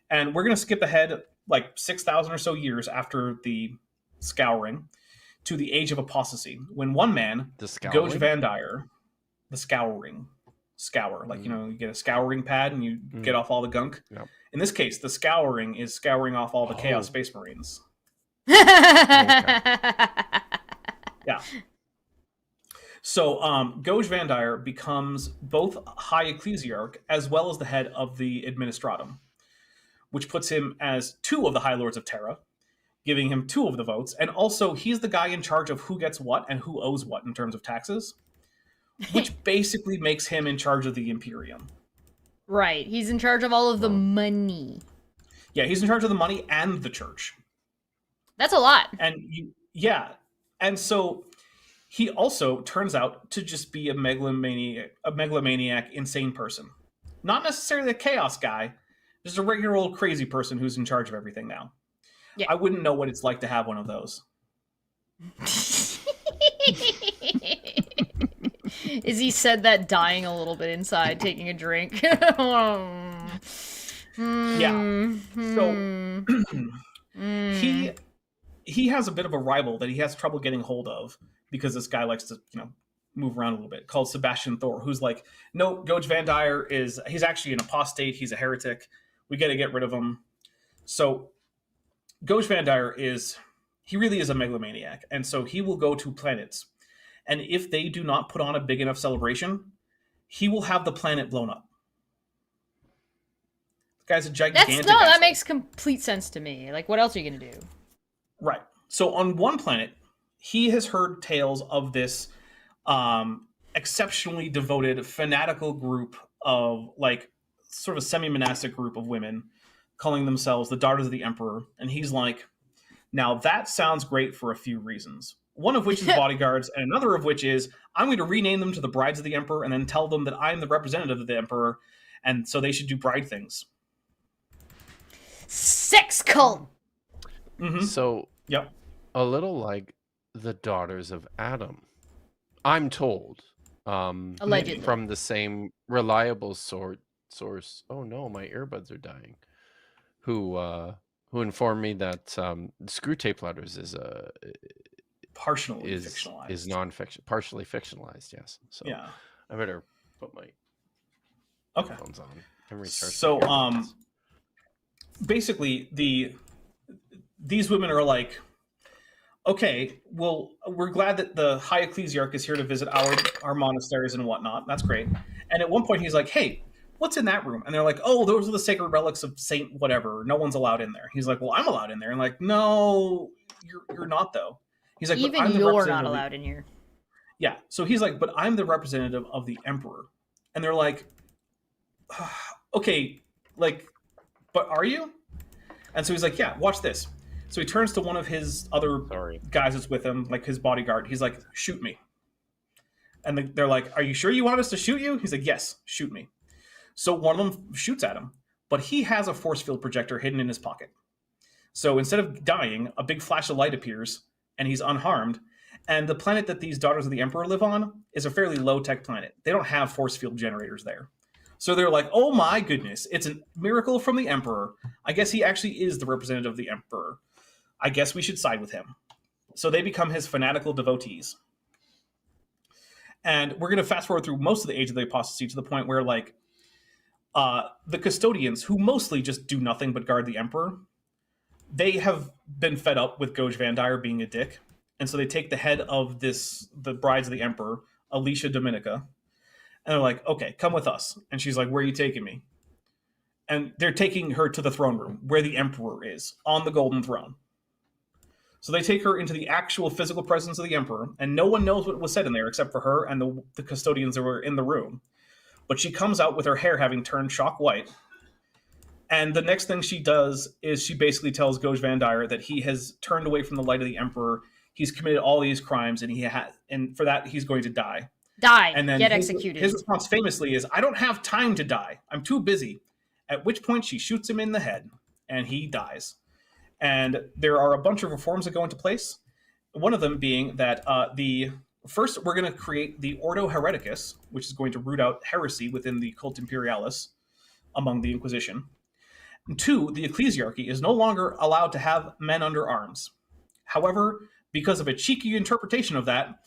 And we're going to skip ahead like 6,000 or so years after the Scouring to the Age of Apostasy, when one man, Gauge Vandire, the Scouring, like, you get a scouring pad and you get off all the gunk. Yep. In this case, the Scouring is scouring off all the Chaos Space Marines. Yeah. So Gauge Vandire becomes both High Ecclesiarch as well as the head of the Administratum, which puts him as 2 of the High Lords of Terra, giving him 2 of the votes. And also, he's the guy in charge of who gets what and who owes what in terms of taxes, which basically makes him in charge of the Imperium. Right. He's in charge of all of the money. Yeah, he's in charge of the money and the church. That's a lot. And so he also turns out to just be a megalomaniac, insane person. Not necessarily a chaos guy, just a regular old crazy person who's in charge of everything now. Yeah. I wouldn't know what it's like to have one of those. Izzy said that dying a little bit inside, taking a drink. Yeah. So he has a bit of a rival that he has trouble getting hold of because this guy likes to, move around a little bit, called Sebastian Thor, who's like, no, Goj Vandire he's actually an apostate, he's a heretic, we got to get rid of him. So Goj Vandire he really is a megalomaniac, and so he will go to planets, and if they do not put on a big enough celebration, he will have the planet blown up. The guy's a gigantic asshole. That makes complete sense to me. Like, what else are you gonna do? Right. So on one planet, he has heard tales of this exceptionally devoted, fanatical group of, like, sort of a semi-monastic group of women calling themselves the Daughters of the Emperor. And he's like, now that sounds great for a few reasons. One of which is bodyguards, and another of which is I'm going to rename them to the Brides of the Emperor and then tell them that I'm the representative of the Emperor, and so they should do bride things. Sex cult! Mm-hmm. So, yep. A little like the Daughters of Adam, I'm told. Allegedly. From the same reliable source. Oh no, my earbuds are dying. Who informed me that Screwtape Letters is partially fictionalized. Is non-fiction, partially fictionalized. Yes. So yeah, I better put my headphones on and restart. So basically these women are like, okay, well, we're glad that the High Ecclesiarch is here to visit our monasteries and whatnot. That's great. And at one point he's like, hey, what's in that room? And they're like, oh, those are the sacred relics of Saint whatever. No one's allowed in there. He's like, well, I'm allowed in there. And like, no, you're not though. He's like, even you're not allowed in here. Yeah. So he's like, but I'm the representative of the Emperor. And they're like, okay, like, but are you? And so he's like, yeah, watch this. So he turns to one of his other guys that's with him, like his bodyguard. He's like, shoot me. And they're like, are you sure you want us to shoot you? He's like, yes, shoot me. So one of them shoots at him, but he has a force field projector hidden in his pocket. So instead of dying, a big flash of light appears, and he's unharmed. And the planet that these Daughters of the Emperor live on is a fairly low-tech planet. They don't have force field generators there. So they're like, oh my goodness, it's a miracle from the Emperor. I guess he actually is the representative of the Emperor. I guess we should side with him. So they become his fanatical devotees. And we're going to fast forward through most of the Age of the Apostasy to the point where, like, the custodians, who mostly just do nothing but guard the Emperor, they have been fed up with Goj Vandire being a dick. And so they take the head of the Brides of the Emperor, Alicia Dominica, and they're like, okay, come with us. And she's like, where are you taking me? And they're taking her to the throne room, where the Emperor is, on the Golden Throne. So they take her into the actual physical presence of the Emperor, and no one knows what was said in there except for her and the custodians that were in the room. But she comes out with her hair having turned chalk white. And the next thing she does is she basically tells Goj Vandire that he has turned away from the light of the Emperor. He's committed all these crimes, and for that, he's going to die. And then get executed. His response famously is, I don't have time to die. I'm too busy. At which point she shoots him in the head, and he dies. And there are a bunch of reforms that go into place. One of them being that first, we're going to create the Ordo Hereticus, which is going to root out heresy within the Cult Imperialis among the Inquisition. And two, the Ecclesiarchy is no longer allowed to have men under arms. However, because of a cheeky interpretation of that,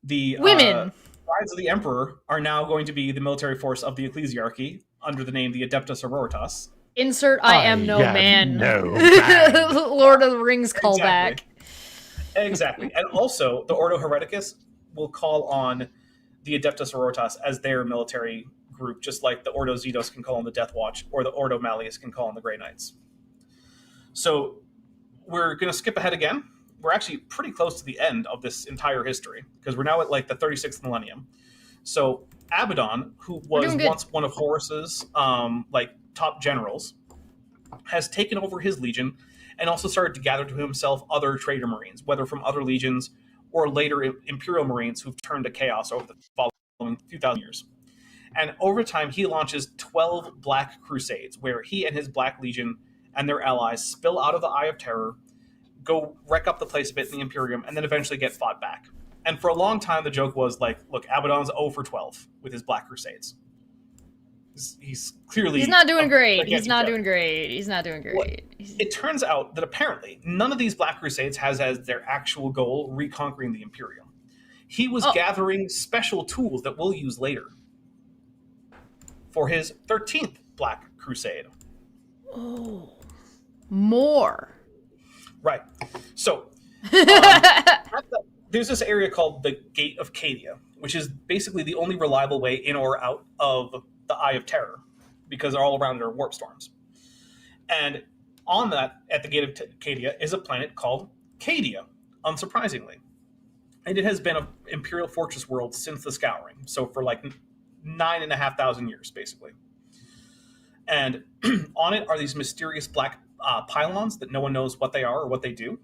the women, Brides of the Emperor, are now going to be the military force of the Ecclesiarchy under the name the Adeptus Astartes. Insert I am no man. No. Lord of the Rings callback. Exactly. And also, the Ordo Hereticus will call on the Adeptus Astartes as their military group, just like the Ordo Zetos can call on the Death Watch, or the Ordo Malleus can call on the Grey Knights. So we're going to skip ahead again. We're actually pretty close to the end of this entire history, because we're now at like the 36th millennium. So Abaddon, who was once one of Horus's top generals, has taken over his legion and also started to gather to himself other traitor marines, whether from other legions or later Imperial marines who've turned to chaos over the following few thousand years. And over time, he launches 12 Black Crusades, where he and his Black Legion and their allies spill out of the Eye of Terror, go wreck up the place a bit in the Imperium, and then eventually get fought back. And for a long time, the joke was like, look, Abaddon's 0 for 12 with his Black Crusades. He's clearly... He's not doing great. He's not doing great. He's not doing great. It turns out that apparently none of these Black Crusades has as their actual goal reconquering the Imperium. He was gathering special tools that we'll use later for his 13th Black Crusade. Oh. More. Right. So, there's this area called the Gate of Cadia, which is basically the only reliable way in or out of the Eye of Terror, because all around it are warp storms. And on that, at the Gate of Cadia, is a planet called Cadia, unsurprisingly. And it has been an Imperial Fortress world since the Scouring, so for like 9,500 years, basically. And on it are these mysterious black pylons that no one knows what they are or what they do.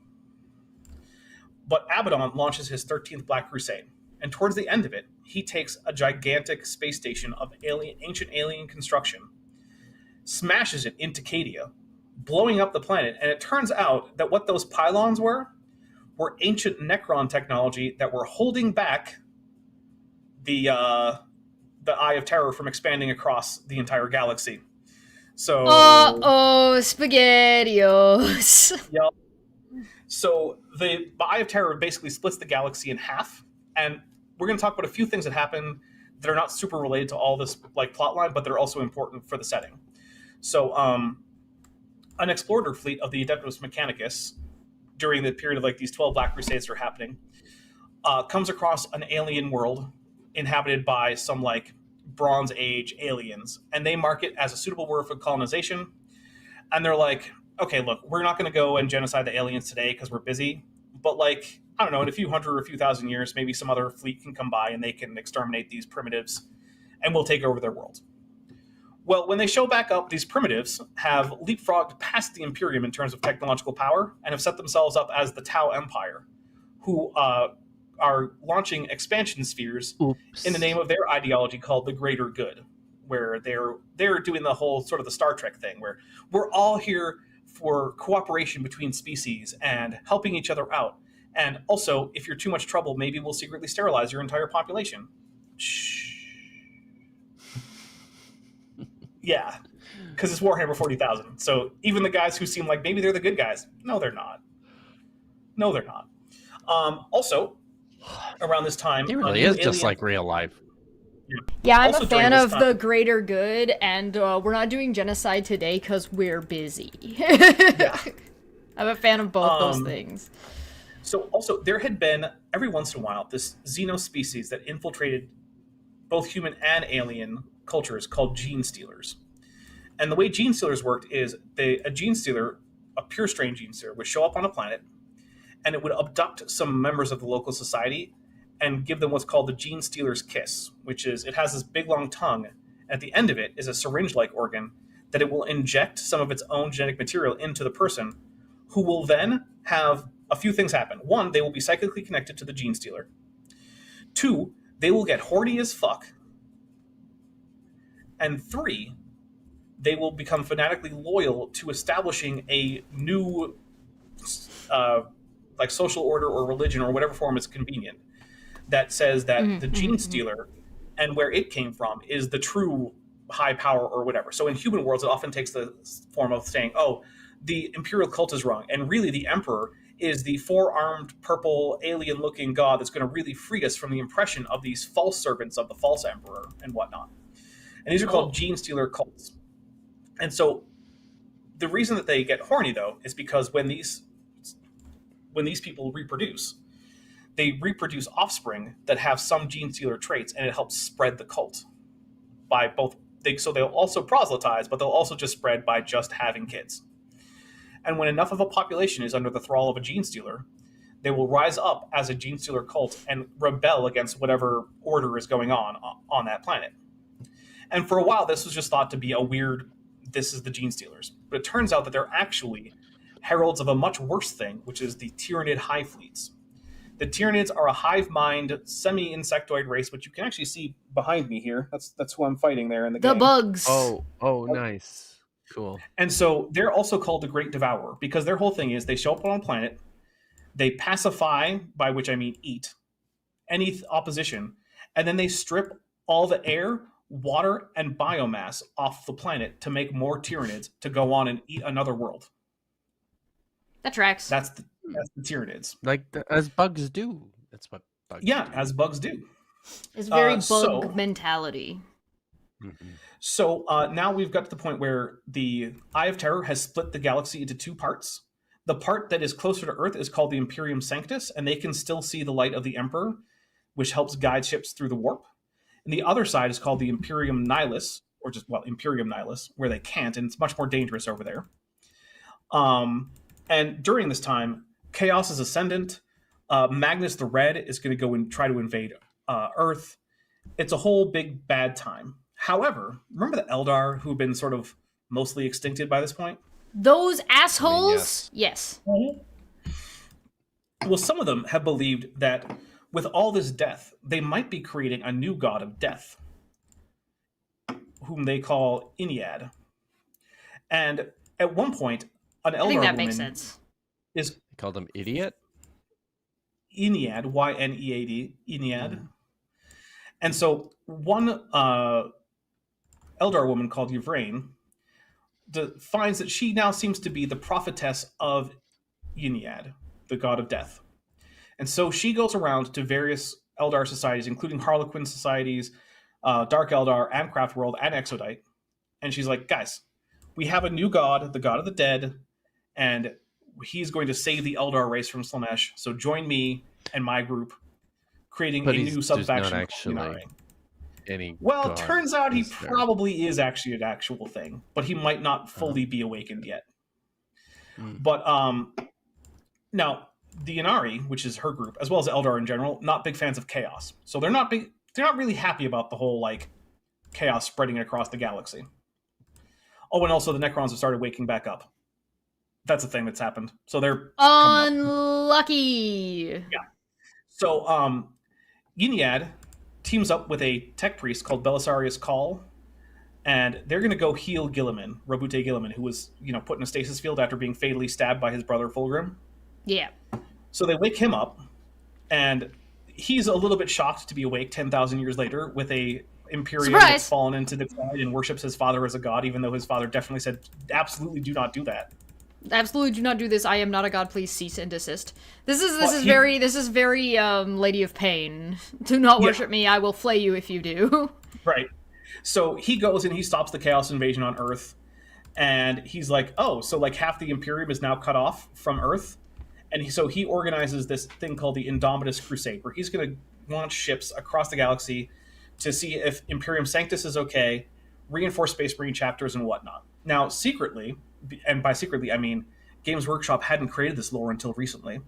But Abaddon launches his 13th Black Crusade, and towards the end of it, he takes a gigantic space station of ancient alien construction, smashes it into Cadia, blowing up the planet, and it turns out that what those pylons were ancient Necron technology that were holding back the Eye of Terror from expanding across the entire galaxy. So, SpaghettiOs. Yep. So the Eye of Terror basically splits the galaxy in half, and we're going to talk about a few things that happen that are not super related to all this like plot line, but they're also important for the setting. So, an explorer fleet of the Adeptus Mechanicus, during the period of like these 12 Black Crusades that are happening, comes across an alien world inhabited by some like Bronze Age aliens, and they mark it as a suitable world for colonization. And they're like, okay, look, we're not going to go and genocide the aliens today because we're busy, but like, I don't know, in a few hundred or a few thousand years, maybe some other fleet can come by and they can exterminate these primitives and we'll take over their world. Well, when they show back up, these primitives have leapfrogged past the Imperium in terms of technological power and have set themselves up as the Tau Empire, who are launching expansion spheres in the name of their ideology called the Greater Good, where they're doing the whole sort of the Star Trek thing, where we're all here for cooperation between species and helping each other out. And also, if you're too much trouble, maybe we'll secretly sterilize your entire population. Shh. Yeah, because it's Warhammer 40,000. So even the guys who seem like maybe they're the good guys, no, they're not. No, they're not. Also, around this time... He really is just like real life. Yeah, I'm a fan of the greater good, and we're not doing genocide today because we're busy. Yeah. I'm a fan of both those things. So also, there had been, every once in a while, this xenospecies that infiltrated both human and alien cultures called gene stealers. And the way gene stealers worked is a gene stealer, a pure strain gene stealer, would show up on a planet, and it would abduct some members of the local society and give them what's called the gene stealer's kiss, which is, it has this big long tongue. At the end of it is a syringe-like organ that it will inject some of its own genetic material into the person, who will then have a few things happen. One, they will be psychically connected to the gene stealer. Two, they will get horny as fuck. And three, they will become fanatically loyal to establishing a new like social order or religion or whatever form is convenient that says that the gene stealer and where it came from is the true high power or whatever. So in human worlds, it often takes the form of saying, oh, the imperial cult is wrong. And really the emperor is the four-armed, purple, alien-looking god that's going to really free us from the impression of these false servants of the false emperor and whatnot. And these are called gene stealer cults. And so the reason that they get horny, though, is because when these people reproduce, they reproduce offspring that have some gene stealer traits, and it helps spread the cult by both. So they'll also proselytize, but they'll also just spread by just having kids. And when enough of a population is under the thrall of a gene stealer, they will rise up as a gene stealer cult and rebel against whatever order is going on that planet. And for a while, this was just thought to be a weird, this is the gene stealers. But it turns out that they're actually heralds of a much worse thing, which is the Tyranid hive fleets. The Tyranids are a hive mind, semi-insectoid race, which you can actually see behind me here. That's who I'm fighting there in the game. The bugs. Oh, nice. Cool. And so they're also called the Great Devourer, because their whole thing is they show up on a planet, they pacify, by which I mean eat, any opposition, and then they strip all the air, water, and biomass off the planet to make more Tyranids to go on and eat another world. That tracks. That's the Tyranids. As bugs do. That's what bugs do. As bugs do. It's very bug mentality. Mm-hmm. So now we've got to the point where the Eye of Terror has split the galaxy into two parts. The part that is closer to Earth is called the Imperium Sanctus, and they can still see the light of the Emperor, which helps guide ships through the warp. And the other side is called the Imperium Nihilus, or just, Imperium Nihilus, where they can't, and it's much more dangerous over there. And during this time, Chaos is ascendant. Magnus the Red is going to go and try to invade Earth. It's a whole big bad time. However, remember the Eldar who've been sort of mostly extincted by this point? Those assholes? Yes. Well, some of them have believed that with all this death, they might be creating a new god of death, whom they call Ennead. And at one point, an Eldar woman... I think that makes sense. They called him Idiot? Ennead, Yenead, Ennead. Mm. And so one Eldar woman called Yvraine finds that she now seems to be the prophetess of Ennead, the god of death. And so she goes around to various Eldar societies, including Harlequin societies, Dark Eldar, Amcraft World, and Exodite. And she's like, guys, we have a new god, the god of the dead, and he's going to save the Eldar race from Slanesh. So join me and my group, creating a new subfaction. Not actually any well, it turns out he probably is actually an actual thing, but he might not fully be awakened yet. But now the Inari, which is her group, as well as Eldar in general, not big fans of chaos. So they're not really happy about the whole chaos spreading across the galaxy. Oh, and also the Necrons have started waking back up. That's a thing that's happened. So they're unlucky. Yeah. So Ennead teams up with a tech priest called Belisarius Call, and they're going to go heal Guilliman, Robute Guilliman, who was put in a stasis field after being fatally stabbed by his brother Fulgrim. Yeah. So they wake him up, and he's a little bit shocked to be awake 10,000 years later with a Imperium that's fallen into decline and worships his father as a god, even though his father definitely said, absolutely do not do that. Absolutely do not do this. I am not a god. Please cease and desist. This is very Lady of Pain. Do not worship me. I will flay you if you do. Right. So he goes and he stops the Chaos invasion on Earth, and he's like, oh, so half the Imperium is now cut off from Earth, and so he organizes this thing called the Indomitus Crusade, where he's going to launch ships across the galaxy to see if Imperium Sanctus is okay, reinforce Space Marine chapters and whatnot. Now, secretly, and by secretly I mean Games Workshop hadn't created this lore until recently.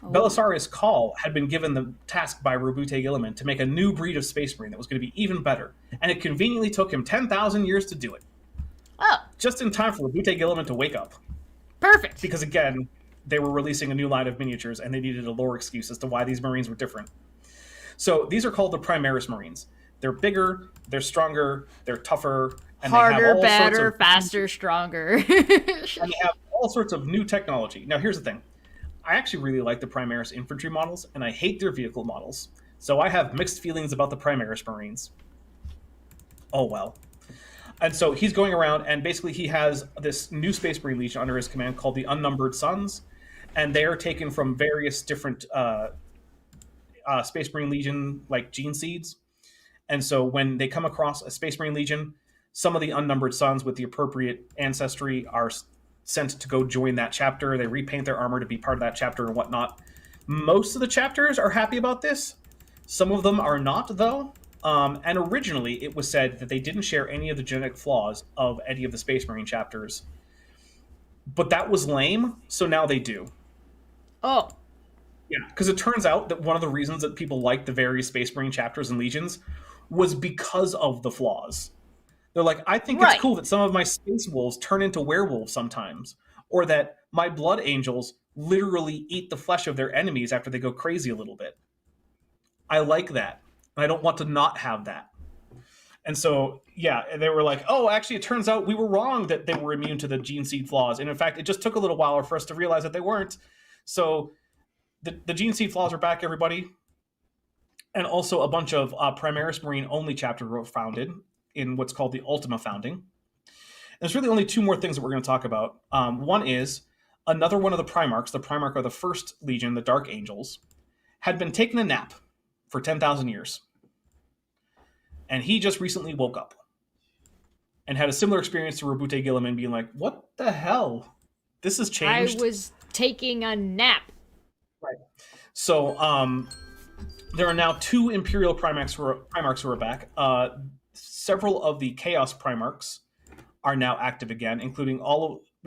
Belisarius Call had been given the task by Robute Guilliman to make a new breed of Space Marine that was going to be even better, and it conveniently took him 10,000 years to do it. Oh. Just in time for Robute Guilliman to wake up. Perfect. Because again, they were releasing a new line of miniatures, and they needed a lore excuse as to why these Marines were different. So these are called the Primaris Marines. They're bigger, they're stronger, they're tougher, and harder, they have all better, sorts of, faster, stronger. And they have all sorts of new technology. Now, here's the thing. I actually really like the Primaris infantry models, and I hate their vehicle models. So I have mixed feelings about the Primaris Marines. Oh, well. And so he's going around, and basically he has this new Space Marine Legion under his command called the Unnumbered Sons, and they are taken from various different Space Marine Legion, gene seeds. And so when they come across a Space Marine Legion, some of the Unnumbered Sons with the appropriate ancestry are sent to go join that chapter. They repaint their armor to be part of that chapter and whatnot. Most of the chapters are happy about this. Some of them are not, though. And originally, it was said that they didn't share any of the genetic flaws of any of the Space Marine chapters. But that was lame, so now they do. Oh. Yeah, because it turns out that one of the reasons that people like the various Space Marine chapters and legions was because of the flaws. They're like, I think it's cool that some of my space wolves turn into werewolves sometimes, or that my blood angels literally eat the flesh of their enemies after they go crazy a little bit. I like that, and I don't want to not have that. And so, yeah, they were like, oh, actually, it turns out we were wrong that they were immune to the gene seed flaws. And in fact, it just took a little while for us to realize that they weren't. So the gene seed flaws are back, everybody. and also a bunch of Primaris Marine only chapters were founded in what's called the Ultima Founding. There's really only two more things that we're going to talk about. One is another one of the Primarchs, the Primarch of the First Legion, the Dark Angels, had been taking a nap for 10,000 years. And he just recently woke up and had a similar experience to Robute Gilliman being like, what the hell? This has changed. I was taking a nap. Right. So there are now two Imperial Primarchs who are back. Several of the Chaos Primarchs are now active again, including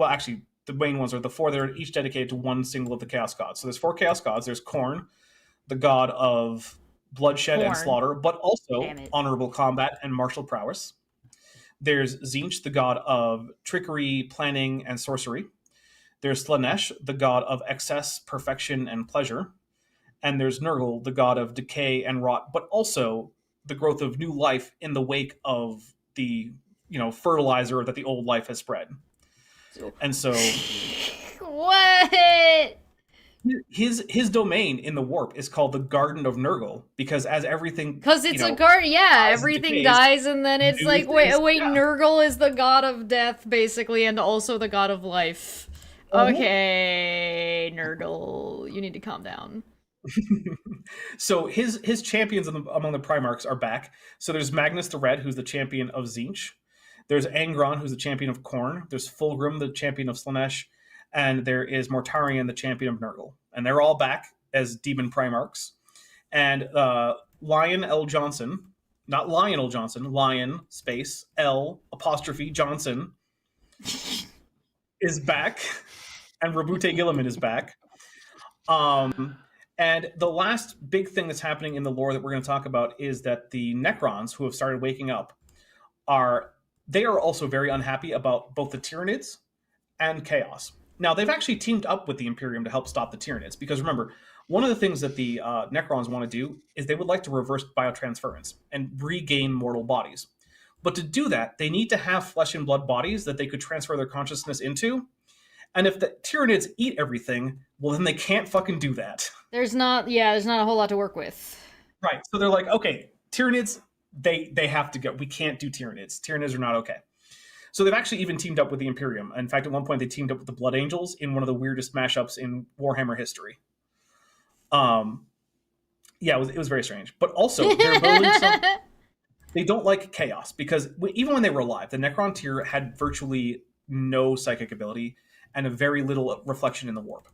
actually, the main ones are the four that are each dedicated to one single of the Chaos Gods. So there's 4 Chaos Gods. There's Khorne, the god of bloodshed and slaughter, but also honorable combat and martial prowess. There's Tzeentch, the god of trickery, planning, and sorcery. There's Slaanesh, the god of excess, perfection, and pleasure. And there's Nurgle, the god of decay and rot, but also the growth of new life in the wake of the fertilizer that the old life has spread. And so what? His domain in the warp is called the Garden of Nurgle, because as everything, because it's a garden, everything dies, and then it's like, wait, Nurgle is the god of death, basically, and also the god of life. Okay, Nurgle, you need to calm down. So his champions among the Primarchs are back. So there's Magnus the Red, who's the champion of Tzeentch. There's Angron, who's the champion of Khorne. There's Fulgrim, the champion of Slaanesh. And there is Mortarion, the champion of Nurgle. And they're all back as demon Primarchs. And Lion L. Johnson, not Lionel Johnson, Lion, space, L, apostrophe, Johnson, is back. And Robute Gilliman is back. And the last big thing that's happening in the lore that we're going to talk about is that the Necrons, who have started waking up, are also very unhappy about both the Tyranids and Chaos. Now, they've actually teamed up with the Imperium to help stop the Tyranids, because remember, one of the things that the Necrons want to do is they would like to reverse biotransference and regain mortal bodies. But to do that, they need to have flesh and blood bodies that they could transfer their consciousness into. And if the Tyranids eat everything, well, then they can't fucking do that. There's not a whole lot to work with. Right. So they're like, okay, Tyranids, they have to go. We can't do Tyranids. Tyranids are not okay. So they've actually even teamed up with the Imperium. In fact, at one point, they teamed up with the Blood Angels in one of the weirdest mashups in Warhammer history. It was very strange. But also, they're building some... They don't like Chaos, because even when they were alive, the Necron Tyr had virtually no psychic ability and a very little reflection in the warp.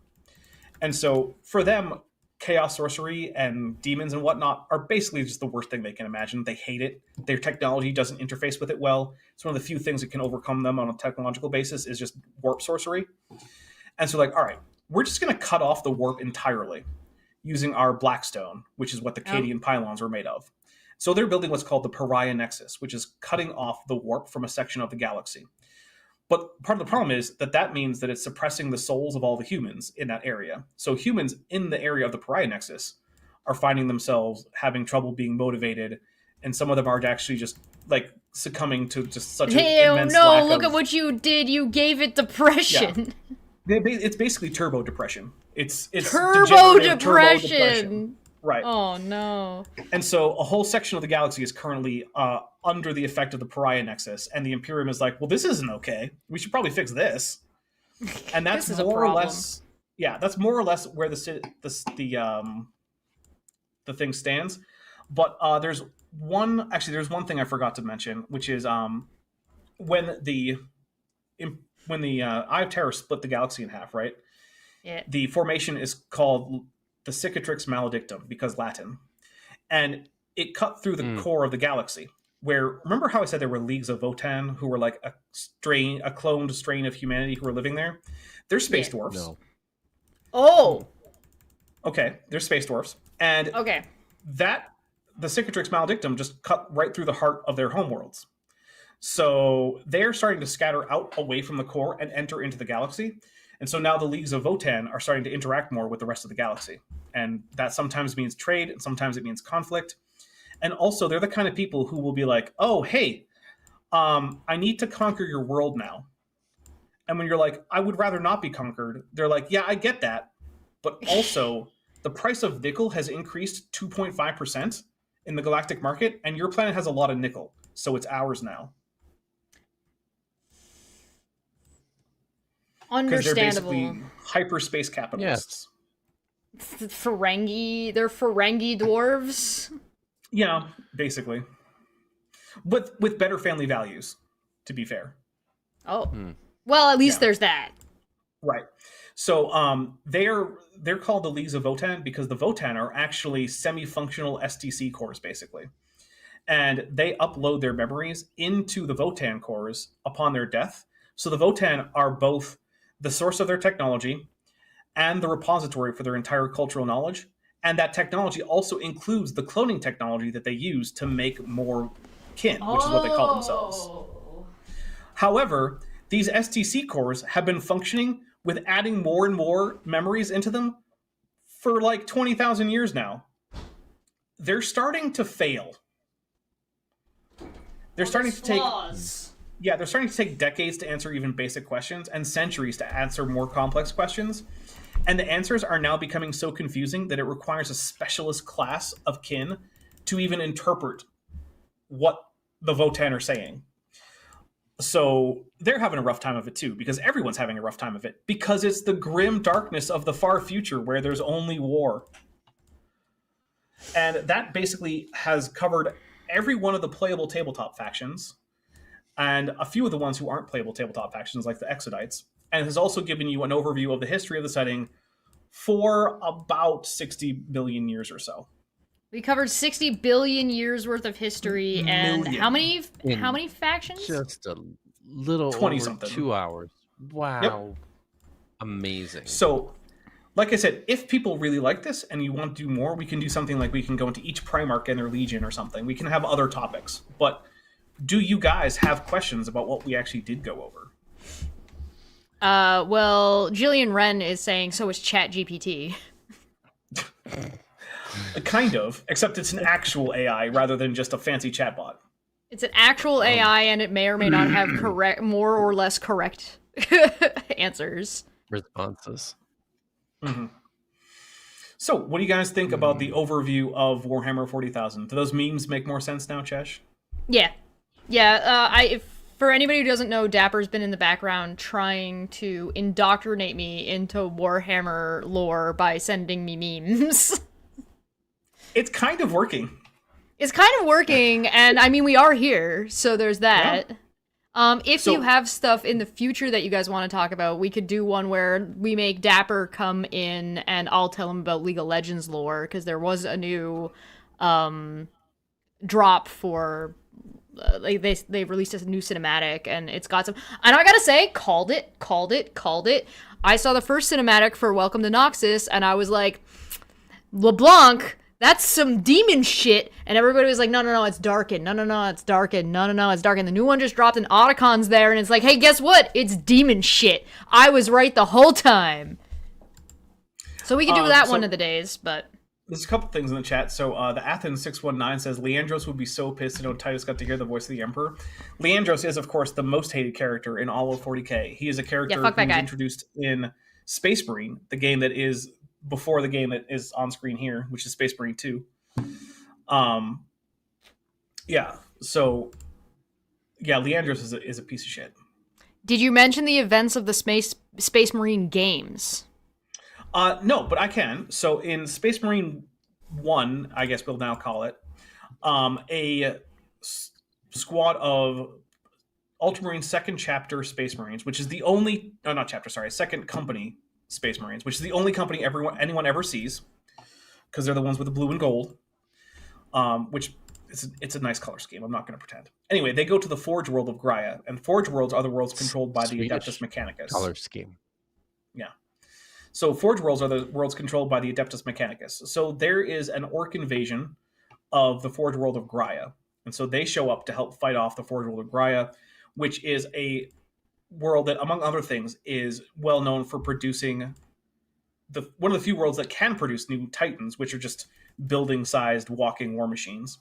And so for them, chaos sorcery and demons and whatnot are basically just the worst thing they can imagine. They hate it. Their technology doesn't interface with it well. It's one of the few things that can overcome them on a technological basis is just warp sorcery. And so like, all right, we're just going to cut off the warp entirely using our Blackstone, which is what the Cadian pylons were made of. So they're building what's called the Pariah Nexus, which is cutting off the warp from a section of the galaxy. But part of the problem is that means that it's suppressing the souls of all the humans in that area. So humans in the area of the Pariah Nexus are finding themselves having trouble being motivated, and some of them are actually just like succumbing to just such an immense lack look at what you did. You gave it depression. Yeah. It's basically turbo depression. It's turbo depression. Right. Oh, no. And so a whole section of the galaxy is currently under the effect of the Pariah Nexus, and the Imperium is like, well, this isn't okay. We should probably fix this. And that's this is more a or less... Yeah, that's more or less where the thing stands. But there's one thing I forgot to mention, which is when the Eye of Terror split the galaxy in half, right? Yeah. The formation is called the Cicatrix Maledictum, because Latin. And it cut through the core of the galaxy, where, remember how I said there were leagues of Votan who were like a cloned strain of humanity who were living there? They're space dwarfs. No. Oh! Okay, they're space dwarfs. And the Cicatrix Maledictum just cut right through the heart of their homeworlds. So they're starting to scatter out away from the core and enter into the galaxy. And so now the leagues of Votan are starting to interact more with the rest of the galaxy. And that sometimes means trade, and sometimes it means conflict. And also, they're the kind of people who will be like, oh, hey, I need to conquer your world now. And when you're like, I would rather not be conquered, they're like, yeah, I get that. But also, the price of nickel has increased 2.5% in the galactic market, and your planet has a lot of nickel, so it's ours now. Understandable. Because they're basically hyperspace capitalists. Ferengi, they're Ferengi dwarves. Yeah, basically. With better family values, to be fair. Oh. Well, at least there's that. Right. So they're called the Leagues of Votan because the Votan are actually semi-functional STC cores, basically. And they upload their memories into the Votan cores upon their death. So the Votan are both the source of their technology and the repository for their entire cultural knowledge. And that technology also includes the cloning technology that they use to make more kin, which is what they call themselves. However, these STC cores have been functioning with adding more and more memories into them for like 20,000 years now. They're starting to fail. They're starting to take... Yeah, they're starting to take decades to answer even basic questions and centuries to answer more complex questions. And the answers are now becoming so confusing that it requires a specialist class of kin to even interpret what the Votan are saying. So they're having a rough time of it too, because everyone's having a rough time of it, because it's the grim darkness of the far future where there's only war. And that basically has covered every one of the playable tabletop factions, and a few of the ones who aren't playable tabletop factions, like the Exodites, and has also given you an overview of the history of the setting for about 60 billion years or so. We covered 60 billion years worth of history, and how many factions? Just a little 20 over something. 2 hours. Wow. Yep. Amazing. So, like I said, if people really like this and you want to do more, we can do something like we can go into each Primarch and their Legion or something. We can have other topics. But do you guys have questions about what we actually did go over? Well, Jillian Wren is saying, so is ChatGPT. Kind of, except it's an actual AI rather than just a fancy chatbot. It's an actual AI, and it may or may not have more or less correct answers. Responses. Mm-hmm. So, what do you guys think about the overview of Warhammer 40,000? Do those memes make more sense now, Chesh? Yeah. If for anybody who doesn't know, Dapper's been in the background trying to indoctrinate me into Warhammer lore by sending me memes. It's kind of working. It's kind of working, and I mean, we are here, so there's that. Yeah. If you have stuff in the future that you guys want to talk about, we could do one where we make Dapper come in and I'll tell him about League of Legends lore, because there was a new drop for... they released a new cinematic, and it's got some... And I gotta say, called it. I saw the first cinematic for Welcome to Noxus, and I was like, LeBlanc... That's some demon shit. And everybody was like, no, it's darkened. No, it's darkened. No, it's darkened. The new one just dropped, and Otacon's there, and it's like, hey, guess what? It's demon shit. I was right the whole time. So we can do that one of the days, but... There's a couple things in the chat. So the Athens619 says, Leandros would be so pissed to know Titus got to hear the voice of the Emperor. Leandros is, of course, the most hated character in all of 40k. He is a character who was introduced in Space Marine, the game that is... before the game that is on screen here, which is Space Marine 2. Leandros is a piece of shit. Did you mention the events of the Space Marine games? No, but I can. So in Space Marine 1, I guess we'll now call it, a squad of Ultramarine 2nd Chapter Space Marines, which is the only... No, not chapter, sorry. 2nd Company Space Marines, which is the only company anyone ever sees, because they're the ones with the blue and gold, which it's a nice color scheme. I'm not going to pretend. Anyway, they go to the Forge World of Graia, and Forge Worlds are the worlds controlled by the Adeptus Mechanicus. Color scheme. Yeah. So Forge Worlds are the worlds controlled by the Adeptus Mechanicus. So there is an orc invasion of the Forge World of Graia, and so they show up to help fight off the Forge World of Graia, which is a world that, among other things, is well known for producing one of the few worlds that can produce new titans, which are just building-sized walking war machines,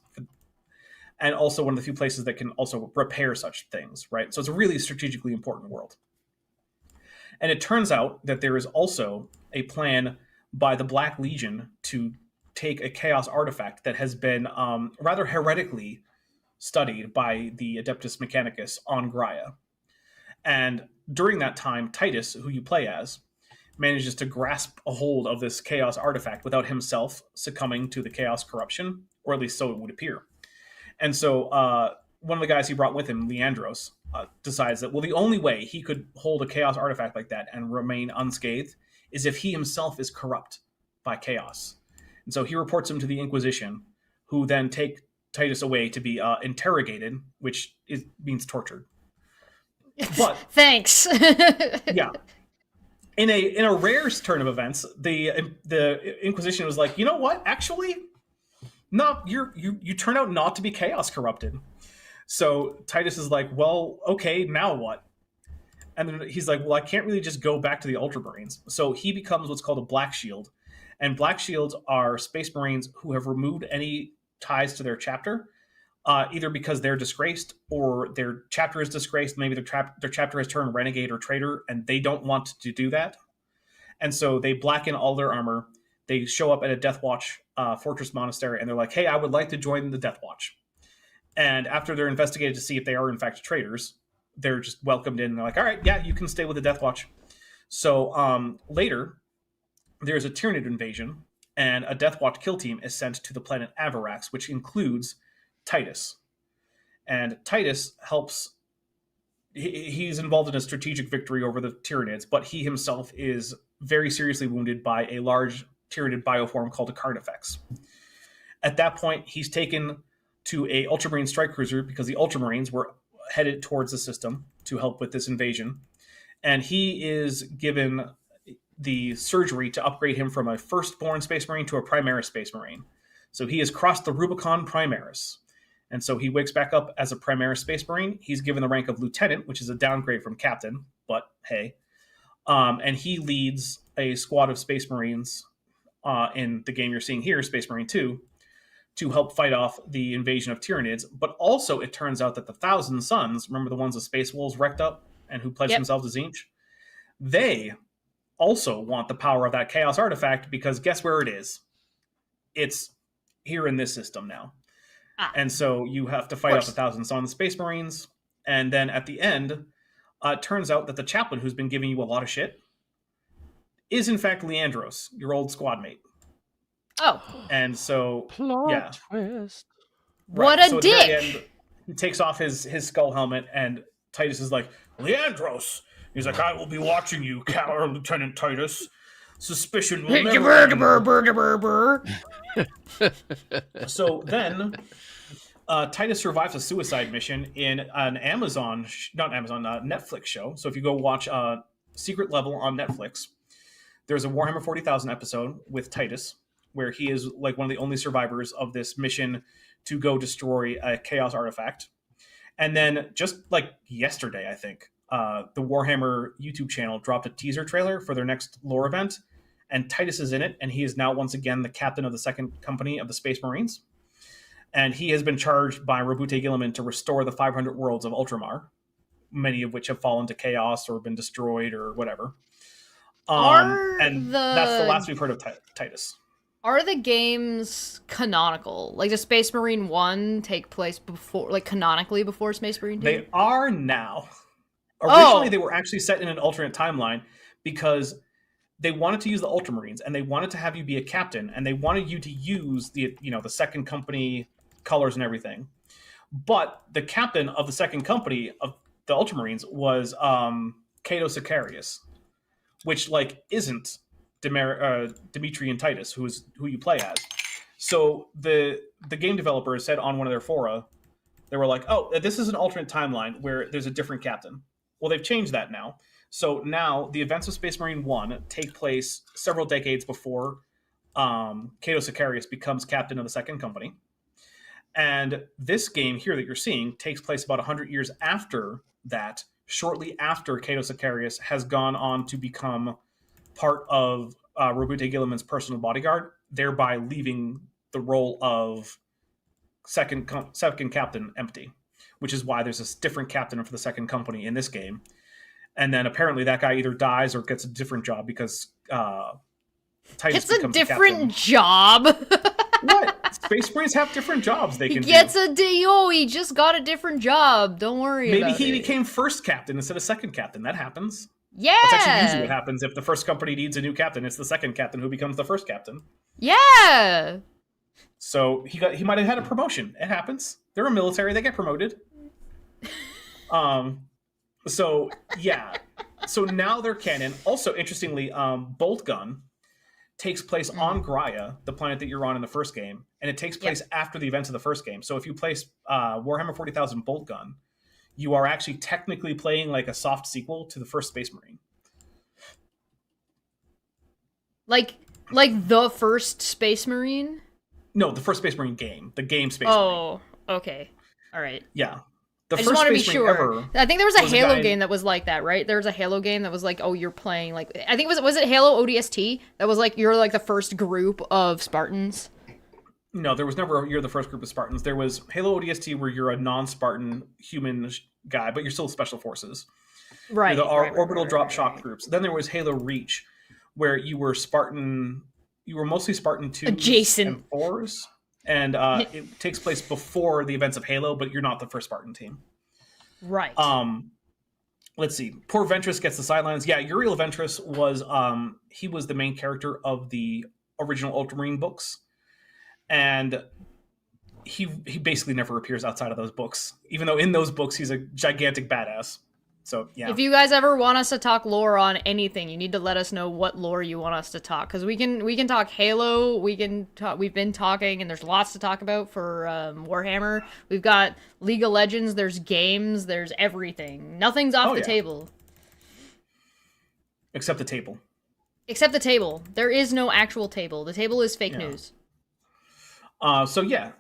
and also one of the few places that can also repair such things, right? So it's a really strategically important world. And it turns out that there is also a plan by the Black Legion to take a chaos artifact that has been rather heretically studied by the Adeptus Mechanicus on Graia. And during that time, Titus, who you play as, manages to grasp a hold of this chaos artifact without himself succumbing to the chaos corruption, or at least so it would appear. And so one of the guys he brought with him, Leandros, decides that, well, the only way he could hold a chaos artifact like that and remain unscathed is if he himself is corrupt by chaos. And so he reports him to the Inquisition, who then take Titus away to be interrogated, which means tortured. But thanks. yeah. In a rare turn of events, the Inquisition was like, you know what? Actually, no, you turn out not to be chaos corrupted. So Titus is like, well, okay, now what? And then he's like, well, I can't really just go back to the Ultramarines. So he becomes what's called a Black Shield. And Black Shields are Space Marines who have removed any ties to their chapter, either because they're disgraced or their chapter is disgraced. Maybe their chapter has turned renegade or traitor, and they don't want to do that. And so they blacken all their armor. They show up at a Death Watch fortress monastery, and they're like, hey, I would like to join the Death Watch. And after they're investigated to see if they are, in fact, traitors, they're just welcomed in. And they're like, all right, yeah, you can stay with the Death Watch. So later, there's a Tyranid invasion, and a Death Watch kill team is sent to the planet Avarax, which includes Titus. And Titus helps... He's involved in a strategic victory over the Tyranids, but he himself is very seriously wounded by a large Tyranid bioform called a Carnifex. At that point, he's taken to a Ultramarine strike cruiser because the Ultramarines were headed towards the system to help with this invasion. And he is given the surgery to upgrade him from a firstborn Space Marine to a Primaris Space Marine. So he has crossed the Rubicon Primaris. And so he wakes back up as a Primaris Space Marine. He's given the rank of Lieutenant, which is a downgrade from Captain, but hey. And he leads a squad of Space Marines in the game you're seeing here, Space Marine 2, to help fight off the invasion of Tyranids. But also, it turns out that the Thousand Sons, remember the ones the Space Wolves wrecked up and who pledged themselves to Tzeentch? They also want the power of that Chaos Artifact because guess where it is? It's here in this system now. And so you have to fight off the Thousand Sons Space Marines. And then at the end, it turns out that the chaplain who's been giving you a lot of shit is in fact Leandros, your old squad mate. Oh. And so, Plot twist. What a so dick! At the very end, he takes off his skull helmet, and Titus is like, Leandros! He's like, I will be watching you, Lieutenant Titus. Suspicion will never end. So then, Titus survives a suicide mission in an Netflix show. So if you go watch Secret Level on Netflix, there's a Warhammer 40,000 episode with Titus, where he is like one of the only survivors of this mission to go destroy a chaos artifact. And then just like yesterday, I think, the Warhammer YouTube channel dropped a teaser trailer for their next lore event, and Titus is in it, and he is now once again the captain of the second company of the Space Marines. And he has been charged by Robute Guilliman to restore the 500 worlds of Ultramar, many of which have fallen to chaos or been destroyed or whatever. That's the last we've heard of Titus. Are the games canonical? Like, does Space Marine 1 take place before, like, canonically before Space Marine 2? They are now. Originally, they were actually set in an alternate timeline because they wanted to use the Ultramarines, and they wanted to have you be a captain, and they wanted you to use the second company colors and everything. But the captain of the second company of the Ultramarines was Cato Sicarius, which isn't Dimitri and Titus, who you play as. So the game developers said on one of their fora, they were like, oh, this is an alternate timeline where there's a different captain. Well, they've changed that now. So now the events of Space Marine 1 take place several decades before Cato Sicarius becomes captain of the second company. And this game here that you're seeing takes place about 100 years after that, shortly after Cato Sicarius has gone on to become part of Robute Guilliman's personal bodyguard, thereby leaving the role of second captain empty, which is why there's this different captain for the second company in this game. And then apparently that guy either dies or gets a different job because Titus It's a becomes different job. What? Space Marines have different jobs they can He gets a DO. He just got a different job. Don't worry Maybe about it. he became first captain instead of second captain. That happens. Yeah. That's actually usually what happens if the first company needs a new captain. It's the second captain who becomes the first captain. Yeah. So he might have had a promotion. It happens. They're a military. They get promoted. So yeah. So now they're canon. Also, interestingly, Bolt Gun takes place on Graia, the planet that you're on in the first game, and it takes place after the events of the first game. So if you play Warhammer 40,000 Bolt Gun, you are actually technically playing like a soft sequel to the first Space Marine. Like the first Space Marine? No, the first Space Marine game. The game Space Marine. Oh, okay. All right. Yeah. I just want to be sure. I think there was a Halo game that was like that, right? There was a Halo game that was like, oh, you're playing like I think was it Halo ODST that was like you're like the first group of Spartans. No, there was never you're the first group of Spartans. There was Halo ODST where you're a non-Spartan human guy, but you're still special forces. Right. You're the orbital drop shock groups. Then there was Halo Reach, where you were Spartan. You were mostly Spartan 2s and 4s. And it takes place before the events of Halo, but you're not the first Spartan team. Right. Let's see. Poor Ventress gets the sidelines. Yeah, Uriel Ventress was he was the main character of the original Ultramarine books. And he basically never appears outside of those books. Even though in those books he's a gigantic badass. So yeah. If you guys ever want us to talk lore on anything, you need to let us know what lore you want us to talk, because we can talk Halo, we've been talking, and there's lots to talk about for Warhammer. We've got League of Legends, there's games, there's everything. Nothing's off the table. Except the table. Except the table. There is no actual table. The table is fake news. So yeah.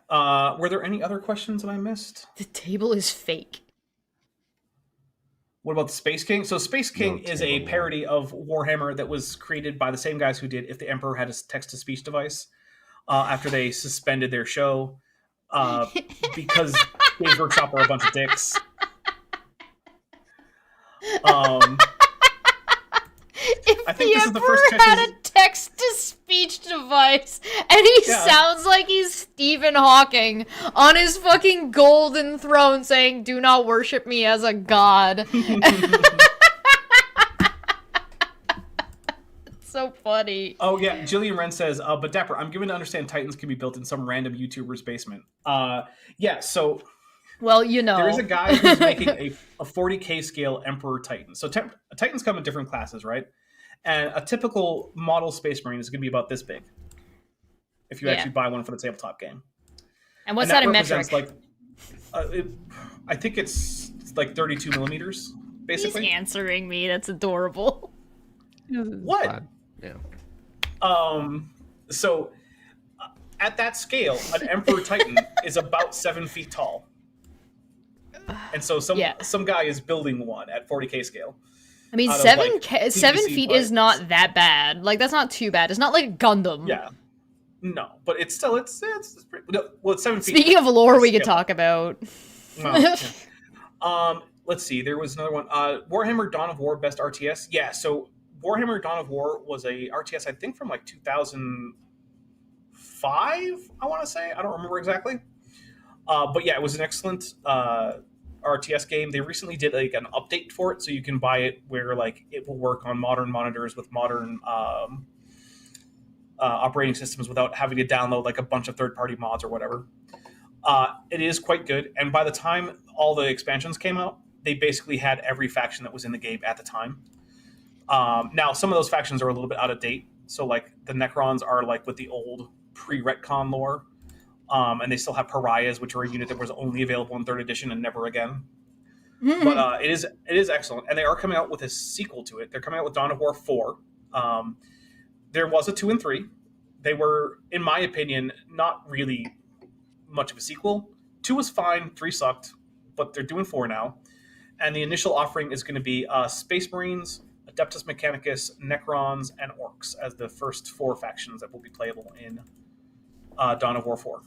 Were there any other questions that I missed? The table is fake. What about the Space King? So Space King is a parody of Warhammer that was created by the same guys who did If the Emperor Had a Text-to-Speech Device after they suspended their show because Games Workshop are a bunch of dicks. I think this is the first Emperor had a text-to-speech device, and he sounds like he's Stephen Hawking on his fucking golden throne saying, "Do not worship me as a god." It's so funny. Oh yeah, Jillian Wren says, but Dapper, I'm given to understand Titans can be built in some random YouTuber's basement. Yeah, so... Well, you know. There is a guy who's making a 40k scale Emperor Titan. So Titans come in different classes, right? And a typical model Space Marine is going to be about this big. If you actually buy one for the tabletop game. And what's that in metric? Like, I think it's like 32 millimeters, basically. He's answering me. That's adorable. What? Yeah. So, at that scale, an Emperor Titan is about 7 feet tall. And so some guy is building one at 40k scale. I mean, 7 feet is not that bad. Like, that's not too bad. It's not like Gundam. Yeah. No, but it's still, it's pretty, well, it's 7 feet. Speaking of lore, we could talk about. Let's see. There was another one. Warhammer Dawn of War Best RTS. Yeah, so Warhammer Dawn of War was a RTS, I think, from like 2005, I want to say. I don't remember exactly. But yeah, it was an excellent RTS game. They recently did like an update for it, so you can buy it where like it will work on modern monitors with modern operating systems without having to download like a bunch of third-party mods or whatever. It is quite good, and by the time all the expansions came out, they basically had every faction that was in the game at the time. Now, some of those factions are a little bit out of date, so like the Necrons are like with the old pre-retcon lore. And they still have Pariahs, which are a unit that was only available in 3rd edition and never again. Mm-hmm. But it is excellent. And they are coming out with a sequel to it. They're coming out with Dawn of War 4. There was a 2 and 3. They were, in my opinion, not really much of a sequel. 2 was fine, 3 sucked, but they're doing 4 now. And the initial offering is going to be Space Marines, Adeptus Mechanicus, Necrons, and Orcs as the first 4 factions that will be playable in Dawn of War 4.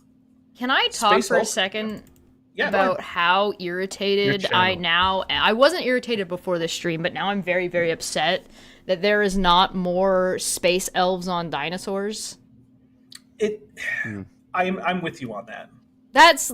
Can I talk for a second about how irritated I wasn't irritated before the stream, but now I'm very, very upset that there is not more space elves on dinosaurs? I'm with you on that. That's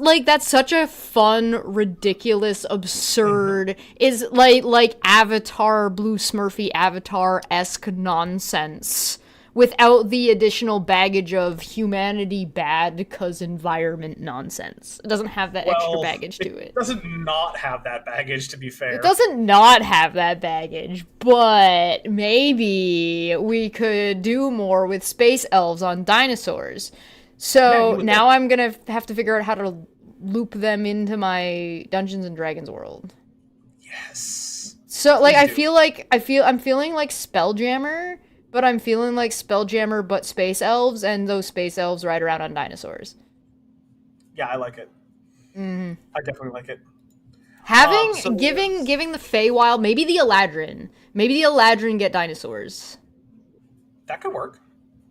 such a fun, ridiculous, absurd, is like Avatar, Blue Smurfy Avatar-esque nonsense without the additional baggage of humanity bad because environment nonsense. It doesn't have that extra baggage to it. It doesn't not have that baggage, to be fair. It doesn't not have that baggage, but maybe we could do more with space elves on dinosaurs. So now I'm gonna have to figure out how to loop them into my Dungeons and Dragons world. Yes. So like I'm feeling like Spelljammer, but I'm feeling like Spelljammer but space elves, and those space elves ride around on dinosaurs. Yeah, I like it. Mm-hmm. I definitely like it. Giving the Feywild, maybe the Eladrin get dinosaurs. That could work.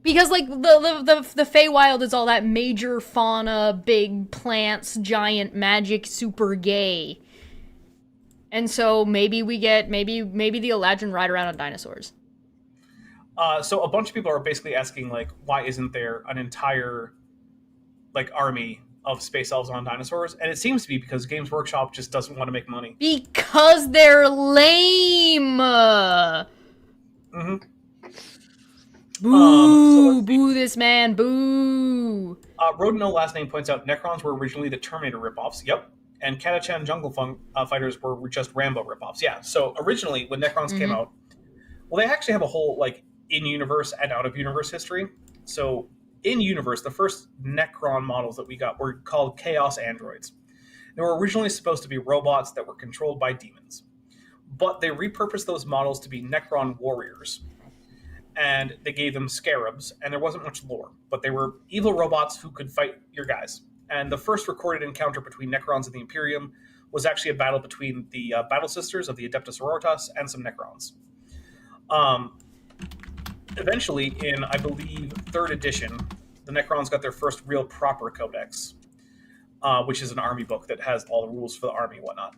Because, like, the Feywild is all that major fauna, big plants, giant magic, super gay. And so maybe we get, maybe the Eladrin ride around on dinosaurs. So a bunch of people are basically asking, like, why isn't there an entire, like, army of space elves on dinosaurs? And it seems to be because Games Workshop just doesn't want to make money. Because they're lame! Mm-hmm. Boo! Boo this man! Boo! Road No Last Name points out Necrons were originally the Terminator ripoffs. Yep. And Katachan Jungle Fighters were just Rambo ripoffs. Yeah. So originally, when Necrons came out, well, they actually have a whole, like, in-universe and out-of-universe history. So in-universe, the first Necron models that we got were called Chaos Androids. They were originally supposed to be robots that were controlled by demons. But they repurposed those models to be Necron warriors. And they gave them scarabs, and there wasn't much lore, but they were evil robots who could fight your guys. And the first recorded encounter between Necrons and the Imperium was actually a battle between the Battle Sisters of the Adeptus Astartes and some Necrons. Eventually, in, I believe, 3rd edition, the Necrons got their first real proper codex, which is an army book that has all the rules for the army and whatnot.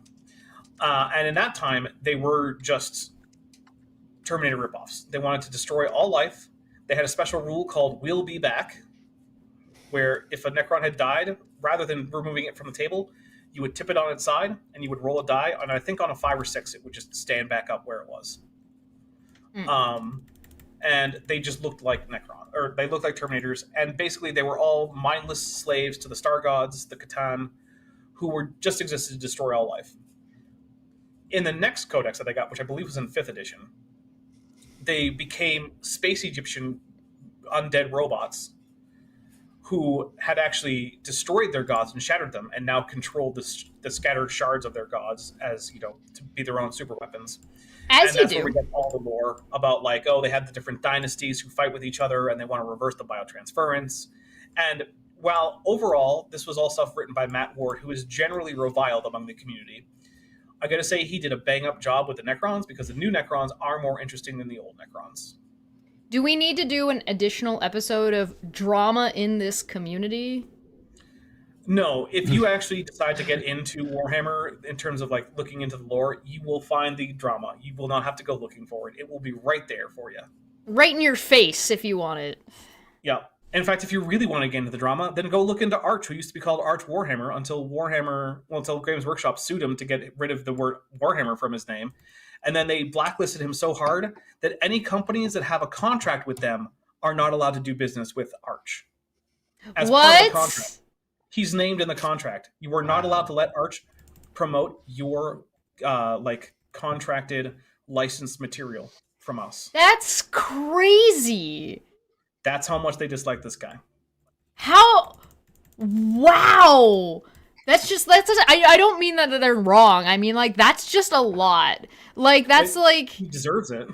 And in that time, they were just Terminator ripoffs. They wanted to destroy all life. They had a special rule called "We'll be back," where if a Necron had died, rather than removing it from the table, you would tip it on its side and you would roll a die, and I think on a 5 or 6 it would just stand back up where it was. And they just looked like Necron, or they looked like Terminators, and basically they were all mindless slaves to the Star Gods, the Catan, who were just existed to destroy all life. In the next codex that they got, which I believe was in 5th edition, they became space Egyptian undead robots who had actually destroyed their gods and shattered them, and now controlled the scattered shards of their gods as, you know, to be their own super weapons. As and that's where we get all the lore about, like, oh, they have the different dynasties who fight with each other and they want to reverse the biotransference. And while overall this was all stuff written by Matt Ward, who is generally reviled among the community, I gotta say he did a bang-up job with the Necrons, because the new Necrons are more interesting than the old Necrons. Do we need to do an additional episode of drama in this community? No, if you actually decide to get into Warhammer in terms of, like, looking into the lore, you will find the drama. You will not have to go looking for it. It will be right there for you. Right in your face if you want it. Yeah. In fact, if you really want to get into the drama, then go look into Arch, who used to be called Arch Warhammer until Games Workshop sued him to get rid of the word Warhammer from his name. And then they blacklisted him so hard that any companies that have a contract with them are not allowed to do business with Arch. As part of the contract. He's named in the contract. You are not allowed to let Arch promote your contracted licensed material from us. That's crazy. That's how much they dislike this guy. How? Wow. I don't mean that they're wrong. I mean, like, that's just a lot. Like, that's like... He deserves it.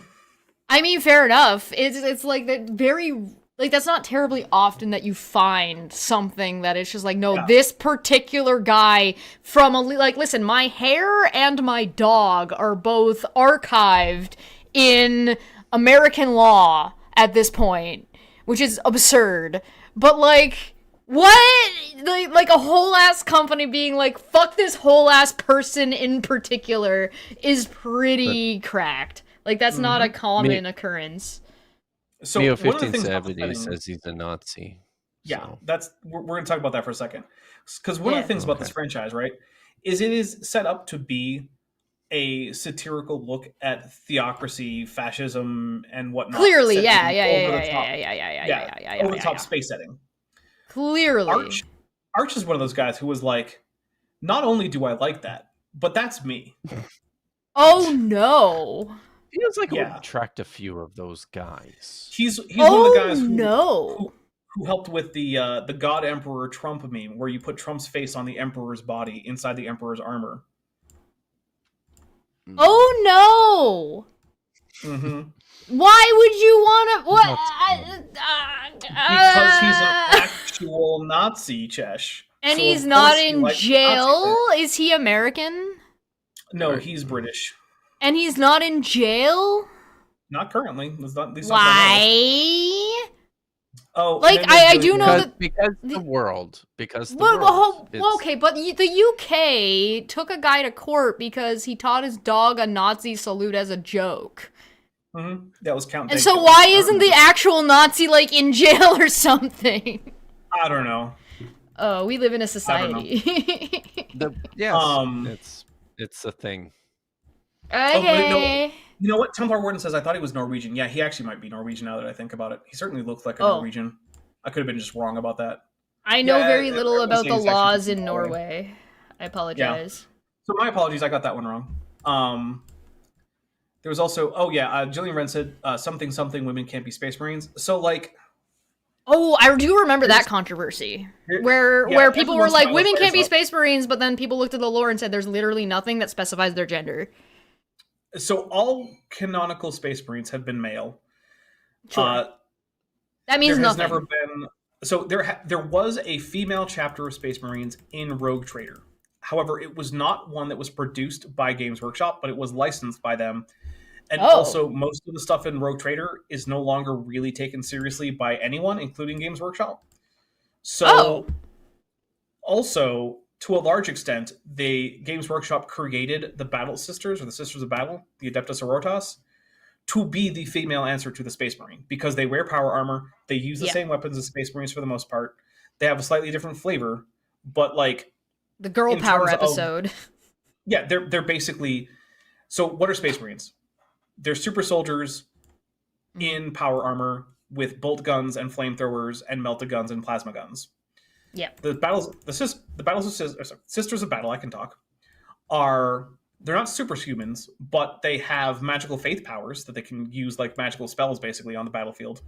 I mean, fair enough. It's like that very... Like, that's not terribly often that you find something that it's just like, no, yeah. This particular guy from like, listen, my hair and my dog are both archived in American law at this point, which is absurd. But, like, what? Like, a whole-ass company being like, fuck this whole-ass person in particular is pretty cracked. Like, that's not a common occurrence. So Mio one of the things 1570 says he's a Nazi. Yeah, so. we're going to talk about that for a second. Because one of the things about this franchise, right, is it is set up to be a satirical look at theocracy, fascism, and whatnot. Clearly, yeah. Over the top space setting. Clearly. Arch is one of those guys who was like, not only do I like that, but that's me. Oh no. Feels like it would attract a few of those guys. He's one of the guys who helped with the God Emperor Trump meme, where you put Trump's face on the Emperor's body inside the Emperor's armor. Oh no! Mm-hmm. Why would you want to? What? Because he's an actual Nazi, Chesh. And so he's not in jail? Is he American? No, he's British. And he's not in jail? Not currently. Why? Oh, like I do know that because the world. Okay, but the UK took a guy to court because he taught his dog a Nazi salute as a joke. Mm-hmm. That was Count. And so why isn't the actual Nazi like in jail or something? I don't know. Oh, we live in a society. It's a thing. Okay. You know what? Templar Warden says, I thought he was Norwegian. Yeah, he actually might be Norwegian now that I think about it. He certainly looked like a Norwegian. I could have been just wrong about that. I know very little about the laws in Norway. I apologize. Yeah. So my apologies, I got that one wrong. There was also, Jillian Wren said, something women can't be Space Marines. So, like... Oh, I do remember that controversy. Where people were like, women can't be Space Marines, but then people looked at the lore and said there's literally nothing that specifies their gender. So all canonical Space Marines have been male. Sure. That means nothing. Never been. So there was a female chapter of Space Marines in Rogue Trader. However, it was not one that was produced by Games Workshop, but it was licensed by them. And also, most of the stuff in Rogue Trader is no longer really taken seriously by anyone, including Games Workshop. So, also, to a large extent, Games Workshop created the Battle Sisters, or the Sisters of Battle, the Adeptus Astartes, to be the female answer to the Space Marine, because they wear power armor, they use the same weapons as Space Marines for the most part, they have a slightly different flavor, but like... The girl power episode. They're basically... So, what are Space Marines? They're super soldiers in power armor with bolt guns and flamethrowers and melta guns and plasma guns. Yeah. Sisters of Battle, I can talk, they're not superhumans, but they have magical faith powers that they can use like magical spells basically on the battlefield.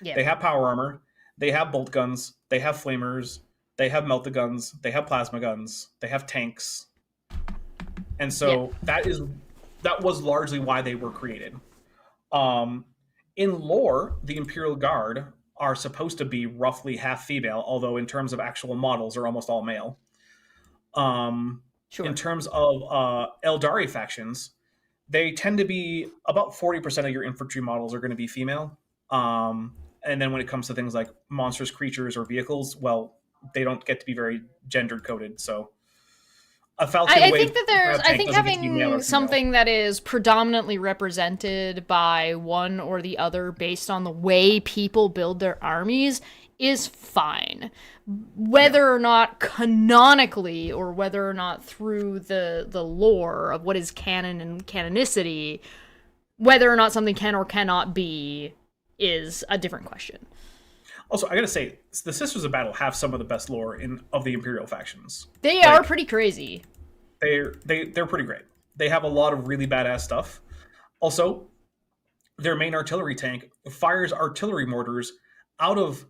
Yeah. They have power armor, they have bolt guns, they have flamers, they have melta guns, they have plasma guns, they have tanks. And so that was largely why they were created. In lore, the Imperial Guard are supposed to be roughly half female, although in terms of actual models, are almost all male. In terms of Eldari factions, they tend to be about 40% of your infantry models are going to be female. And then when it comes to things like monstrous creatures or vehicles, well, they don't get to be very gender coded. So a Falcon I think that I think having something that is predominantly represented by one or the other based on the way people build their armies is fine. Whether or not canonically or whether or not through the lore of what is canon and canonicity, whether or not something can or cannot be is a different question. Also, I gotta say, the Sisters of Battle have some of the best lore of the Imperial factions. They are pretty crazy. They're pretty great. They have a lot of really badass stuff. Also, their main artillery tank fires artillery mortars out of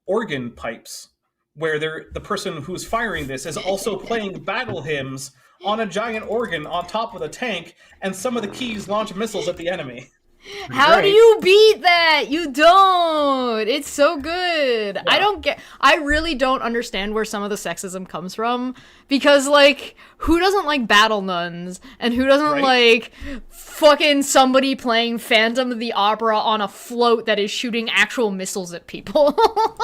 organ pipes, where the person who's firing this is also playing battle hymns on a giant organ on top of the tank, and some of the keys launch missiles at the enemy. How do you beat that? You don't. It's so good. Yeah. I really don't understand where some of the sexism comes from, because like, who doesn't like battle nuns and who doesn't like fucking somebody playing Phantom of the Opera on a float that is shooting actual missiles at people?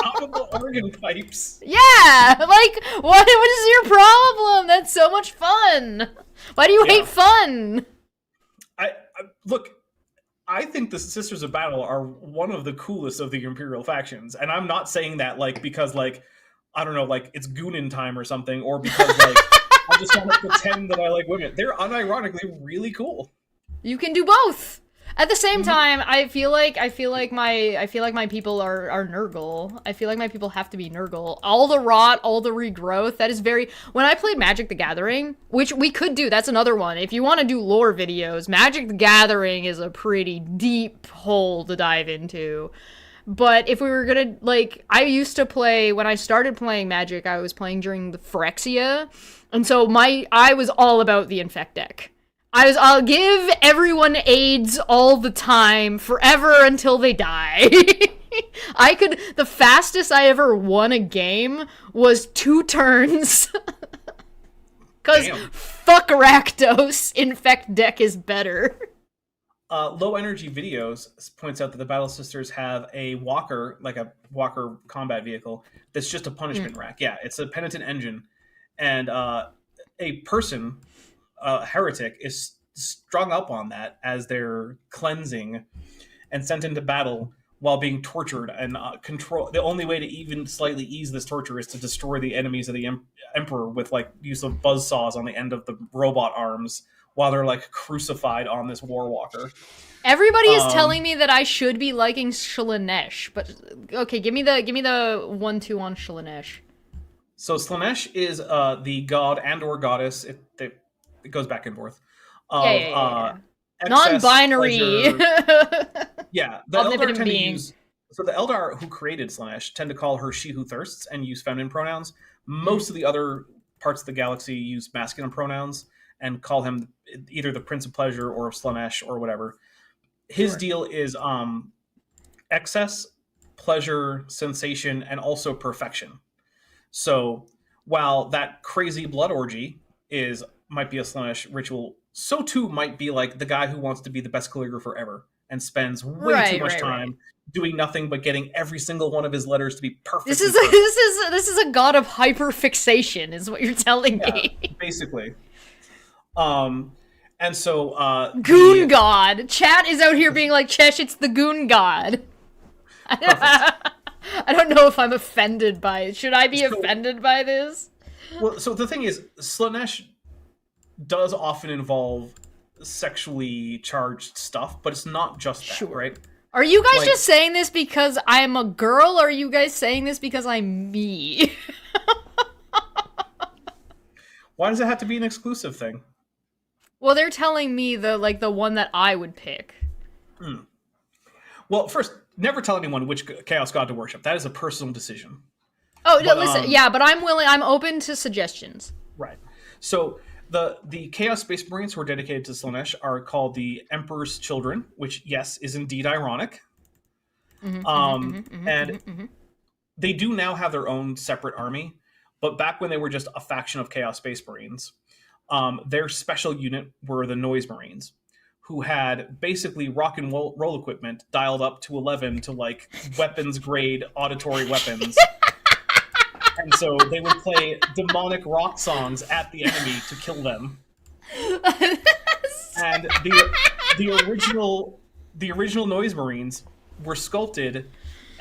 Out of the organ pipes. Yeah, like what is your problem? That's so much fun. Why do you hate fun? I look, I think the Sisters of Battle are one of the coolest of the Imperial factions, and I'm not saying that like because like I don't know, like it's Goonin time or something, or because like I just want to pretend that I like women. They're unironically really cool. You can do both. At the same time, I feel like my people are Nurgle. I feel like my people have to be Nurgle. All the rot, all the regrowth, that is very... When I played Magic the Gathering, which we could do, that's another one. If you want to do lore videos, Magic the Gathering is a pretty deep hole to dive into. But if we were gonna, like, I used to play, when I started playing Magic, I was playing during the Phyrexia, and so I was all about the Infect deck. I'll give everyone AIDS all the time, forever until they die. The fastest I ever won a game was 2 turns. Cause fuck Rakdos, Infect deck is better. Low Energy Videos points out that the Battle Sisters have a walker, like a walker combat vehicle, that's just a punishment rack. Yeah, it's a penitent engine. And a person... heretic is strung up on that as their cleansing and sent into battle while being tortured and control. The only way to even slightly ease this torture is to destroy the enemies of the emperor with like use of buzzsaws on the end of the robot arms while they're like crucified on this warwalker. Everybody is telling me that I should be liking Slaanesh, but okay, give me the 1-2 on Slaanesh. So Slaanesh is the god and or goddess. It goes back and forth. Non-binary. Yeah, the Eldar tend to use... So the Eldar who created Slaanesh tend to call her she who thirsts and use feminine pronouns. Most of the other parts of the galaxy use masculine pronouns and call him either the Prince of Pleasure or Slaanesh or whatever. His deal is excess, pleasure, sensation, and also perfection. So while that crazy blood orgy might be a Slaanesh ritual, so too might be like the guy who wants to be the best calligrapher ever and spends way too much time doing nothing but getting every single one of his letters to be perfect. This is a god of hyperfixation, is what you're telling me. Basically. And so Goon God. Chat is out here being like, Chesh, it's the Goon God. I don't know if I'm offended by it. Should I be offended by this? Well, so the thing is, Slaanesh does often involve sexually charged stuff, but it's not just that, right? Are you guys just saying this because I'm a girl, or are you guys saying this because I'm me? Why does it have to be an exclusive thing? Well, they're telling me the one that I would pick. Well, first, never tell anyone which chaos god to worship. That is a personal decision. Oh, but, listen, but I'm open to suggestions. Right. So the Chaos Space Marines who are dedicated to Slaanesh are called the Emperor's Children, which, yes, is indeed ironic. They do now have their own separate army, but back when they were just a faction of Chaos Space Marines, their special unit were the Noise Marines, who had basically rock and roll equipment dialed up to 11 to like weapons grade auditory weapons. And so they would play demonic rock songs at the enemy to kill them. And the original Noise Marines were sculpted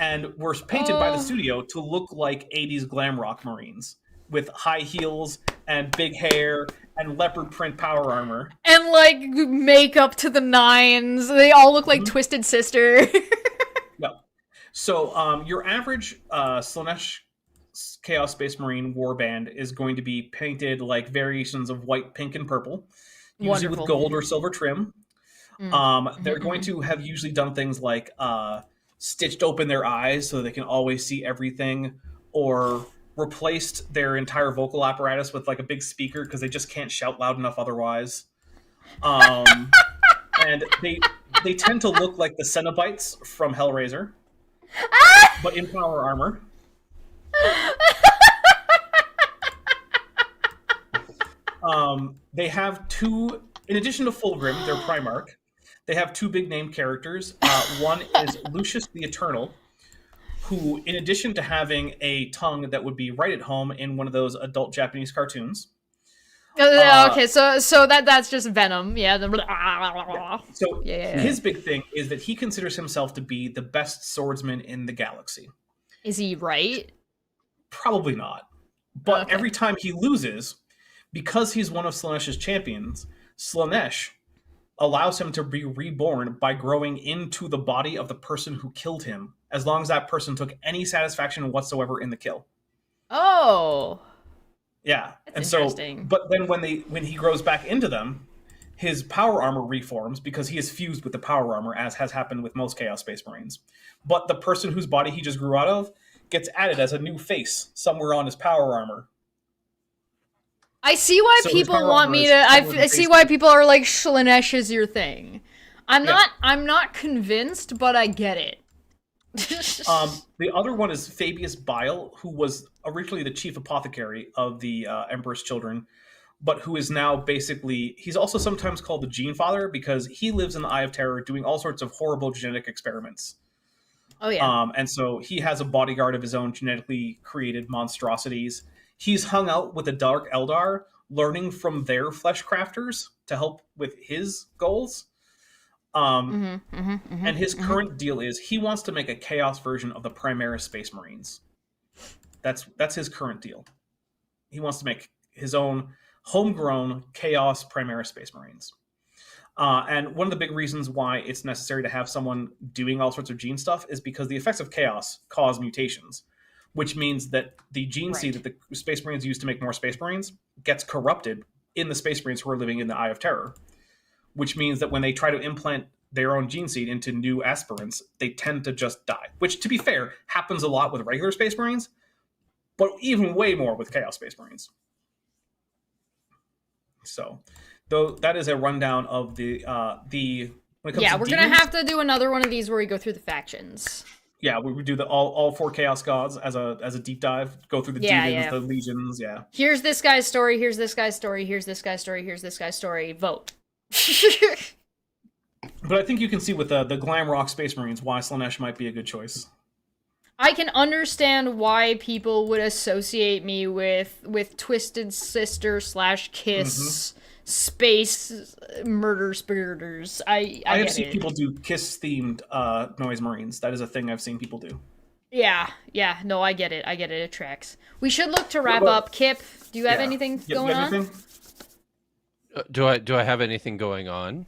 and were painted by the studio to look like 80s glam rock Marines with high heels and big hair and leopard print power armor. And like makeup to the nines. They all look like Twisted Sister. No. So your average Slaanesh Chaos Space Marine warband is going to be painted like variations of white, pink, and purple, usually with gold or silver trim. They're going to have usually done things like stitched open their eyes so they can always see everything, or replaced their entire vocal apparatus with like a big speaker because they just can't shout loud enough otherwise. And they tend to look like the Cenobites from Hellraiser, but in power armor. They have two, in addition to Fulgrim, their Primarch, they have two big name characters. One is Lucius the Eternal, who, in addition to having a tongue that would be right at home in one of those adult Japanese cartoons, Okay, so that's just Venom, yeah. So yeah. his big thing is that he considers himself to be the best swordsman in the galaxy. Is he right? Probably not. But every time he loses, because he's one of Slaanesh's champions, Slaanesh allows him to be reborn by growing into the body of the person who killed him, as long as that person took any satisfaction whatsoever in the kill. Oh. Yeah. That's interesting. But then when he grows back into them, his power armor reforms because he is fused with the power armor, as has happened with most Chaos Space Marines. But the person whose body he just grew out of gets added as a new face somewhere on his power armor. I see why people want me to. I see why people are like, Slaanesh is your thing. I'm not convinced, but I get it. The other one is Fabius Bile, who was originally the chief apothecary of the Emperor's Children, but who is now basically, he's also sometimes called the Gene Father because he lives in the Eye of Terror doing all sorts of horrible genetic experiments. Oh yeah. And so he has a bodyguard of his own genetically created monstrosities. He's hung out with the Dark Eldar, learning from their flesh crafters to help with his goals. And his current deal is he wants to make a Chaos version of the Primaris Space Marines. That's his current deal. He wants to make his own homegrown Chaos Primaris Space Marines. And one of the big reasons why it's necessary to have someone doing all sorts of gene stuff is because the effects of chaos cause mutations, which means that the gene seed that the Space Marines use to make more Space Marines gets corrupted in the Space Marines who are living in the Eye of Terror, which means that when they try to implant their own gene seed into new aspirants, they tend to just die, which, to be fair, happens a lot with regular Space Marines, but even way more with Chaos Space Marines. So, though that is a rundown of the when it comes to we're demons, gonna have to do another one of these where we go through the factions. Yeah, we would do all 4 Chaos Gods as a deep dive. Go through the demons, the legions. Yeah. Here's this guy's story. Here's this guy's story. Here's this guy's story. Here's this guy's story. Vote. But I think you can see with the Glam Rock Space Marines why Slaanesh might be a good choice. I can understand why people would associate me with Twisted Sister / Kiss space murder spiriters. I have seen people do Kiss themed noise Marines. That is a thing I've seen people do. Yeah. No, I get it. It tracks. We should look to wrap up. Kip, do you have anything going on? Do I have anything going on?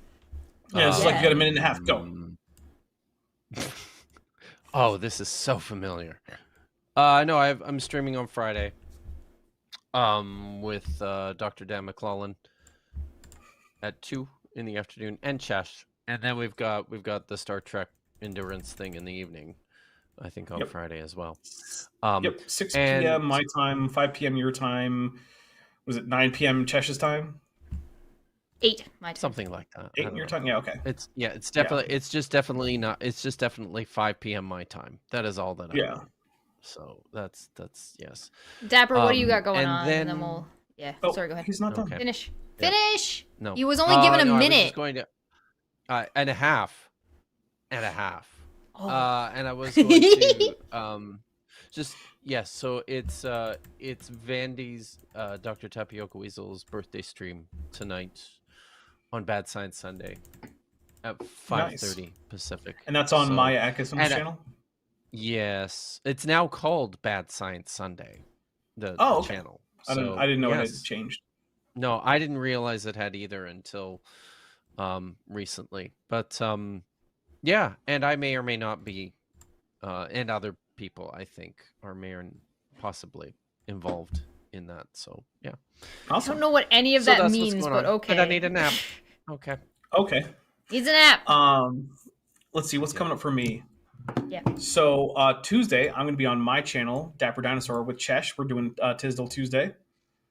Yeah, it's like you got a minute and a half. Go. Oh, this is so familiar. No, I'm streaming on Friday. With Dr. Dan McClellan at 2 in the afternoon, and Chesh, and then we've got the Star Trek Endurance thing in the evening. I think on Friday as well. 6 p.m. my time, 5 p.m. your time. Was it 9 p.m. Chesh's time? 8 my time. Something like that. 8 your time. Yeah. Okay. It's definitely. Yeah. It's just definitely 5 p.m. my time. That is all that I know. So that's yes. Dapper, what do you got going on? Then... And then we'll sorry, go ahead. He's not done. Okay. Finish. Yeah. Finish. No. He was only given a minute. I was just going to and a half. Oh. And I was going to so it's Vandy's Dr. Tapioca Weasel's birthday stream tonight on Bad Science Sunday at 5:30 Pacific. And that's on Maya Akisum's channel? Yes. It's now called Bad Science Sunday. The channel. So, I didn't know it had changed. No, I didn't realize it had either until recently. But and I may or may not be and other people I think are possibly involved in that. So yeah. Awesome. I don't know what any of that means, but okay. And I need a nap. Okay. Needs a nap. Let's see what's coming up for me. Yeah. So Tuesday, I'm going to be on my channel, Dapper Dinosaur, with Chesh. We're doing Tisdale Tuesday.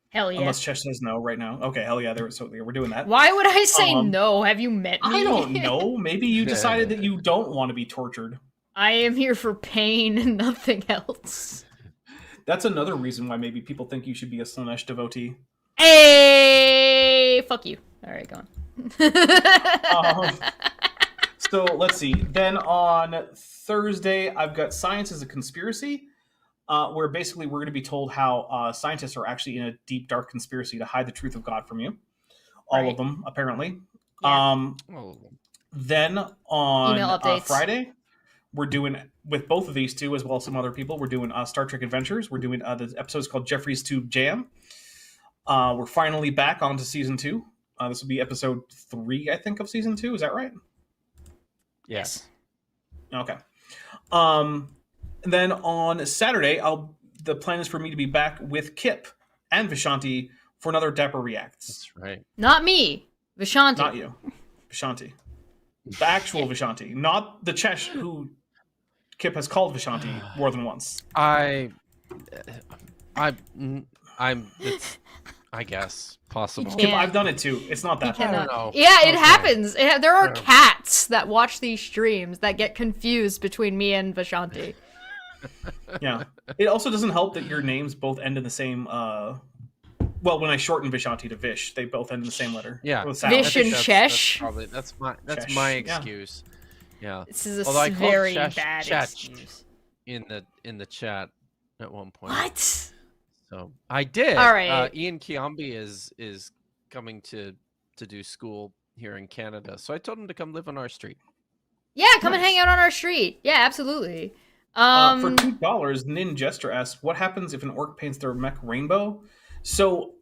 Hell yeah. Unless Chesh says no right now. Okay, hell yeah, we're doing that. Why would I say no? Have you met me? I don't know. Maybe you decided that you don't want to be tortured. I am here for pain and nothing else. That's another reason why maybe people think you should be a Slaanesh devotee. Hey, fuck you. All right, go on. So let's see. Then on Thursday, I've got Science is a Conspiracy. where basically we're going to be told how scientists are actually in a deep, dark conspiracy to hide the truth of God from you. All of them, apparently. Yeah. Then on Friday, we're doing, with both of these two, as well as some other people, we're doing Star Trek Adventures. We're doing the episodes called Jeffrey's Tube Jam. We're finally back onto season 2. This will be episode 3, I think, of season 2. Is that right? Yes. Okay. And then on Saturday, the plan is for me to be back with Kip and Vishanti for another Dapper Reacts. That's right. Not me. Vishanti. Not you. Vishanti. The actual Vishanti. Not the Chesh who Kip has called Vishanti more than once. I guess possible. Kip, I've done it too. It's not that bad. I don't know. Yeah, it happens. There are cats that watch these streams that get confused between me and Vishanti. Yeah. It also doesn't help that your names both end in the same well, when I shorten Vishanti to Vish, they both end in the same letter. Yeah. Vish and Chesh. That's Chesh. my excuse. Yeah. This is Although I called very Chesh bad Chetch excuse. in the chat at one point. What? So I did. All right. Ian Kiambi is coming to do school here in Canada, so I told him to come live on our street. Yeah, come and hang out on our street. Yeah, absolutely. For $2, Nin Jester asks, what happens if an orc paints their mech rainbow? So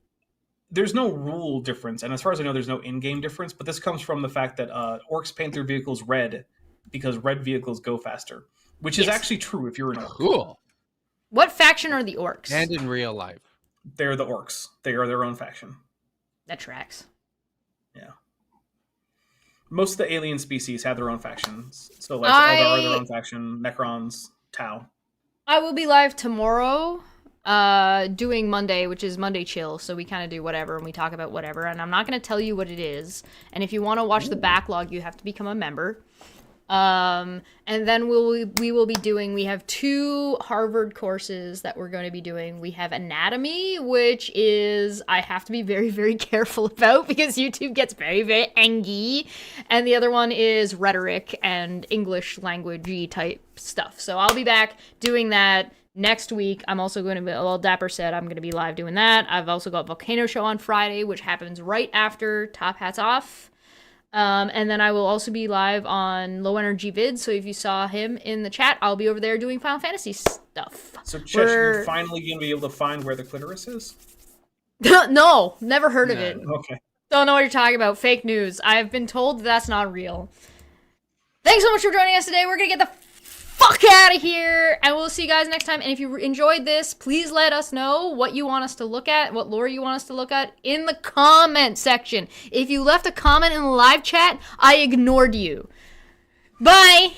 there's no rule difference, and as far as I know, there's no in-game difference, but this comes from the fact that orcs paint their vehicles red because red vehicles go faster, which is actually true if you're an orc. Cool. What faction are the orcs? And in real life. They're the orcs. They are their own faction. That tracks. Yeah. Most of the alien species have their own factions. So like Eldar are their own faction, Necrons, Tau. I will be live tomorrow doing Monday, which is Monday Chill, so we kind of do whatever and we talk about whatever, and I'm not going to tell you what it is. And if you want to watch the backlog, you have to become a member. And then we will be doing, we have 2 Harvard courses that we're going to be doing. We have anatomy, which is, I have to be very, very careful about because YouTube gets very, very angry. And the other one is rhetoric and English language-y type stuff. So I'll be back doing that next week. I'm also going to be, well, Dapper said I'm going to be live doing that. I've also got Volcano Show on Friday, which happens right after Top Hats Off. And then I will also be live on Low Energy Vid, so if you saw him in the chat, I'll be over there doing Final Fantasy stuff. So, Chesh, you're finally going to be able to find where the clitoris is? No, never heard of it. Okay. Don't know what you're talking about. Fake news. I've been told that's not real. Thanks so much for joining us today. We're going to get the fuck out of here, and we'll see you guys next time. And if you enjoyed this, please let us know what you want us to look at, what lore you want us to look at in the comment section. If you left a comment in the live chat, I ignored you. Bye!